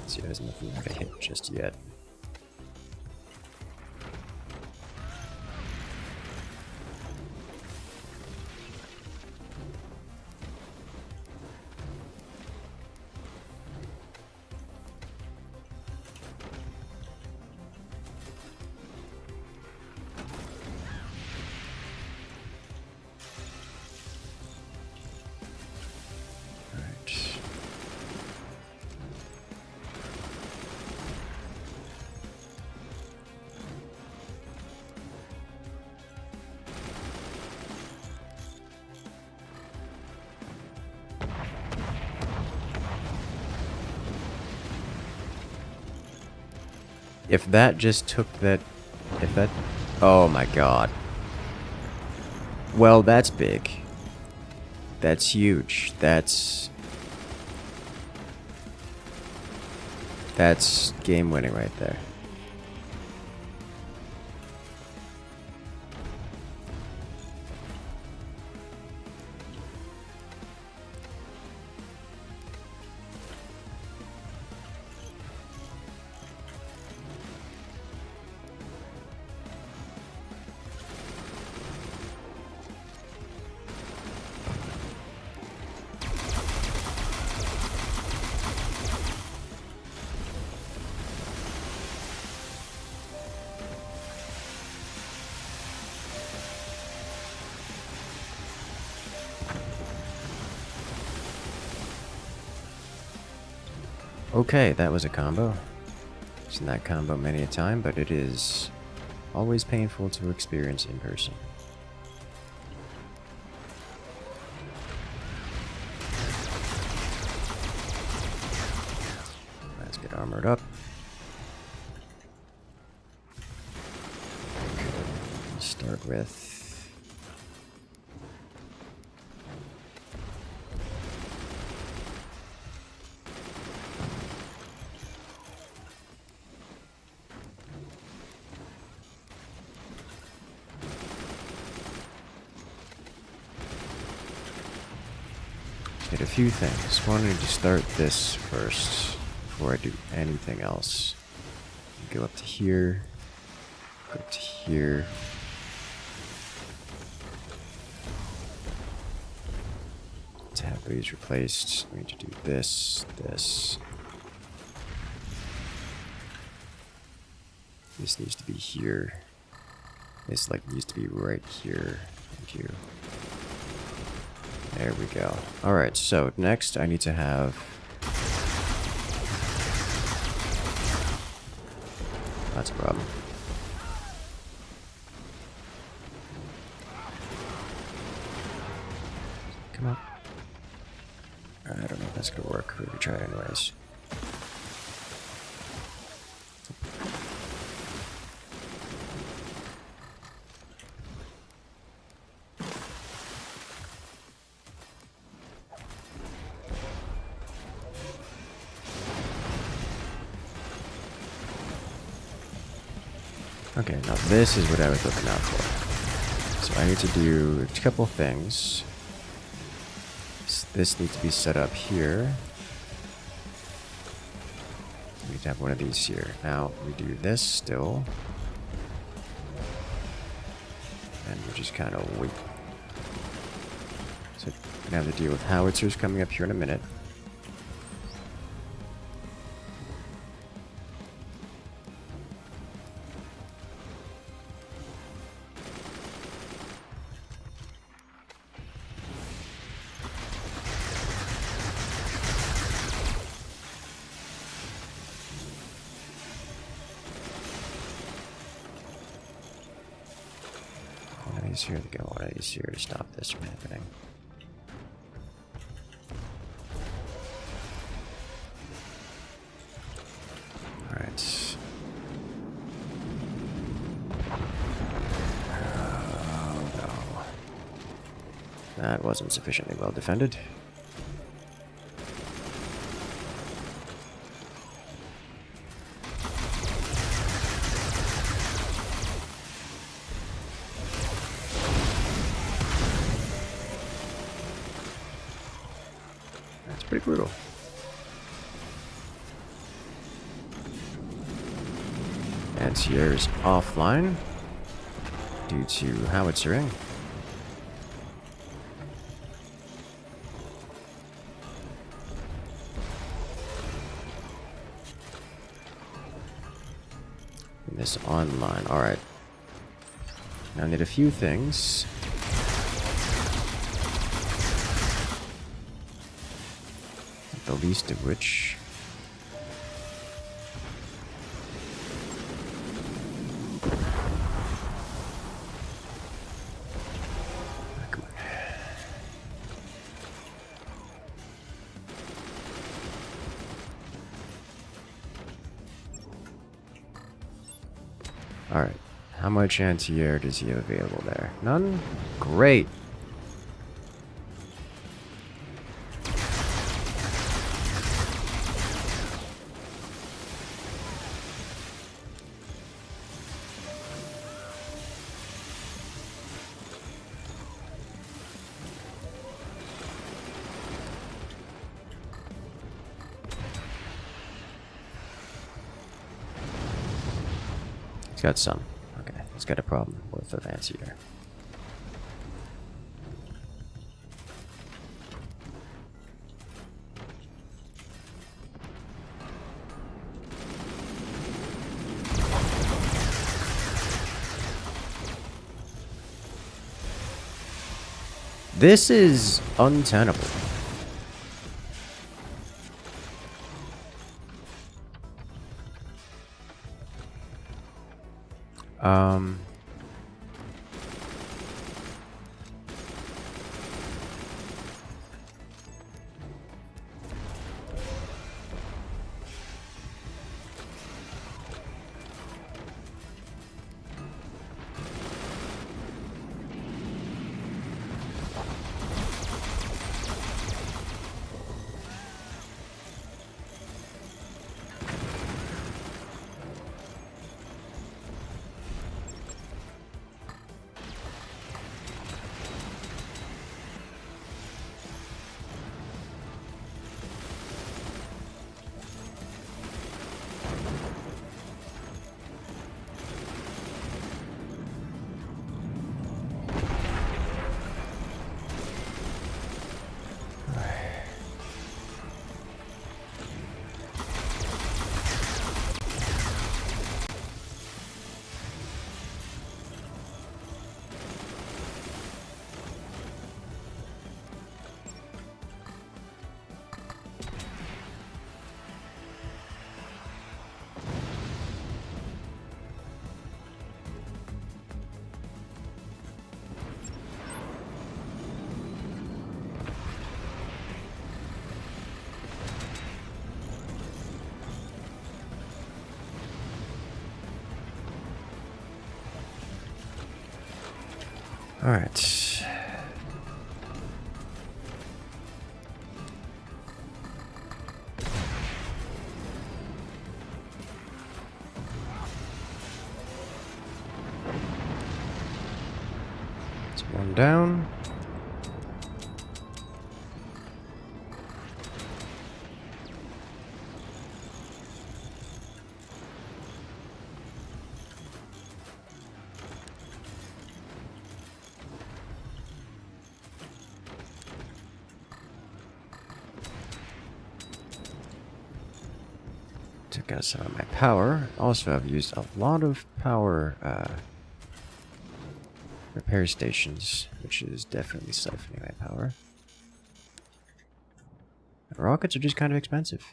See, there's nothing to hit just yet. If that just took that... If that... Oh my god. Well, that's big. That's huge. That's game winning right there. Okay, that was a combo. I've seen that combo many a time, but it is always painful to experience in person. Let's get armored up. Start with... Did a few things. Wanted to start this first before I do anything else. Go up to here. Go up to here. Tab these replaced. I need to do this, this. This needs to be here. This needs to be right here. Thank you. There we go. Alright, so next I need to have... That's a problem. Come on. I don't know if that's gonna work. We're gonna try it anyways. Okay, now this is what I was looking out for. So I need to do a couple things. This needs to be set up here. need to have one of these here. Now, we do this still. And we just kind of wait. So, we're going to have to deal with howitzers coming up here in a minute. Here to go. One of these here to stop this from happening. Alright. Oh no. That wasn't sufficiently well defended. Pretty brutal. Anti-air is offline due to howitzering. And this online. Alright. Now I need a few things. The least of which come on. All right, how much anti-air does he have available there? None? Great. He's got some. Okay, he's got a problem with the fancier. This is untenable. All right. It's one down. got some of my power. Also, I've used a lot of power repair stations, which is definitely siphoning my power. Rockets are just kind of expensive.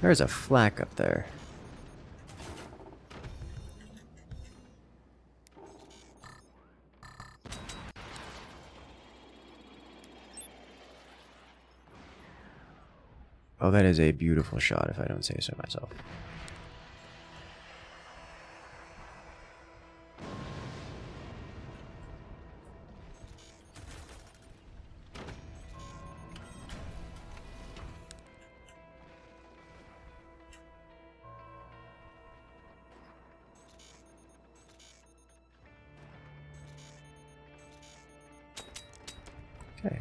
There's a flak up there. Oh, that is a beautiful shot, if I don't say so myself. Okay.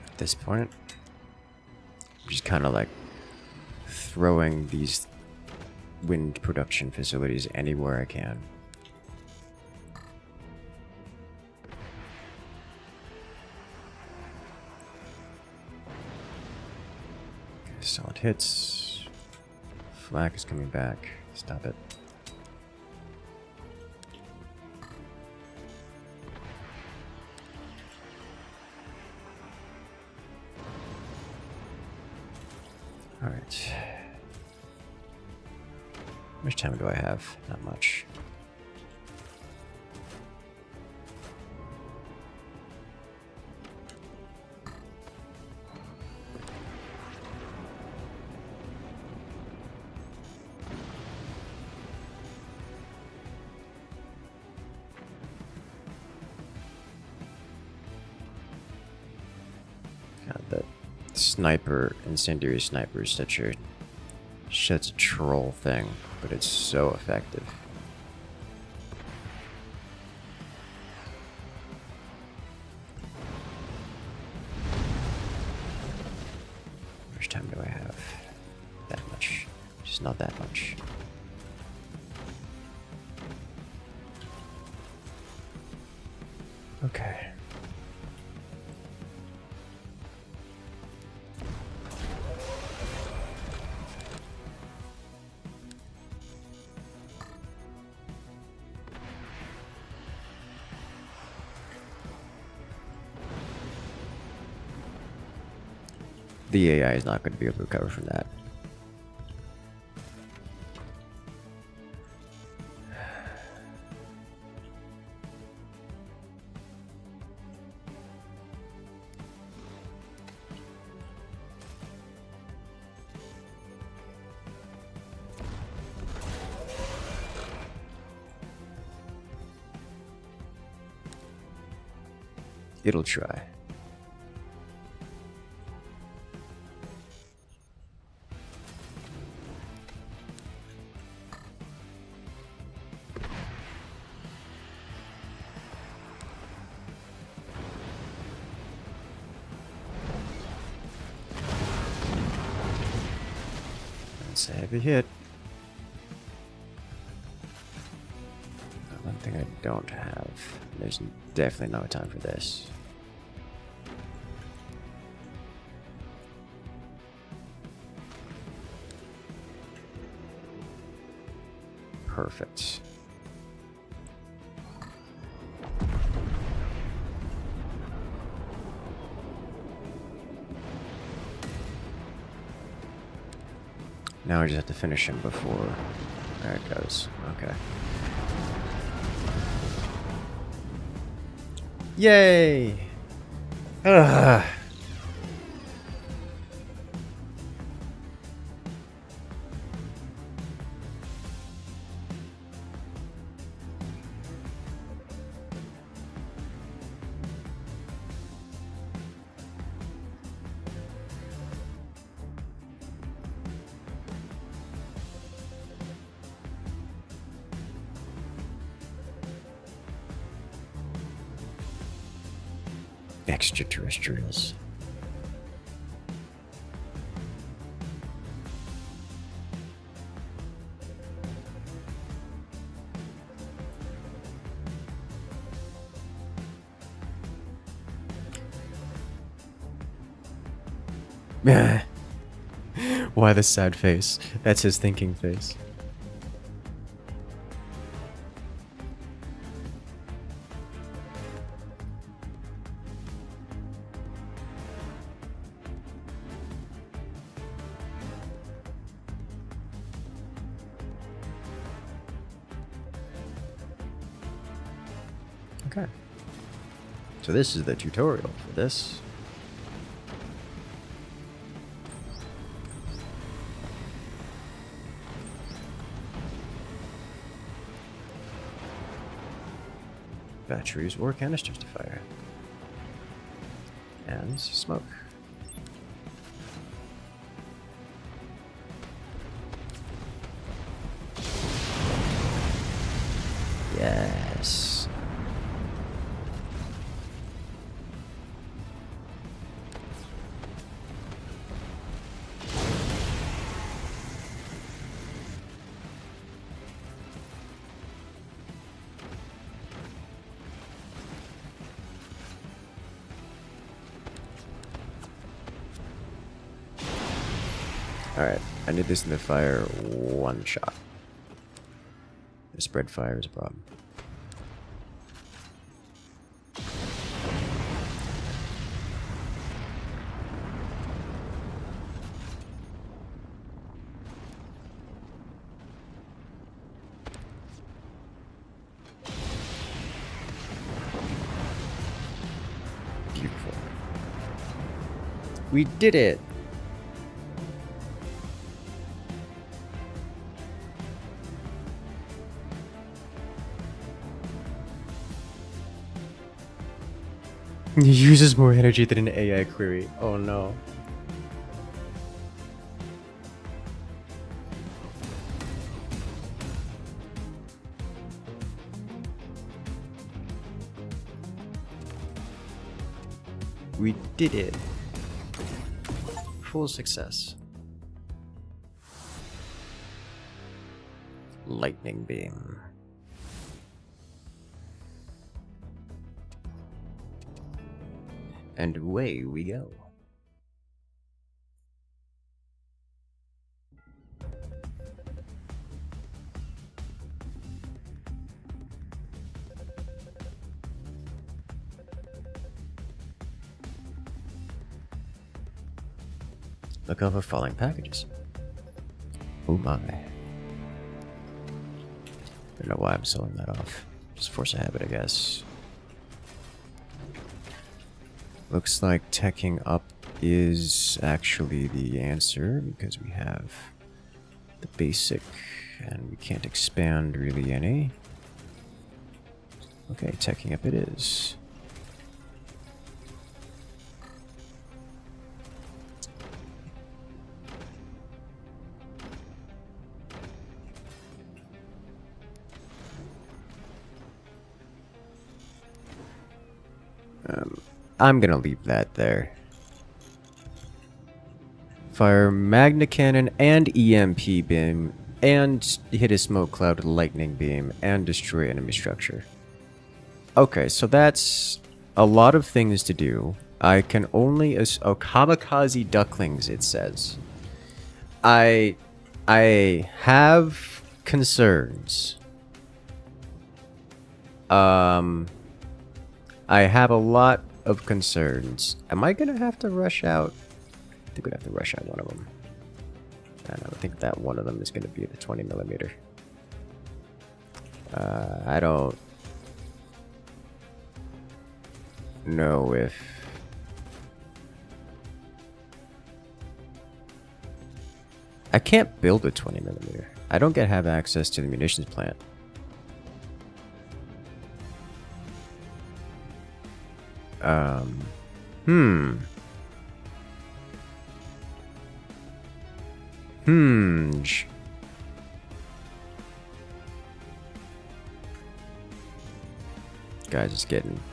At this point, I'm just kind of like throwing these wind production facilities anywhere I can. Okay, solid hits. Flak is coming back. Stop it. Alright. How much time do I have? Not much. God, that sniper, incendiary sniper is such a troll thing, but it's so effective. How much time do I have? That much. Just not that much. Okay. The AI is not going to be able to recover from that. It'll try. That's a heavy hit. One thing I don't have. There's definitely no time for this. Perfect. Now I just have to finish him before... There it goes. Okay. Yay! Ugh. Extraterrestrials. Why the sad face? That's his thinking face. Okay. So this is the tutorial for this. Batteries or canisters to fire. And smoke. Yes. Alright, I need this in the fire one shot. The spread fire is a problem. Beautiful. We did it! He uses more energy than an AI query. Oh no. We did it. Full success. Lightning beam. And away we go. Look over falling packages. Oh my. I don't know why I'm selling that off. Just force a habit, I guess. Looks like teching up is actually the answer because we have the basic and we can't expand really any. Okay, teching up it is. I'm gonna leave that there. Fire Magna Cannon and EMP beam, and hit a smoke cloud with lightning beam, and destroy enemy structure. Okay, so that's a lot of things to do. I can only kamikaze ducklings, it says. I have concerns. I have a lot of concerns. Am I gonna have to rush out? I think we'd have to rush out one of them. And I think that one of them is gonna be the 20mm. I don't know if I can't build a 20mm. I don't have access to the munitions plant. Guys,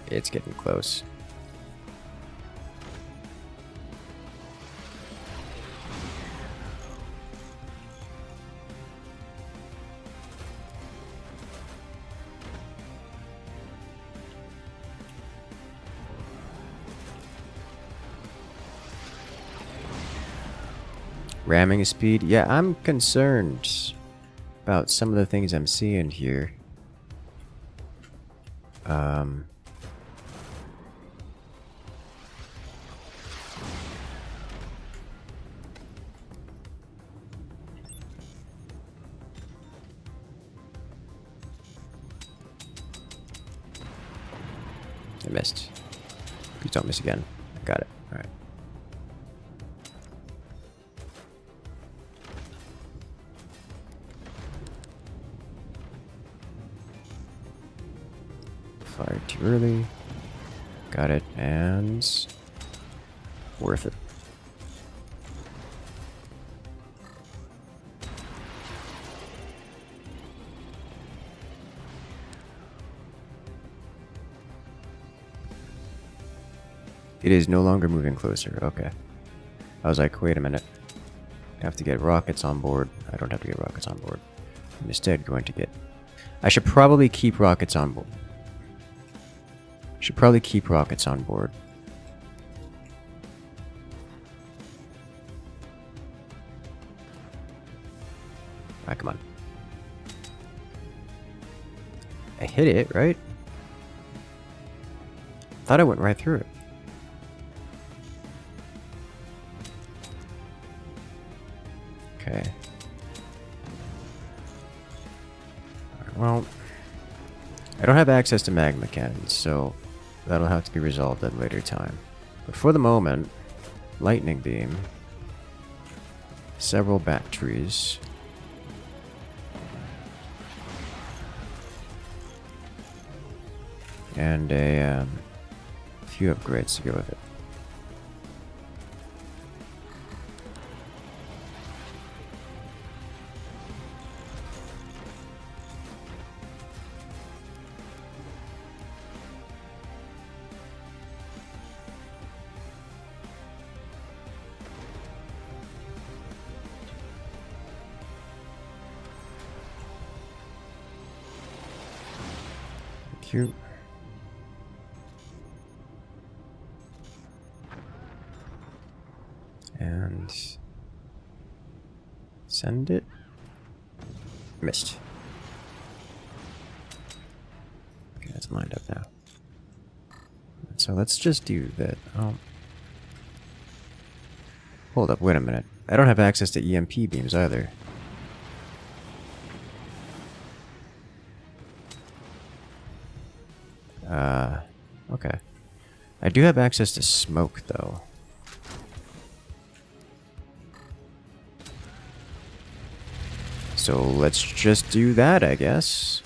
it's getting close. Ramming speed? Yeah, I'm concerned about some of the things I'm seeing here. I missed. Please don't miss again. I got it. Alright. Fired too early. Got it, and worth it. It is no longer moving closer. Okay. I was like, wait a minute. I have to get rockets on board. I don't have to get rockets on board. I'm instead going to get... I should probably keep rockets on board. Should probably keep rockets on board. Ah, come on. I hit it, right? Thought I went right through it. Okay. Well, I don't have access to magma cannons, so that'll have to be resolved at a later time. But for the moment, lightning beam, several batteries, and a few upgrades to go with it. Cute. And send it. Missed. Okay, it's lined up now. So let's just do that. Hold up, wait a minute. I don't have access to EMP beams either. Okay. I do have access to smoke, though. So let's just do that, I guess.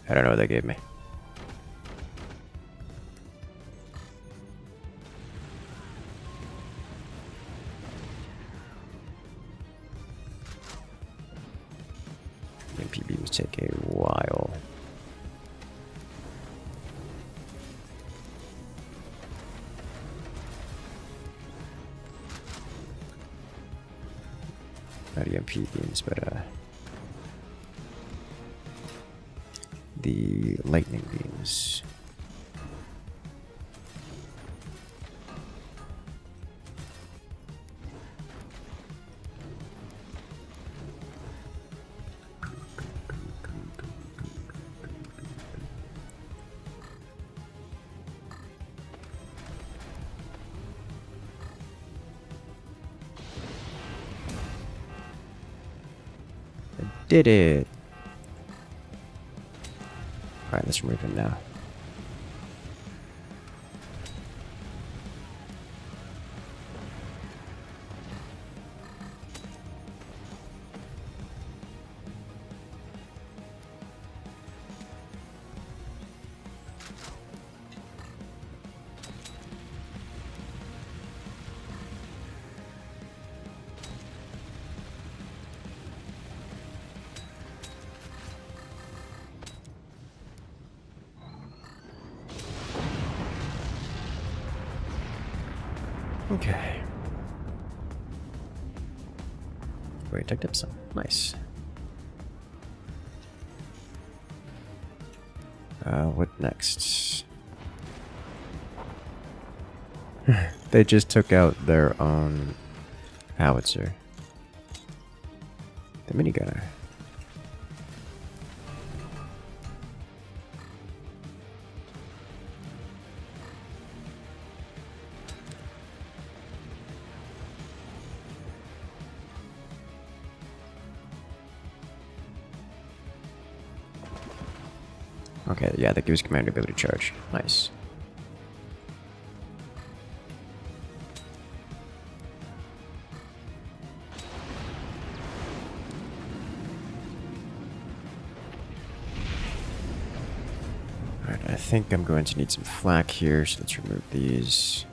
I don't know what they gave me. EMP beams take a while. Not EMP beams, but the lightning beams. Did it. Alright, let's remove him now. Okay. Wait, I tipped some. Nice. What next? They just took out their own howitzer. The minigunner. Okay, yeah, that gives commander ability charge. Nice. Alright, I think I'm going to need some flak here, so let's remove these.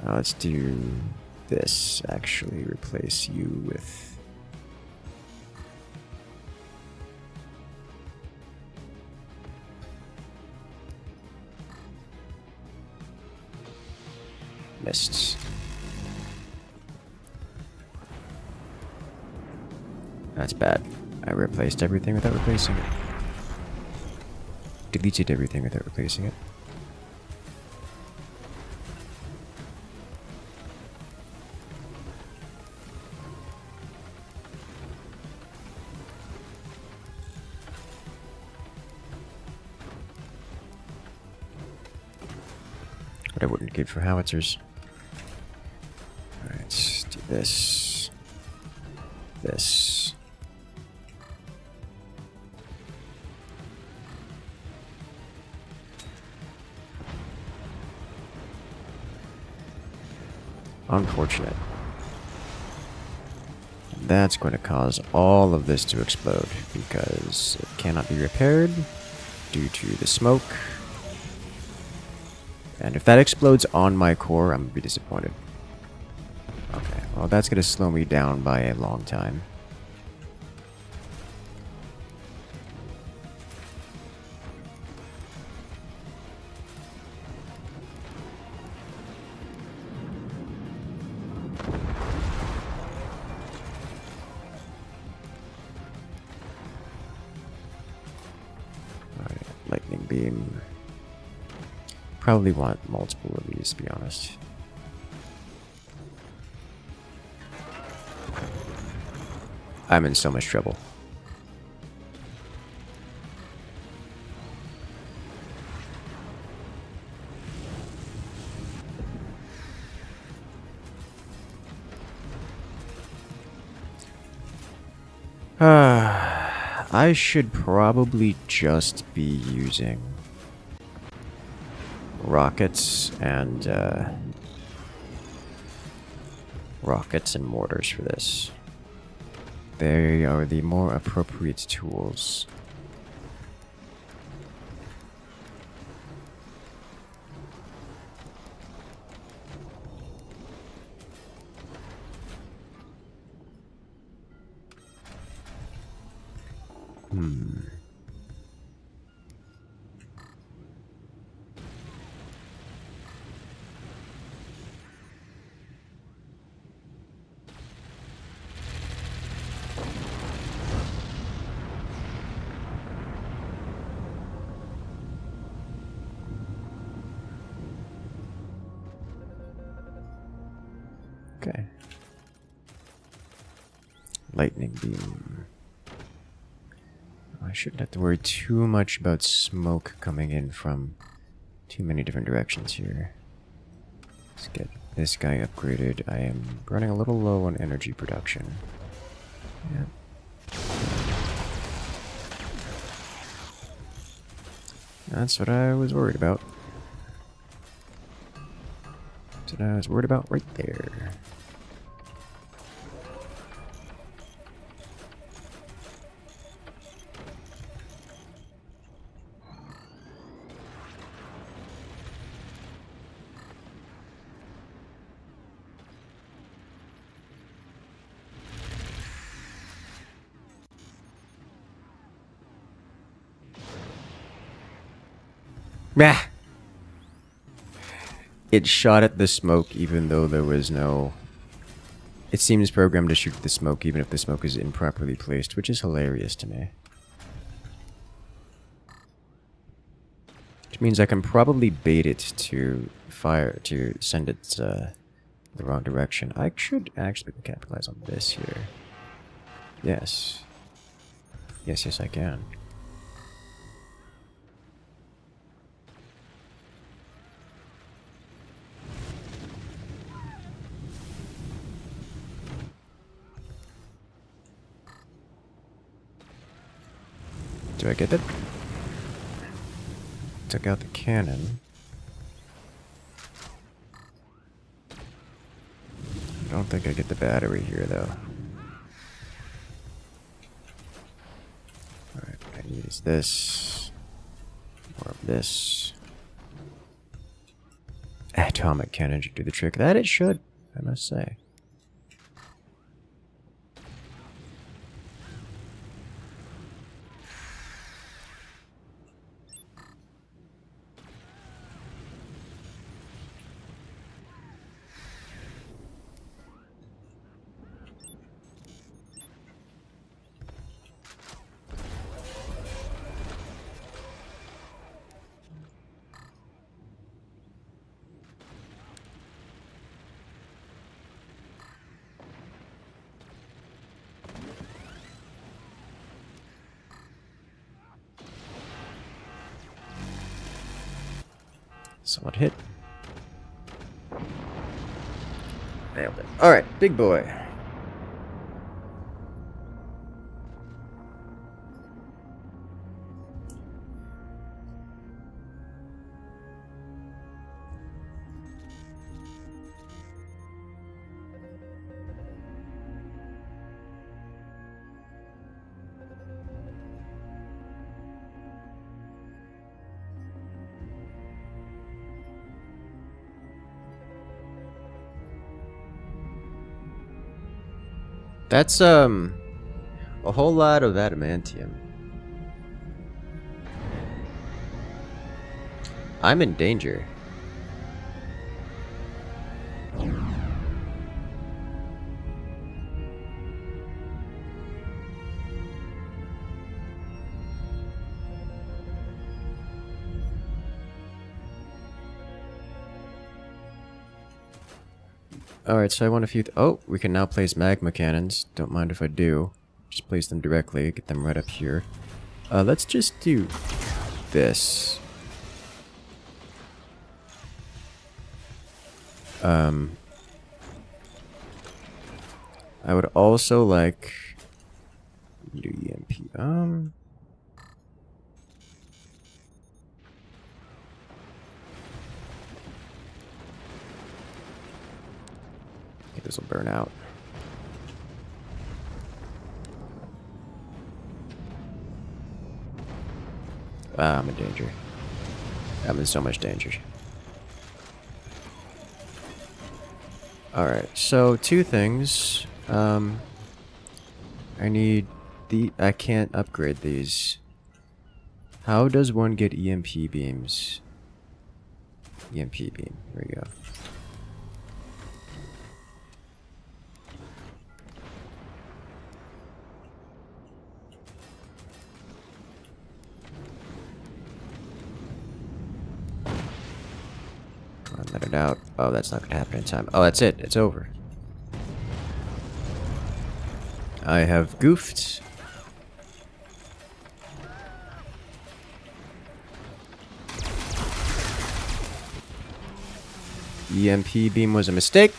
Let's do this, actually. Replace you with... mists. That's bad. I replaced everything without replacing it. Deleted everything without replacing it. But I wouldn't give for howitzers. Alright, let's do this. This. Unfortunate. That's going to cause all of this to explode because it cannot be repaired due to the smoke. And if that explodes on my core, I'm going to be disappointed. Okay, well that's going to slow me down by a long time. Alright, lightning beam. Probably want multiple of these, to be honest. I'm in so much trouble. I should probably just be using rockets and mortars for this. They are the more appropriate tools. Okay. Lightning beam. I shouldn't have to worry too much about smoke coming in from too many different directions here. Let's get this guy upgraded. I am running a little low on energy production. Yeah. That's what I was worried about. That's what I was worried about right there. Meh! It shot at the smoke even though there was no... It seems programmed to shoot the smoke even if the smoke is improperly placed, which is hilarious to me. Which means I can probably bait it to fire, to send it the wrong direction. I should actually capitalize on this here. Yes. Yes, I can. Do I get it? Took out the cannon. I don't think I get the battery here, though. Alright, what I need is this. More of this. Atomic cannon should do the trick. That it should, I must say. Solid hit. Nailed it. Alright, big boy. That's, a whole lot of adamantium. I'm in danger. Alright, so I want a few... oh, we can now place magma cannons. Don't mind if I do. Just place them directly, get them right up here. Let's just do this. I would also like... do EMP. This will burn out. Ah, I'm in danger. I'm in so much danger. Alright, so two things. I need the... I can't upgrade these. How does one get EMP beams? EMP beam. Here we go. Let it out. Oh, that's not gonna happen in time. Oh, that's it. It's over. I have goofed. EMP beam was a mistake.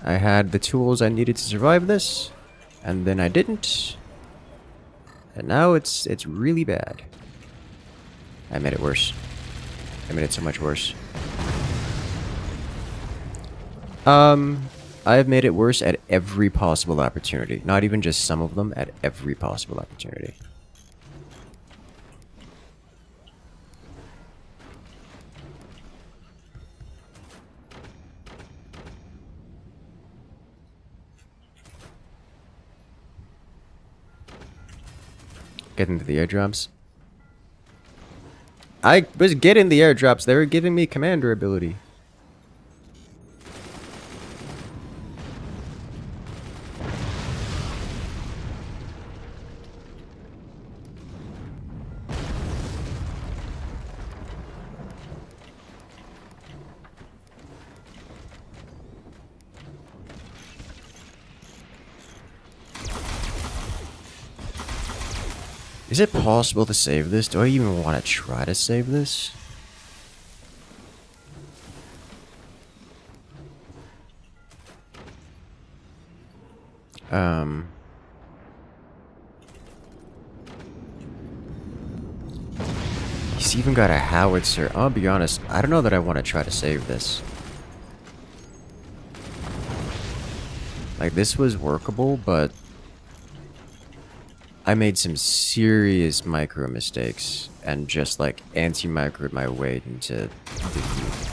I had the tools I needed to survive this, and then I didn't. And now it's really bad. I made it worse. I made it so much worse. I have made it worse at every possible opportunity. Not even just some of them, at every possible opportunity. Get into the airdrops. I was getting the airdrops. They were giving me commander ability. Is it possible to save this? Do I even want to try to save this? He's even got a howitzer. I'll be honest, I don't know that I want to try to save this. Like, this was workable, but I made some serious micro mistakes and just like anti-microed my way into defeat.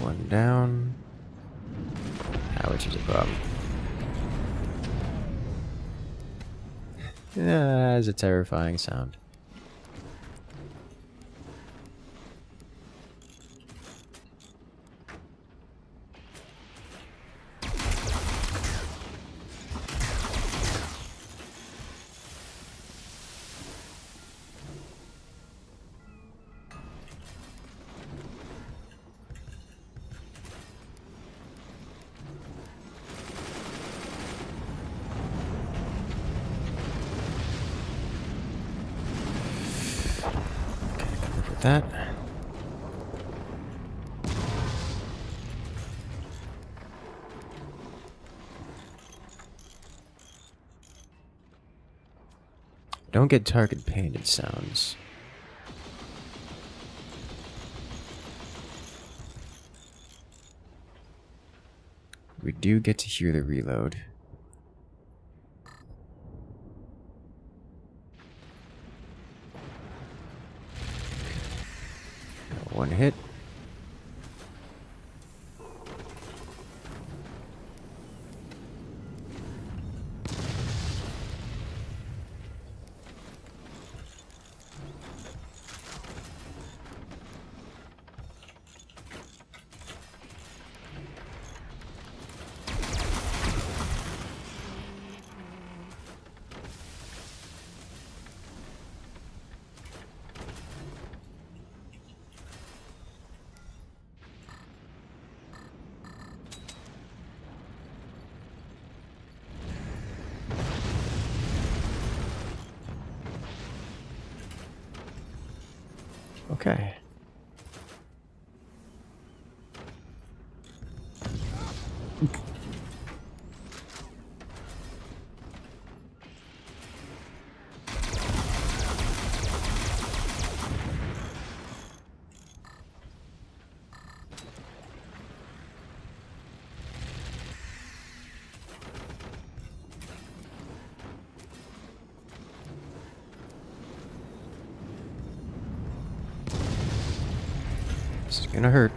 One down. Which is a problem. Yeah, that's a terrifying sound. That. Don't get target painted sounds. We do get to hear the reload. One hit. Okay. This is gonna hurt.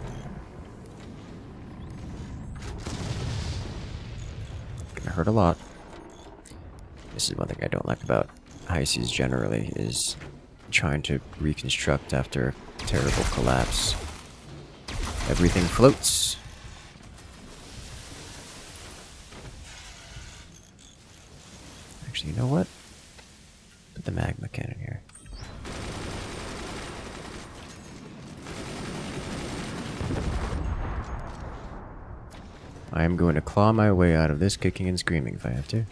Gonna hurt a lot. This is one thing I don't like about high seas generally, is trying to reconstruct after a terrible collapse. Everything floats. Actually, you know what? Put the magma cannon here. I am going to claw my way out of this, kicking and screaming if I have to.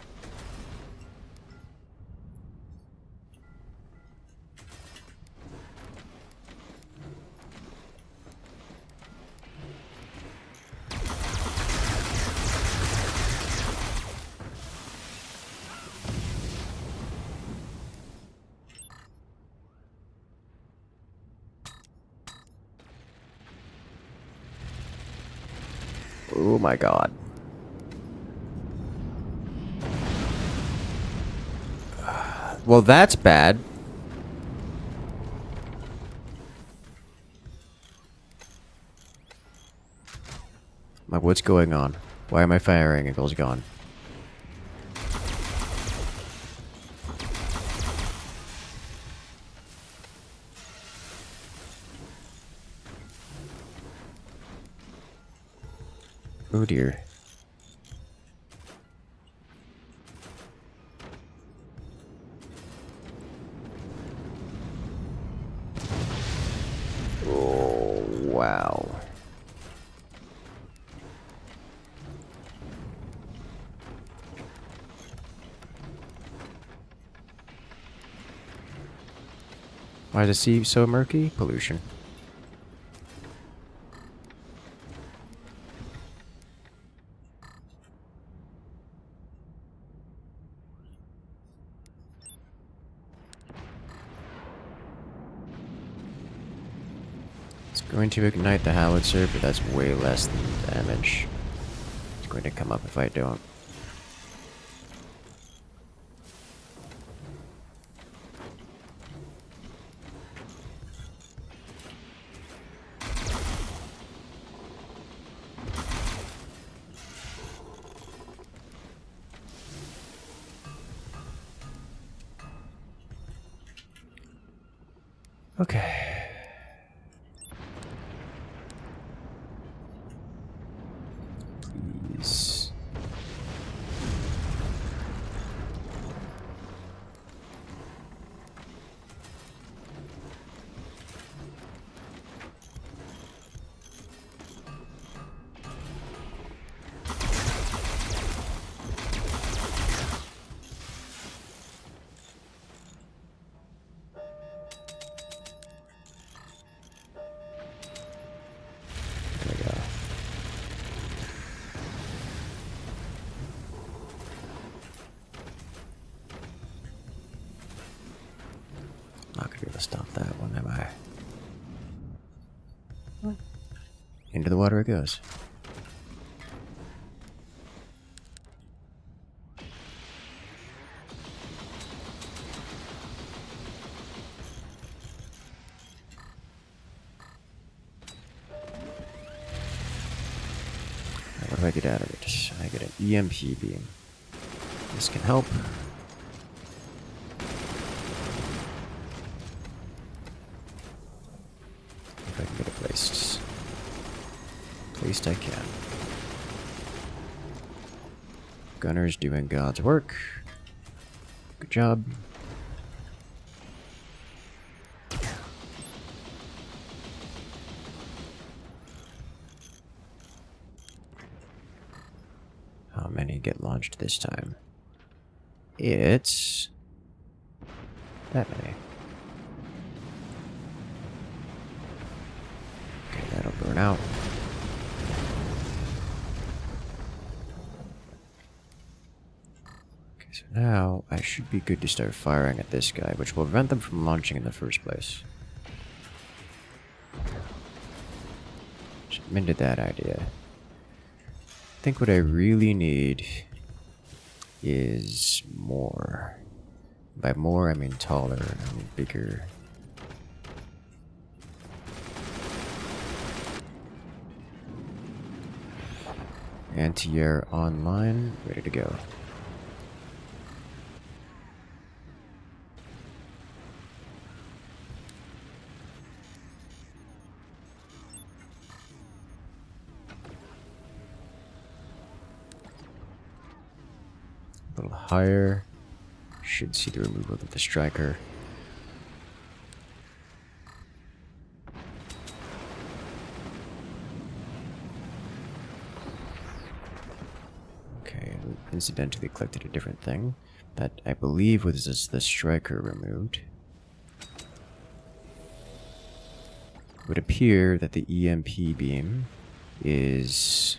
Oh my god. Well, that's bad. What's going on? Why are my fire angles gone? Oh dear. Oh, wow. Why is the sea so murky? Pollution. It's going to ignite the howitzer, but that's way less than damage. It's going to come up if I don't. Okay. Please. There we go. Not gonna be able to stop that one, am I? Into the water it goes. What do I get out of it? I get an EMP beam. This can help. If I can get it placed. Placed I can. Gunner's doing God's work. Good job. How many get launched this time? It's that many. Okay, that'll burn out. Okay, so now I should be good to start firing at this guy, which will prevent them from launching in the first place. Just amended that idea. I think what I really need is more. By more, I mean taller, I mean bigger. Anti-air online, ready to go. A little higher. Should see the removal of the striker. incidentally collected a different thing that I believe was just the striker removed. It would appear that the EMP beam is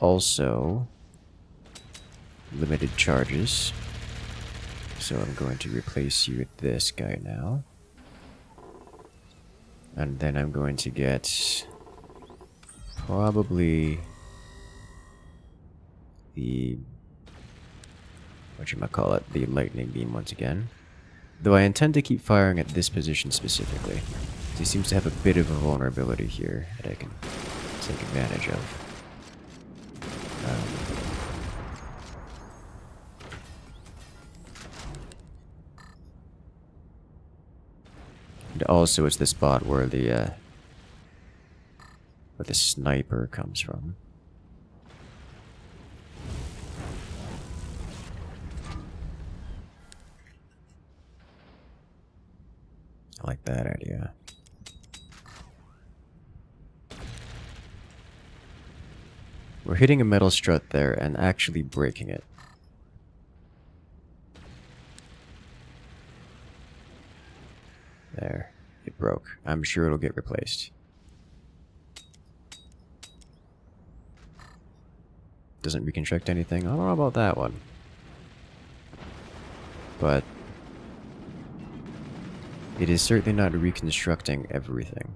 also limited charges. So I'm going to replace you with this guy now. And then I'm going to get probably the, whatchamacallit, the lightning beam once again. Though I intend to keep firing at this position specifically. He seems to have a bit of a vulnerability here that I can take advantage of. And also it's the spot where the sniper comes from. I like that idea. We're hitting a metal strut there and actually breaking it. There. It broke. I'm sure it'll get replaced. Doesn't reconstruct anything. I don't know about that one. But it is certainly not reconstructing everything.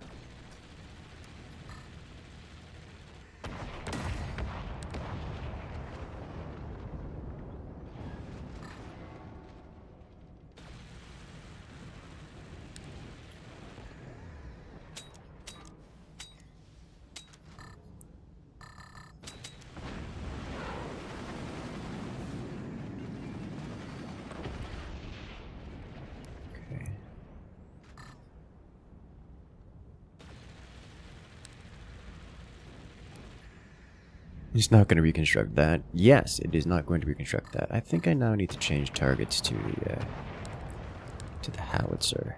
It's not going to reconstruct that. Yes, it is not going to reconstruct that. I think I now need to change targets to the howitzer.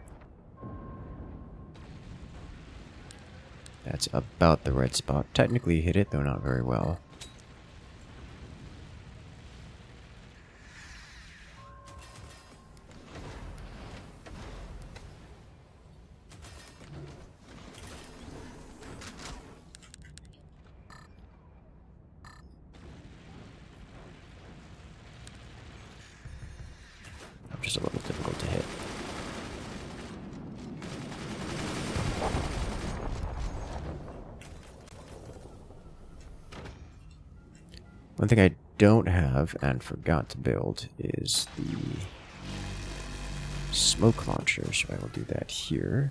That's about the right spot. Technically hit it, though not very well. Just a little difficult to hit. One thing I don't have and forgot to build is the smoke launcher, so I will do that here.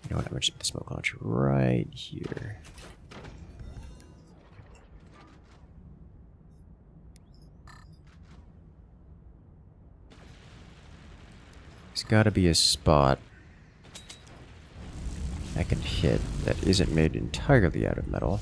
You know what, I'm going to put the smoke launcher right here. There's got to be a spot I can hit that isn't made entirely out of metal.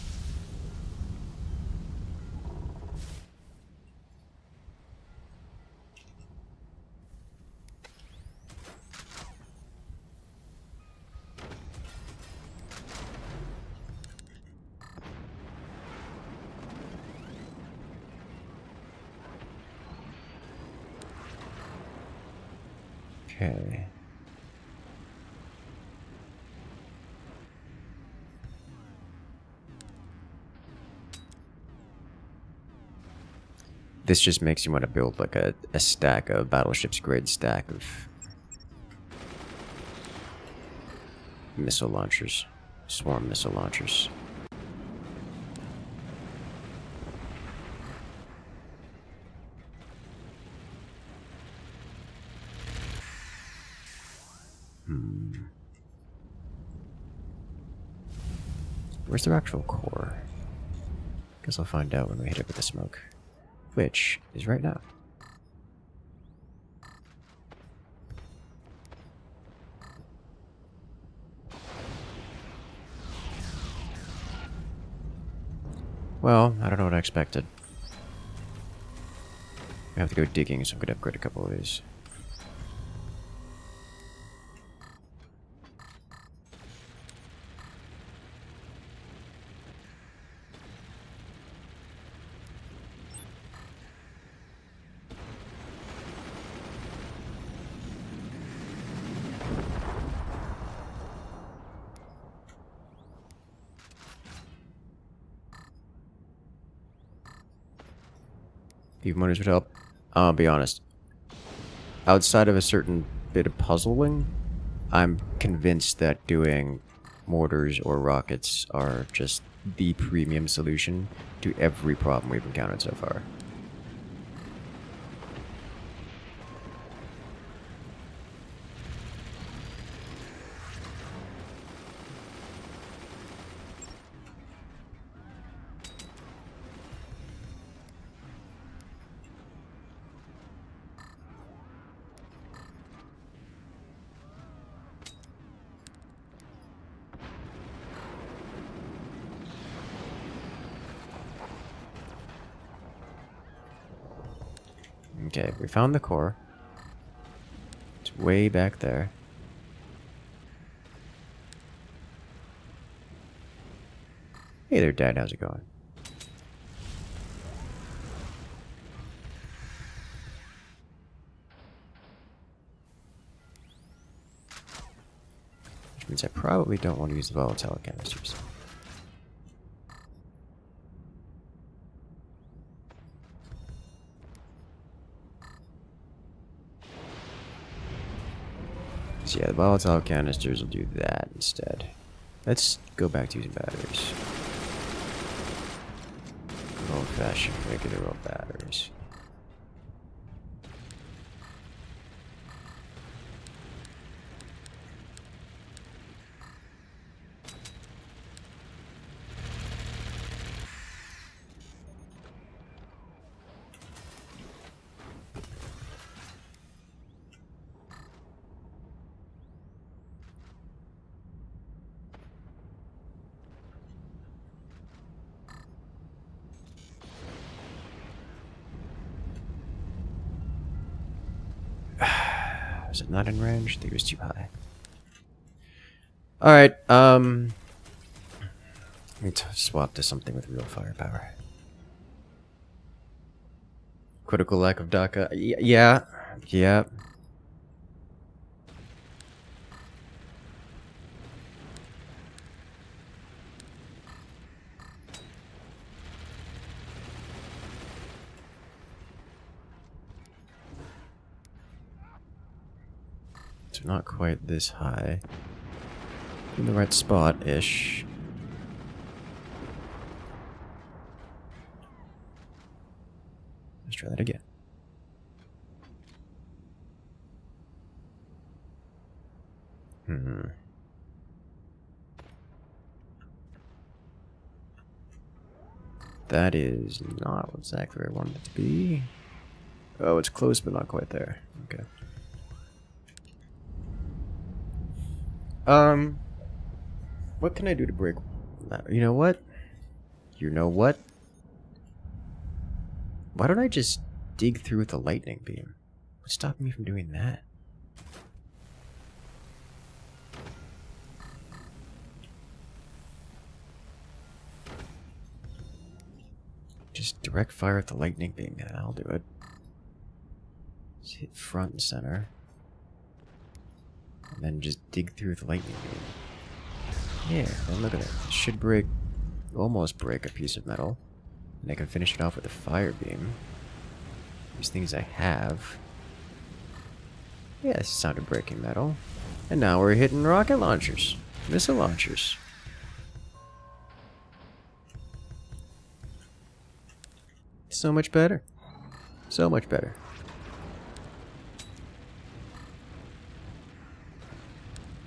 Okay. This just makes you want to build like a stack of battleships grade stack of missile launchers, swarm missile launchers. Where's their actual core? Guess I'll find out when we hit it with the smoke. Which is right now. Well, I don't know what I expected. I have to go digging, so I'm going to upgrade a couple of these. Deep motors would help. I'll be honest. Outside of a certain bit of puzzling, I'm convinced that doing mortars or rockets are just the premium solution to every problem we've encountered so far. Okay, we found the core. It's way back there. Hey there, Dad. How's it going? Which means I probably don't want to use the volatile canisters. So yeah, the volatile canisters will do that instead. Let's go back to using batteries. Old-fashioned regular old batteries. Was it not in range? I think it was too high. Alright, let me swap to something with real firepower. Critical lack of DACA. Yeah. It's not quite this high. In the right spot-ish. Let's try that again. That is not exactly where I wanted it to be. Oh, it's close, but not quite there. Okay. What can I do to break that? You know what? Why don't I just dig through with the lightning beam? What's stopping me from doing that? Just direct fire at the lightning beam, and I'll do it. Just hit front and center. And then just dig through with the lightning beam. Yeah, then look at it. It should break, almost break a piece of metal. And I can finish it off with a fire beam. These things I have. Yeah, this sounded breaking metal. And now we're hitting rocket launchers. Missile launchers. So much better. So much better.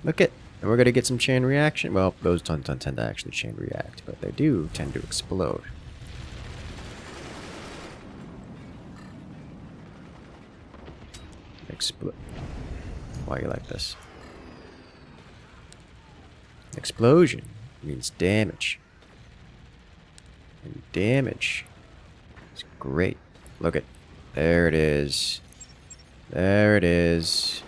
Look at, and we're gonna get some chain reaction. Well, those don't tend to actually chain react, but they do tend to explode. Explode. Why are you like this? Explosion means damage. And damage. It's great. Look at. There it is. There it is.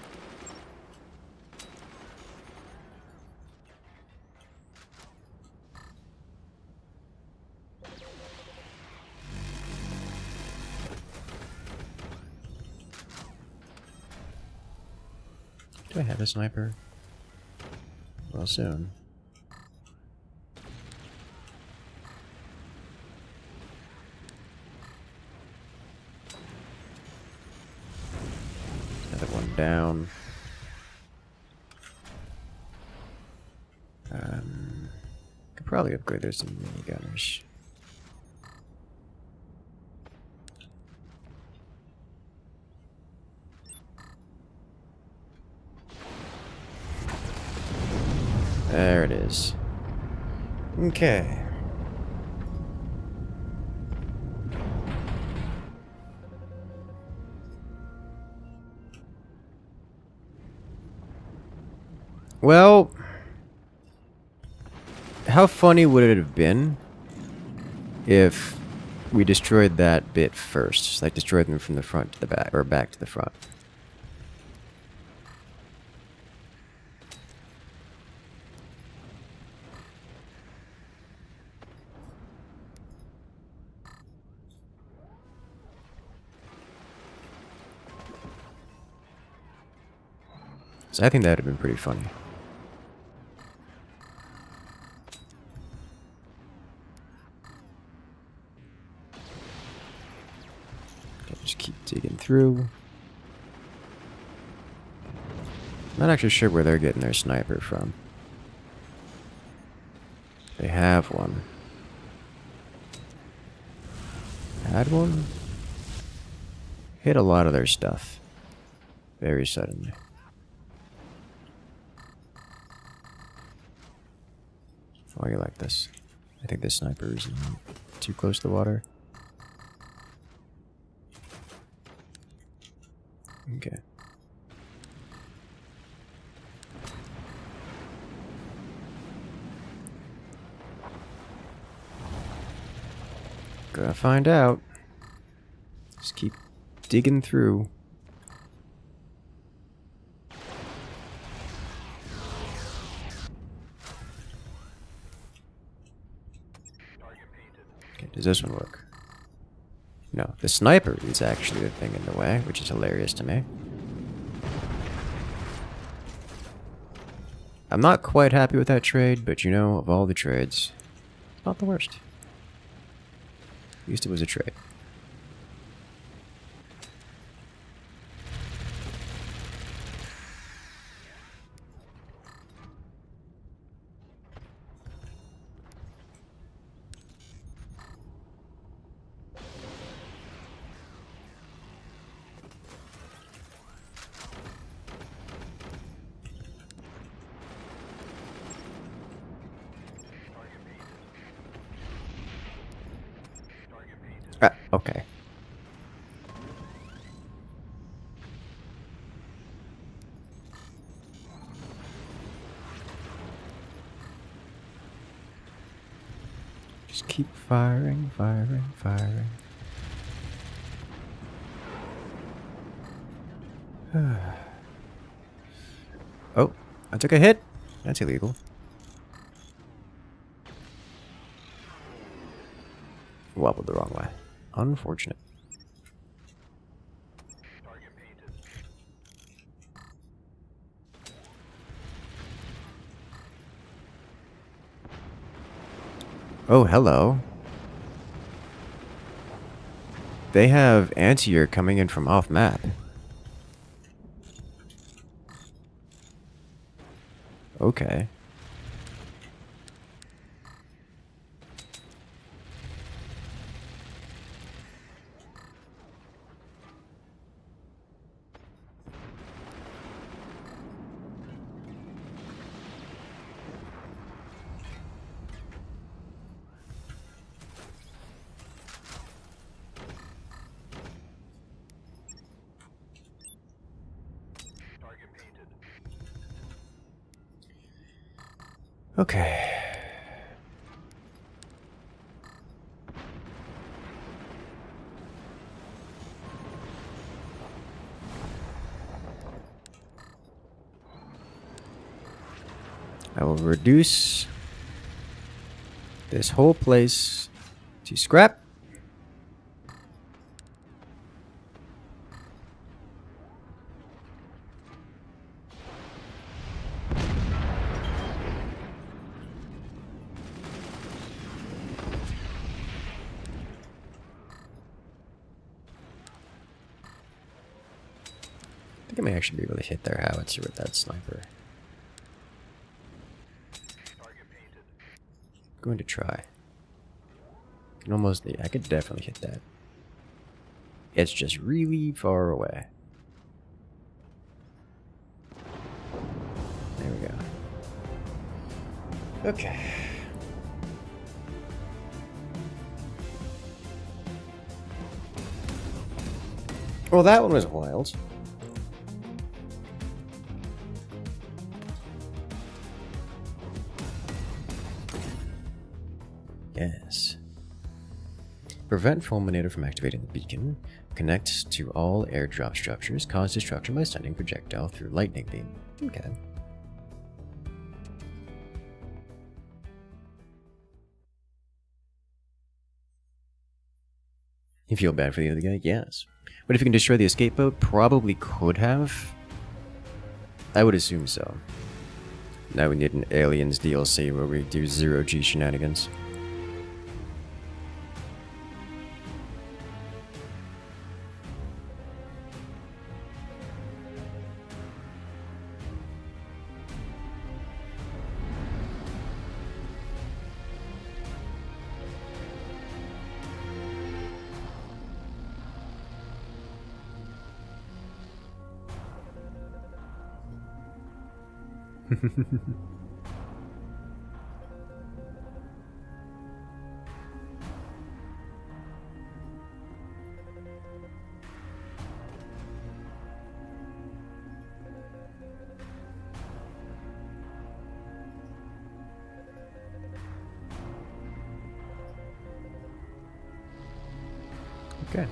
Do I have a sniper? Well, soon. Another one down. Could probably upgrade those to minigunners. There it is. Okay. Well, how funny would it have been if we destroyed that bit first? Like, destroyed them from the front to the back, or back to the front. So I think that would have been pretty funny. Okay, just keep digging through. Not actually sure where they're getting their sniper from. They have one. Had one? Hit a lot of their stuff. Very suddenly. Why are you like this? I think this sniper is too close to the water. Okay. Gonna find out. Just keep digging through. Okay, does this one work? No, the sniper is actually the thing in the way, which is hilarious to me. I'm not quite happy with that trade, but you know, of all the trades, it's not the worst. At least it was a trade. Ah, okay. Just keep firing, firing, firing. Oh, I took a hit. That's illegal. Wobbled the wrong way. Unfortunate. Oh, hello. They have anti-air coming in from off map. Okay. Okay. I will reduce this whole place to scrap. I think I may actually be able to hit their howitzer with that sniper. I'm going to try. I could definitely hit that. It's just really far away. There we go. Okay. Well, that one was wild. Yes. Prevent fulminator from activating the beacon. Connect to all airdrop structures. Cause destruction by sending projectile through lightning beam. Okay. You feel bad for the other guy? Yes. But if you can destroy the escape boat, probably could have. I would assume so. Now we need an Aliens DLC where we do zero-G shenanigans. Okay.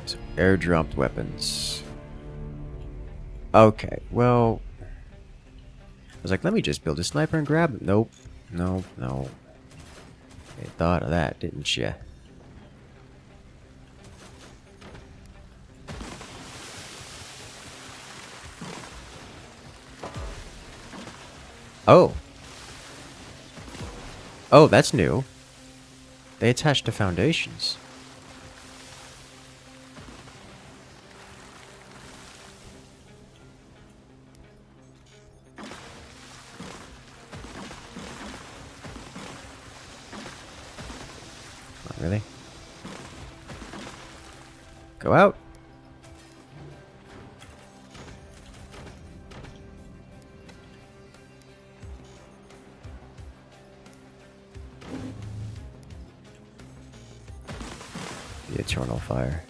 So airdropped weapons. Okay, well, I was like, let me just build a sniper and grab them. Nope, no. You thought of that, didn't you? Oh. Oh, that's new. They attach to foundations. Not really. Go out. The eternal fire.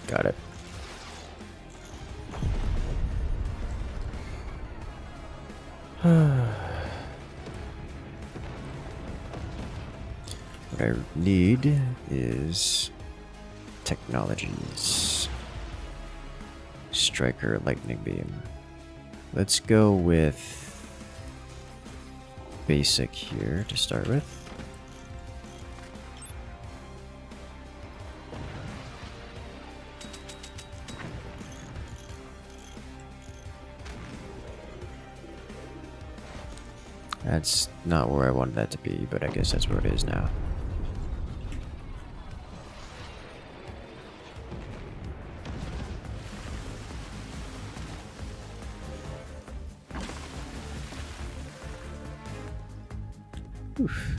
Got it. What I need is technologies. Striker lightning beam. Let's go with basic here to start with. That's not where I wanted that to be, but I guess that's where it is now. Oof.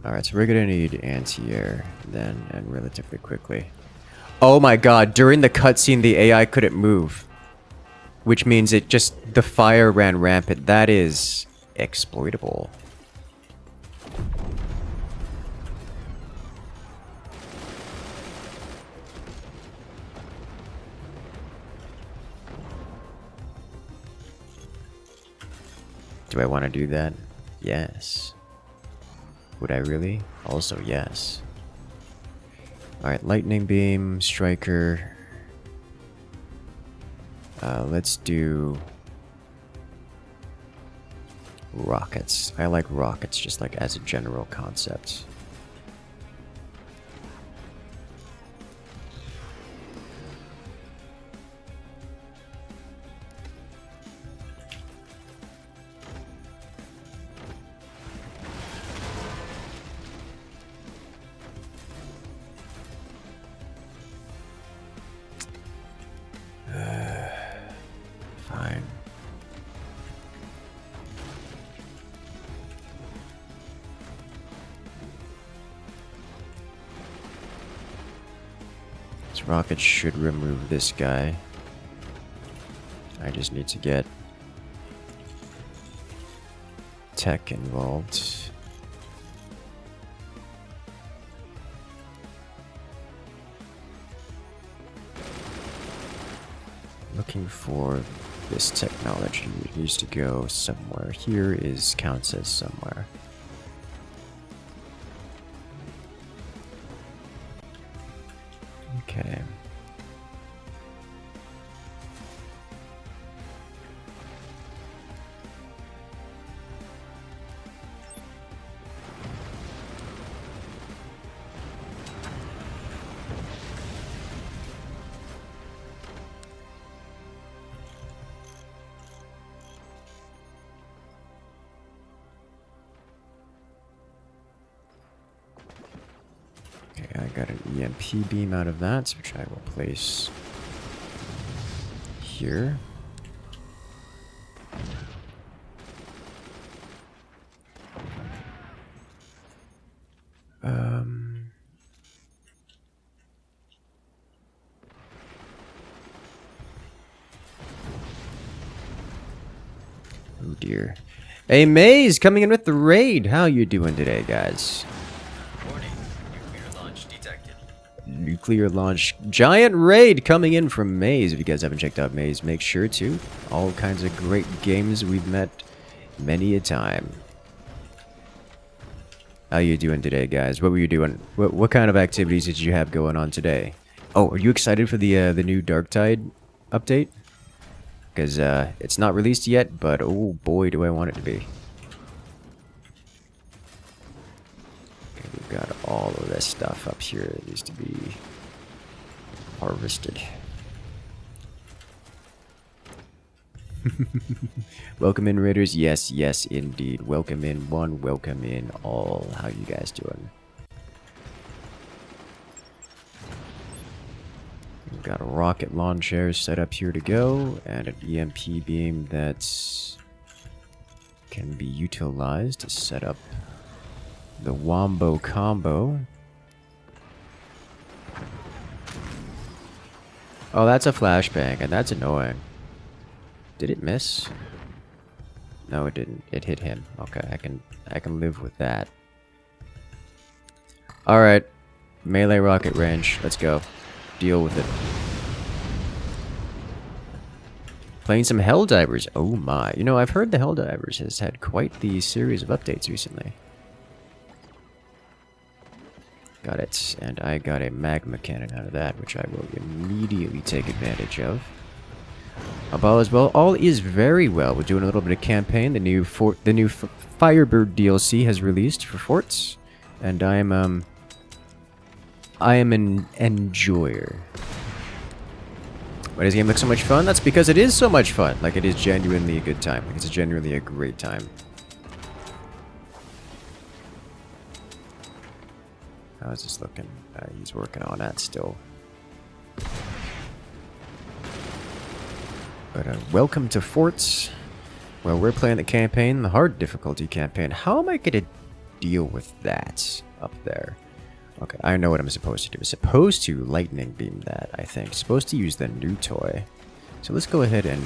Alright, so we're gonna need anti-air then, and relatively quickly. Oh my god, during the cutscene the AI couldn't move. Which means the fire ran rampant. That is exploitable. Do I want to do that? Yes. Would I really? Also, yes. Alright, lightning beam, striker. Let's do rockets. I like rockets just like as a general concept. Fine. This rocket should remove this guy. I just need to get tech involved. Looking for this technology. It needs to go somewhere. Here is counts as somewhere. Okay. Okay, I got an EMP beam out of that, which I will place here. Oh dear. Hey, Maze coming in with the raid. How you doing today, guys? Warning, nuclear launch detected. Nuclear launch giant raid coming in from Maze. If you guys haven't checked out Maze, make sure to. All kinds of great games we've met many a time. How you doing today, guys? What were you doing? What kind of activities did you have going on today? Oh, are you excited for the new Darktide update? Because it's not released yet, but oh boy, do I want it to be. Okay, we've got all of this stuff up here that needs to be harvested. Welcome in, Raiders. Yes, yes, indeed. Welcome in one, welcome in all. How you guys doing? We've got a rocket launcher set up here to go, and an EMP beam that can be utilized to set up the Wombo combo. Oh, that's a flashbang, and that's annoying. Did it miss? No, it didn't. It hit him. Okay, I can live with that. All right, melee rocket range. Let's go. Deal with it. Playing some Helldivers. Oh my. You know, I've heard the Helldivers has had quite the series of updates recently. Got it. And I got a magma cannon out of that, which I will immediately take advantage of. All is well. All is very well. We're doing a little bit of campaign. The new Firebird DLC has released for forts, and I am an enjoyer. Why does the game look so much fun? That's because it is so much fun. Like, it is genuinely a good time. Like, it's genuinely a great time. How is this looking? He's working on that still. But welcome to Forts. Well, we're playing the campaign, the hard difficulty campaign. How am I going to deal with that up there? Okay, I know what I'm supposed to do. I'm supposed to lightning beam that, I think. Supposed to use the new toy. So let's go ahead and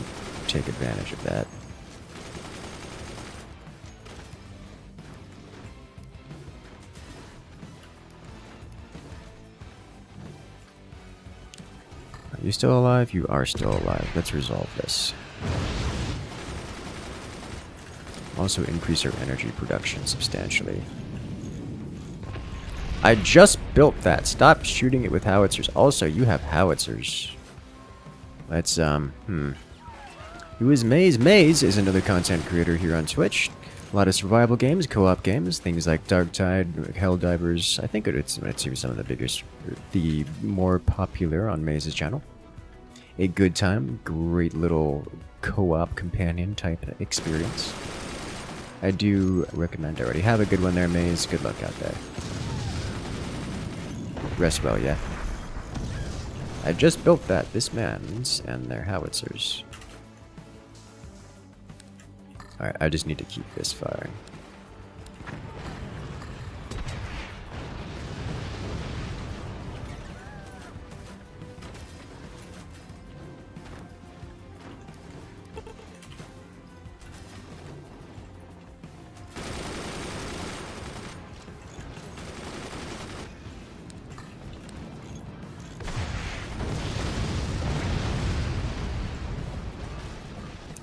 take advantage of that. Are you still alive? You are still alive. Let's resolve this. Also increase our energy production substantially. I just built that. Stop shooting it with howitzers. Also, you have howitzers. Let's, Who is Maze? Maze is another content creator here on Twitch. A lot of survival games, co-op games, things like Darktide, Helldivers. I think it's some of the biggest, the more popular on Maze's channel. A good time, great little co-op companion type experience. I do recommend. I already have a good one there, Maze. Good luck out there. Rest well, yeah. I just built that. This man's and their howitzers. Alright, I just need to keep this firing.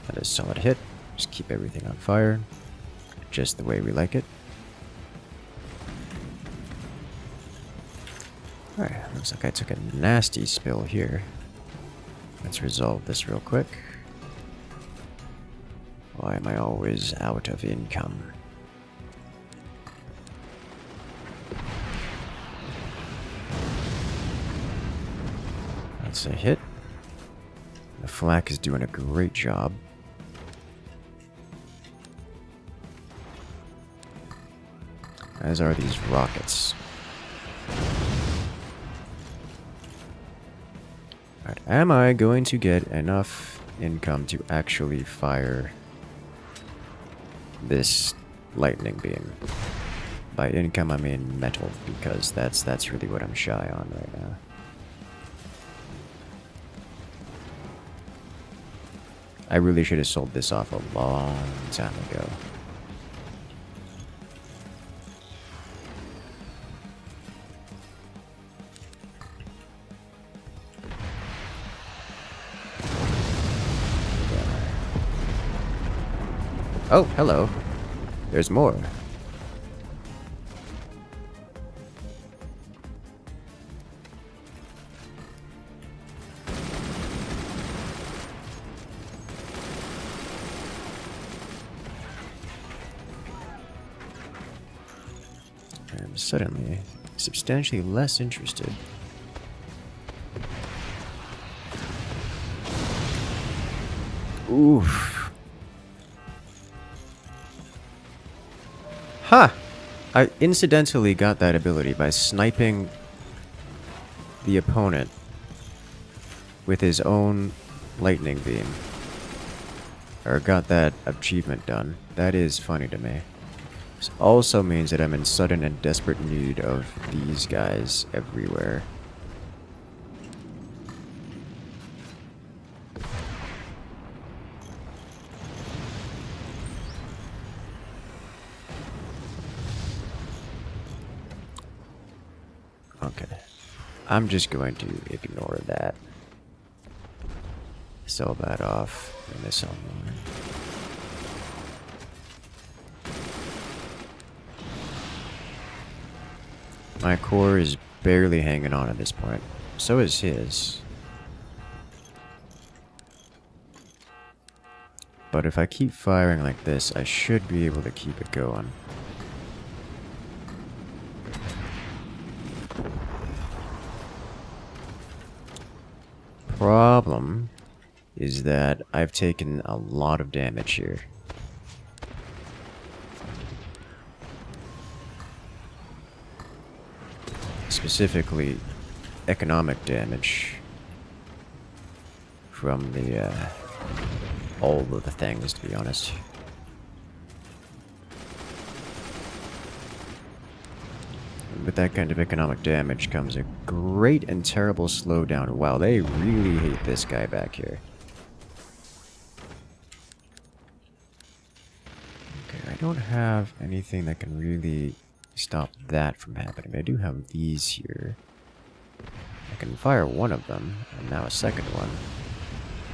That is a solid hit. Just keep everything on fire. Just the way we like it. Alright, looks like I took a nasty spill here. Let's resolve this real quick. Why am I always out of income? That's a hit. The flak is doing a great job. As are these rockets. Alright, am I going to get enough income to actually fire this lightning beam? By income, I mean metal, because that's really what I'm shy on right now. I really should have sold this off a long time ago. Oh, hello. There's more. I'm suddenly substantially less interested. Oof. Ha! I incidentally got that ability by sniping the opponent with his own lightning beam. Or got that achievement done. That is funny to me. This also means that I'm in sudden and desperate need of these guys everywhere. Okay. I'm just going to ignore that. Sell that off. Bring this online. My core is barely hanging on at this point. So is his. But if I keep firing like this, I should be able to keep it going. Problem is that I've taken a lot of damage here. Specifically, economic damage from the all of the things, to be honest. And with that kind of economic damage comes a great and terrible slowdown. Wow, they really hate this guy back here. Okay, I don't have anything that can really stop that from happening. I do have these here. I can fire one of them, and now a second one.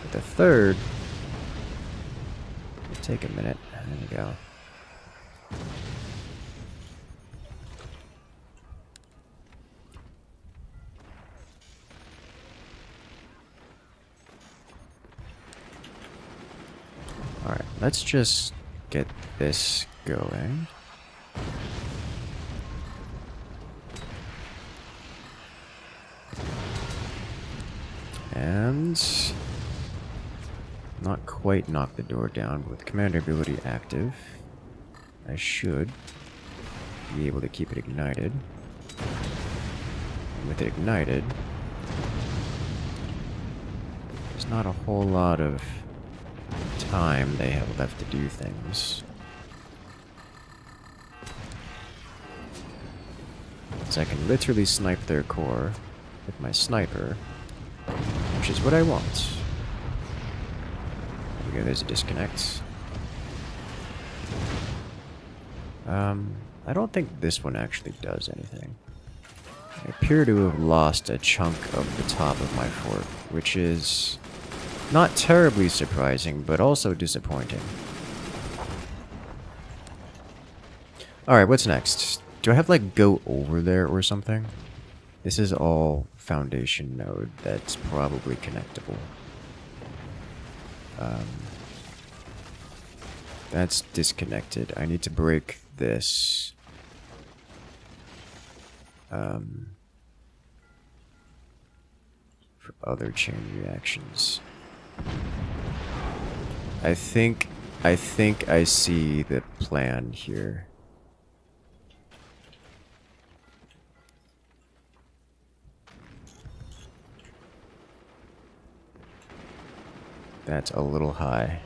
But the third will take a minute. There we go. Alright, let's just get this going. And not quite knock the door down, but with commander ability active, I should be able to keep it ignited. And with it ignited, there's not a whole lot of time they have left to do things. So I can literally snipe their core with my sniper, which is what I want. There we go, there's a disconnect. I don't think this one actually does anything. I appear to have lost a chunk of the top of my fort, which is not terribly surprising, but also disappointing. Alright, what's next? Do I have, like, go over there or something? This is all foundation node that's probably connectable. That's disconnected. I need to break this. For other chain reactions. I think I see the plan here. That's a little high.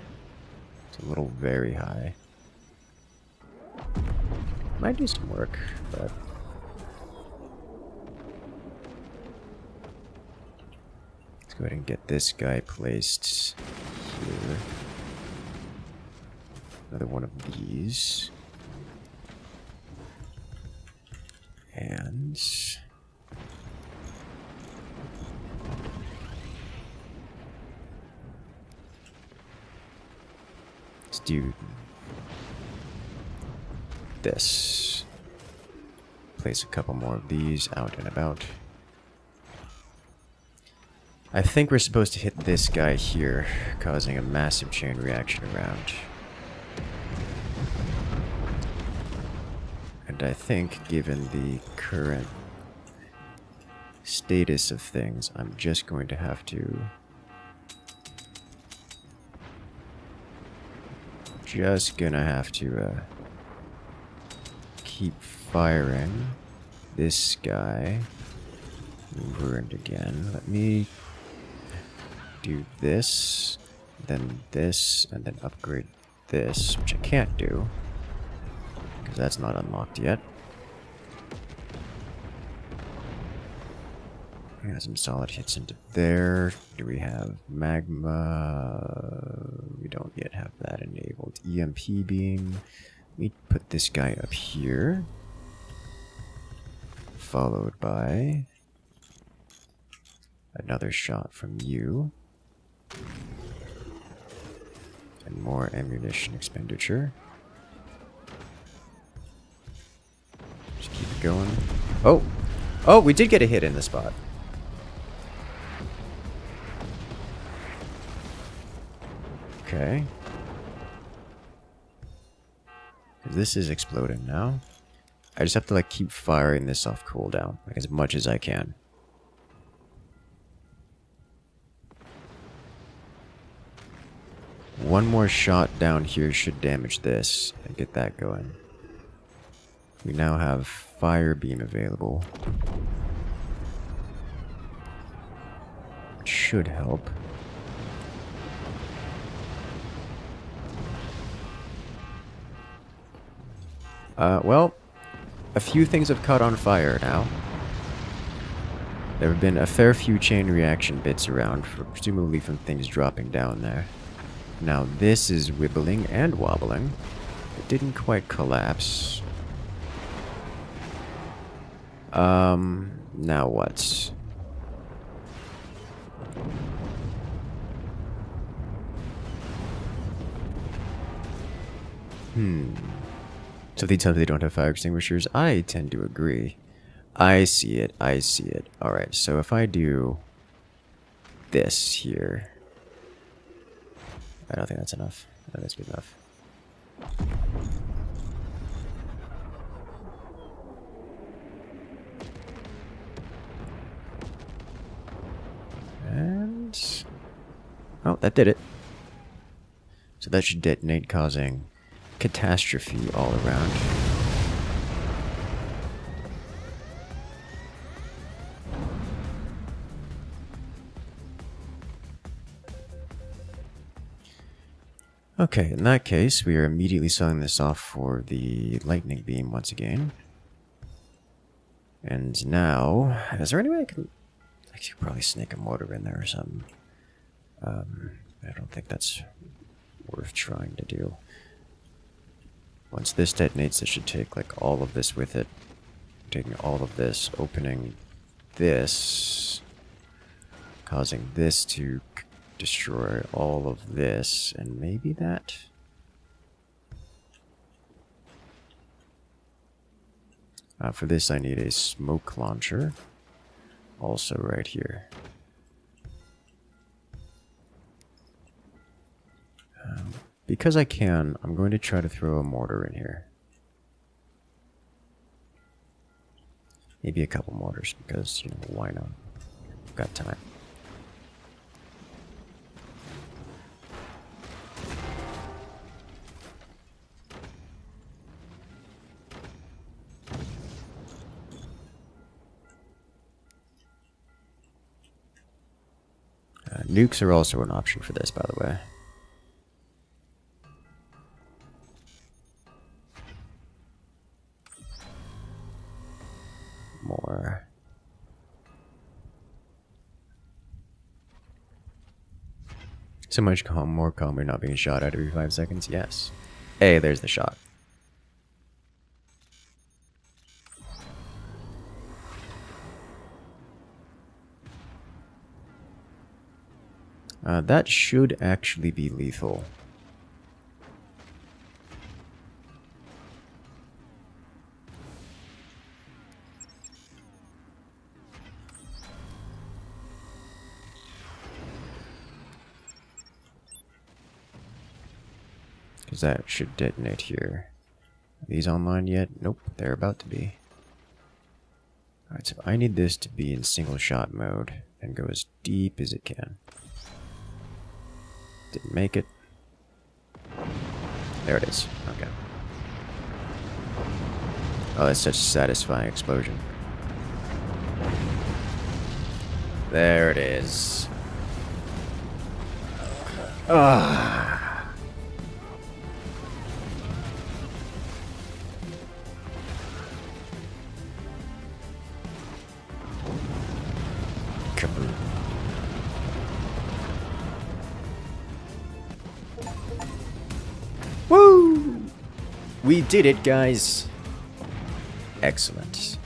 It's a little very high. Might do some work, but let's go ahead and get this guy placed here. Another one of these. And let's do this. Place a couple more of these out and about. I think we're supposed to hit this guy here, causing a massive chain reaction around. And I think, given the current status of things, I'm just going to have to keep firing this guy over and again. Let me do this, and then upgrade this, which I can't do because that's not unlocked yet. I got some solid hits into there. Do we have magma? We don't yet have that enabled. EMP beam. Let me put this guy up here. Followed by another shot from you. And more ammunition expenditure. Just keep it going. Oh! Oh, we did get a hit in the spot. Okay. this is exploding now. I just have to like keep firing this off cooldown, like as much as I can. One more shot down here should damage this and get that going. We now have fire beam available, which should help. Well, a few things have caught on fire now. There have been a fair few chain reaction bits around, presumably from things dropping down there. Now this is wibbling and wobbling. It didn't quite collapse. Now what? So they tell me they don't have fire extinguishers? I tend to agree. I see it, I see it. Alright, so if I do this here... I don't think that's enough. No, that's good enough. And... oh, that did it. So that should detonate, causing catastrophe all around. Okay, in that case, we are immediately selling this off for the lightning beam once again. And now, is there any way I could probably snake a mortar in there or something? I don't think that's worth trying to do. Once this detonates, it should take like all of this with it. Taking all of this, opening this, causing this to destroy all of this, and maybe that. For this, I need a smoke launcher, also right here. Because I can, I'm going to try to throw a mortar in here. Maybe a couple mortars, because, you know, why not? I've got time. Nukes are also an option for this, by the way. More. So much more calmer not being shot at every 5 seconds? Yes. Hey, there's the shot. That should actually be lethal. Because that should detonate here. Are these online yet? Nope, they're about to be. Alright, so I need this to be in single shot mode and go as deep as it can. Didn't make it. There it is. Okay. Oh, that's such a satisfying explosion. There it is. Ah. Kaboom. Woo! We did it, guys. Excellent.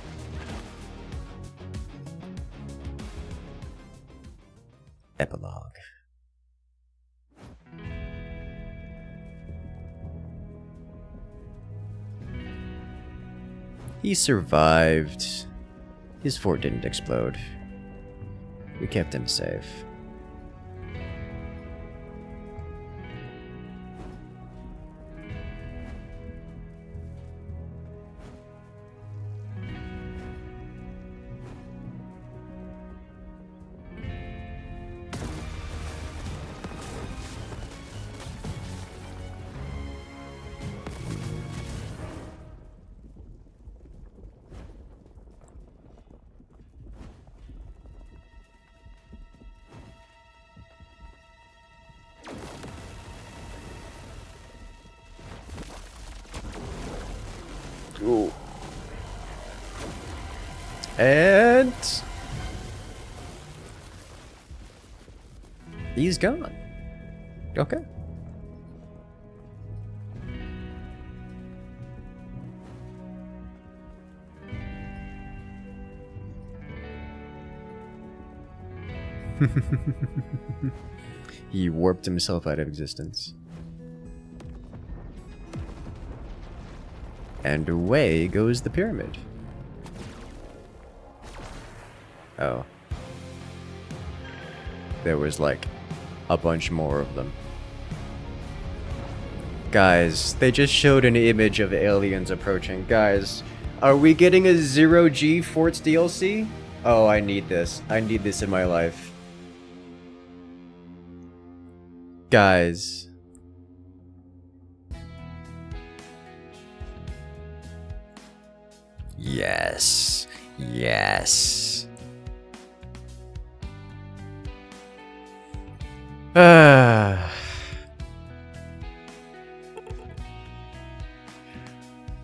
Epilogue. He survived. His fort didn't explode. We kept him safe. And he's gone. Okay. He warped himself out of existence. And away goes the pyramid. Oh. There was like a bunch more of them. Guys, they just showed an image of aliens approaching. Guys, are we getting a 0G Forts DLC? Oh, I need this. I need this in my life. Guys. Yes. Yes.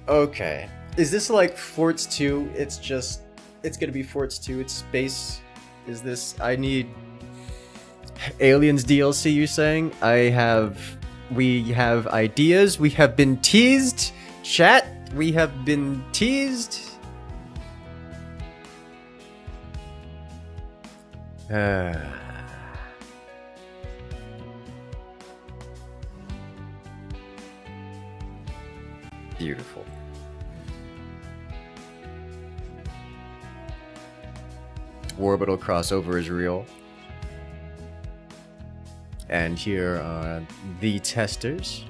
Okay. Is this like Forts 2? It's gonna be Forts 2. It's space. Is this... I need... Aliens DLC, you're saying? We have ideas. We have been teased. Chat, we have been teased. Beautiful. Orbital crossover is real. And here are the testers.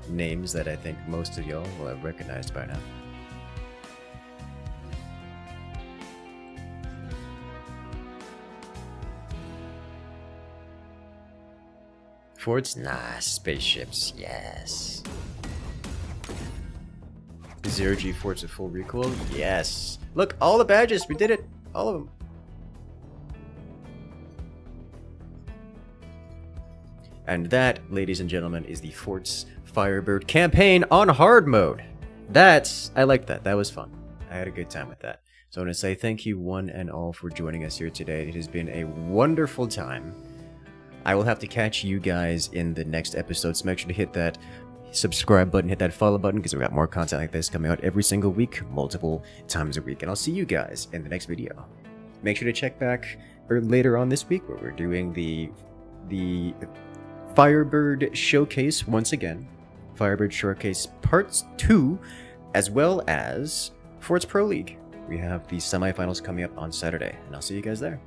Names that I think most of y'all will have recognized by now. Forts? Nah, spaceships, yes. 0G Forts with full recoil? Yes. Look, all the badges, we did it. All of them. And that, ladies and gentlemen, is the Forts Firebird campaign on hard mode. I like that. That was fun. I had a good time with that. So I want to say thank you one and all for joining us here today. It has been a wonderful time. I will have to catch you guys in the next episode, so make sure to hit that subscribe button, hit that follow button, because we've got more content like this coming out every single week, multiple times a week. And I'll see you guys in the next video. Make sure to check back later on this week where we're doing the Firebird Showcase once again. Firebird Showcase Part 2, as well as Forts Pro League. We have the semifinals coming up on Saturday, and I'll see you guys there.